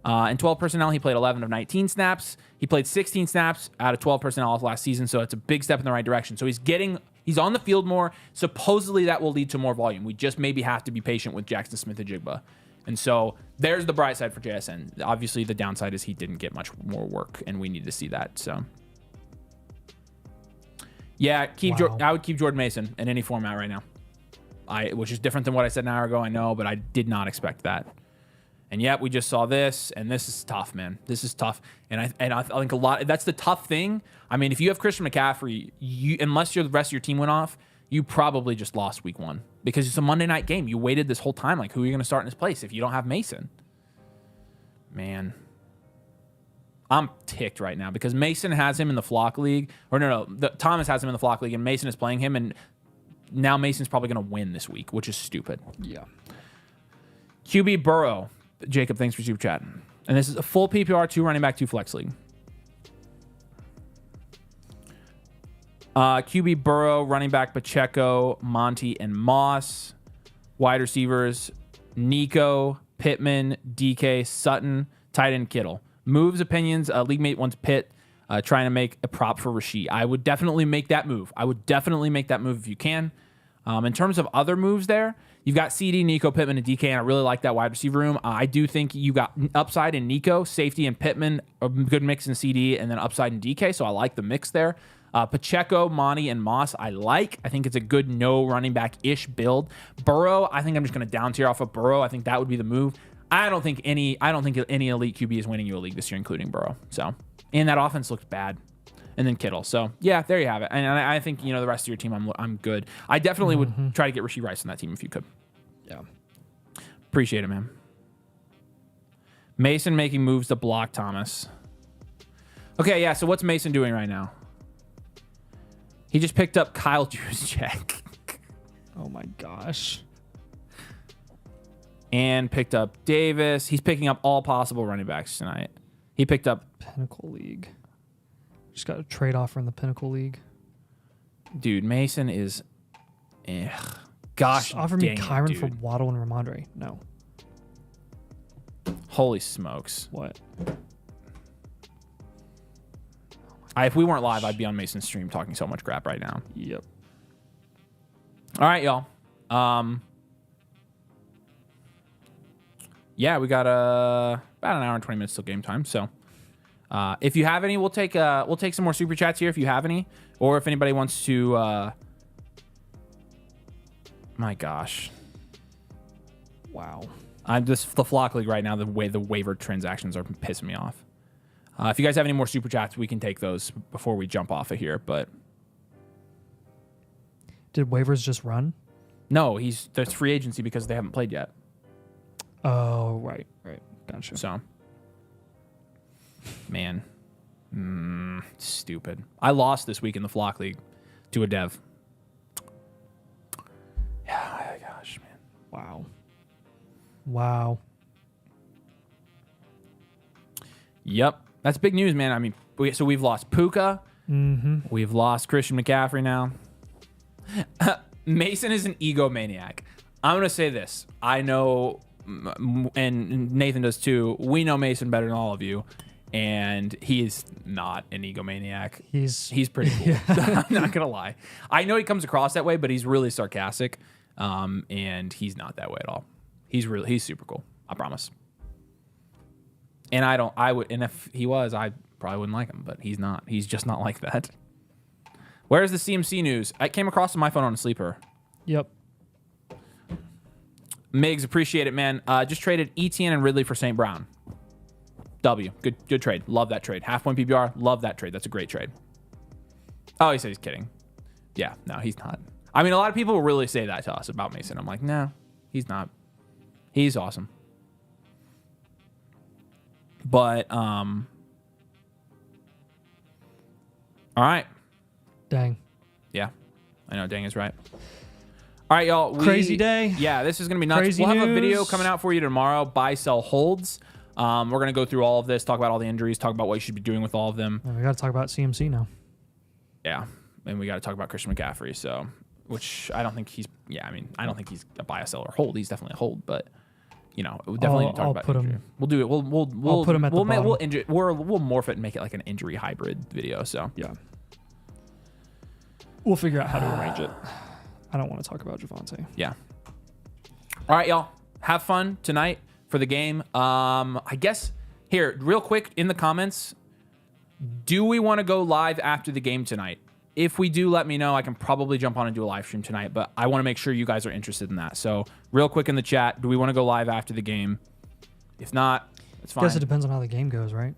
In 12 personnel, he played 11 of 19 snaps. He played 16 snaps out of 12 personnel last season, so it's a big step in the right direction. So he's on the field more. Supposedly that will lead to more volume. We just maybe have to be patient with Jackson Smith-Njigba. And so there's the bright side for JSN. Obviously, the downside is he didn't get much more work, and we need to see that. So, yeah, I would keep Jordan Mason in any format right now. Which is different than what I said an hour ago, I know, but I did not expect that. And yet we just saw this, and this is tough, man. This is tough, and I think a lot. That's the tough thing. I mean, if you have Christian McCaffrey, unless the rest of your team went off, you probably just lost week 1 because it's a Monday night game. You waited this whole time. Like, who are you going to start in his place if you don't have Mason? Man, I'm ticked right now because Mason has him in the Flock League. Or Thomas has him in the Flock League, and Mason is playing him, and now Mason's probably going to win this week, which is stupid. Yeah. QB Burrow. Jacob, thanks for super chat. And this is a full PPR, 2 running back, 2 flex league. QB Burrow, running back Pacheco, Monty, and Moss. Wide receivers Nico, Pittman, DK, Sutton, tight end Kittle. Moves, opinions, league mate wants Pitt trying to make a prop for Rachaad. I would definitely make that move. If you can. In terms of other moves there, you've got CD, Nico, Pittman, and DK, and I really like that wide receiver room. I do think you got upside in Nico, safety in Pittman, a good mix in CD, and then upside in DK, so I like the mix there. Pacheco, Monty, and Moss, I like. I think it's a good no running back-ish build. Burrow, I think I'm just going to down tier off of Burrow. I think that would be the move. I don't think any elite QB is winning you a league this year, including Burrow. So, and that offense looks bad. And then Kittle. So, yeah, there you have it. And I think, the rest of your team, I'm good. I definitely would try to get Rachaad Rice on that team if you could. Yeah. Appreciate it, man. Mason making moves to block Thomas. Okay, yeah, so what's Mason doing right now? He just picked up Kyle Juszczyk. Oh, my gosh. And picked up Davis. He's picking up all possible running backs tonight. He picked up... Pinnacle League. Just got a trade offer in the Pinnacle League. Dude, Mason is... Gosh, offer me Kyron for Waddle and Ramondre. No. Holy smokes. What? If we weren't live, I'd be on Mason's stream talking so much crap right now. Yep. All right, y'all. Yeah, we got about an hour and 20 minutes till game time. So If you have any, we'll take some more super chats here if you have any, or if anybody wants to. My gosh. Wow. I'm just the Flock League right now. The way the waiver transactions are pissing me off. If you guys have any more super chats, we can take those before we jump off of here. But did waivers just run? no, there's free agency because they haven't played yet. Oh, right. Gotcha. So, man, stupid. I lost this week in the Flock League to a dev. Yeah, gosh, man. Wow. Yep, that's big news, man. I mean, we've lost Puka. Mm-hmm. We've lost Christian McCaffrey now. Mason is an egomaniac. I'm gonna say this. I know, and Nathan does too. We know Mason better than all of you, and he is not an egomaniac. He's pretty cool. Yeah. I'm not gonna lie. I know he comes across that way, but he's really sarcastic, and he's not that way at all. He's super cool. I promise. And and if he was, I probably wouldn't like him, but he's not. He's just not like that. Where's the CMC news? I came across on my phone on a sleeper. Yep. Migs, appreciate it, man. Just traded Etienne and Ridley for St. Brown. W. Good trade. Love that trade. Half point PPR. Love that trade. That's a great trade. Oh, he said he's kidding. Yeah, no, he's not. I mean, a lot of people really say that to us about Mason. I'm like, no, he's not. He's awesome. But, all right. Dang. Yeah, I know. Dang is right. All right, y'all. Crazy day. Yeah, this is going to be nuts. Crazy we'll have news. a video coming out for you tomorrow. Buy, sell, holds. We're going to go through all of this, talk about all the injuries, talk about what you should be doing with all of them. We got to talk about CMC now. Yeah, and we got to talk about Christian McCaffrey. So, which I don't think he's. Yeah, I mean, I don't think he's a buy, sell, or hold. He's definitely a hold, but. You know, we definitely need to talk about injury. We'll do it. We'll put him at the bottom. We'll morph it and make it like an injury hybrid video. So yeah, we'll figure out how to arrange it. I don't want to talk about Davante. Yeah. All right, y'all. Have fun tonight for the game. I guess here, real quick in the comments, do we want to go live after the game tonight? If we do, let me know. I can probably jump on and do a live stream tonight, but I want to make sure you guys are interested in that. So real quick in the chat, do we want to go live after the game? If not, it's fine. I guess it depends on how the game goes, right?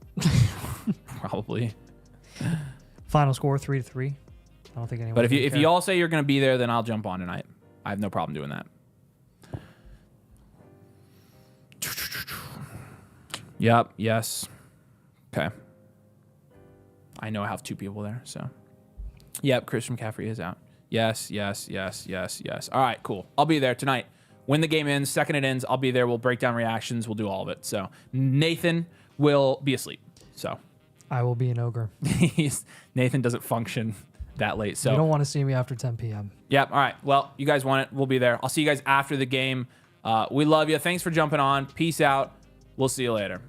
Probably. Final score 3-3. I don't think anyone. But if you all say you're going to be there, then I'll jump on tonight. I have no problem doing that. Yep. Yes. Okay. I know I have 2 people there, so. Yep, Christian McCaffrey is out. Yes. All right, cool. I'll be there tonight. When the game ends, second it ends, I'll be there. We'll break down reactions. We'll do all of it. So Nathan will be asleep. So I will be an ogre. Nathan doesn't function that late. So you don't want to see me after 10 p.m. Yep. All right. Well, you guys want it. We'll be there. I'll see you guys after the game. We love you. Thanks for jumping on. Peace out. We'll see you later.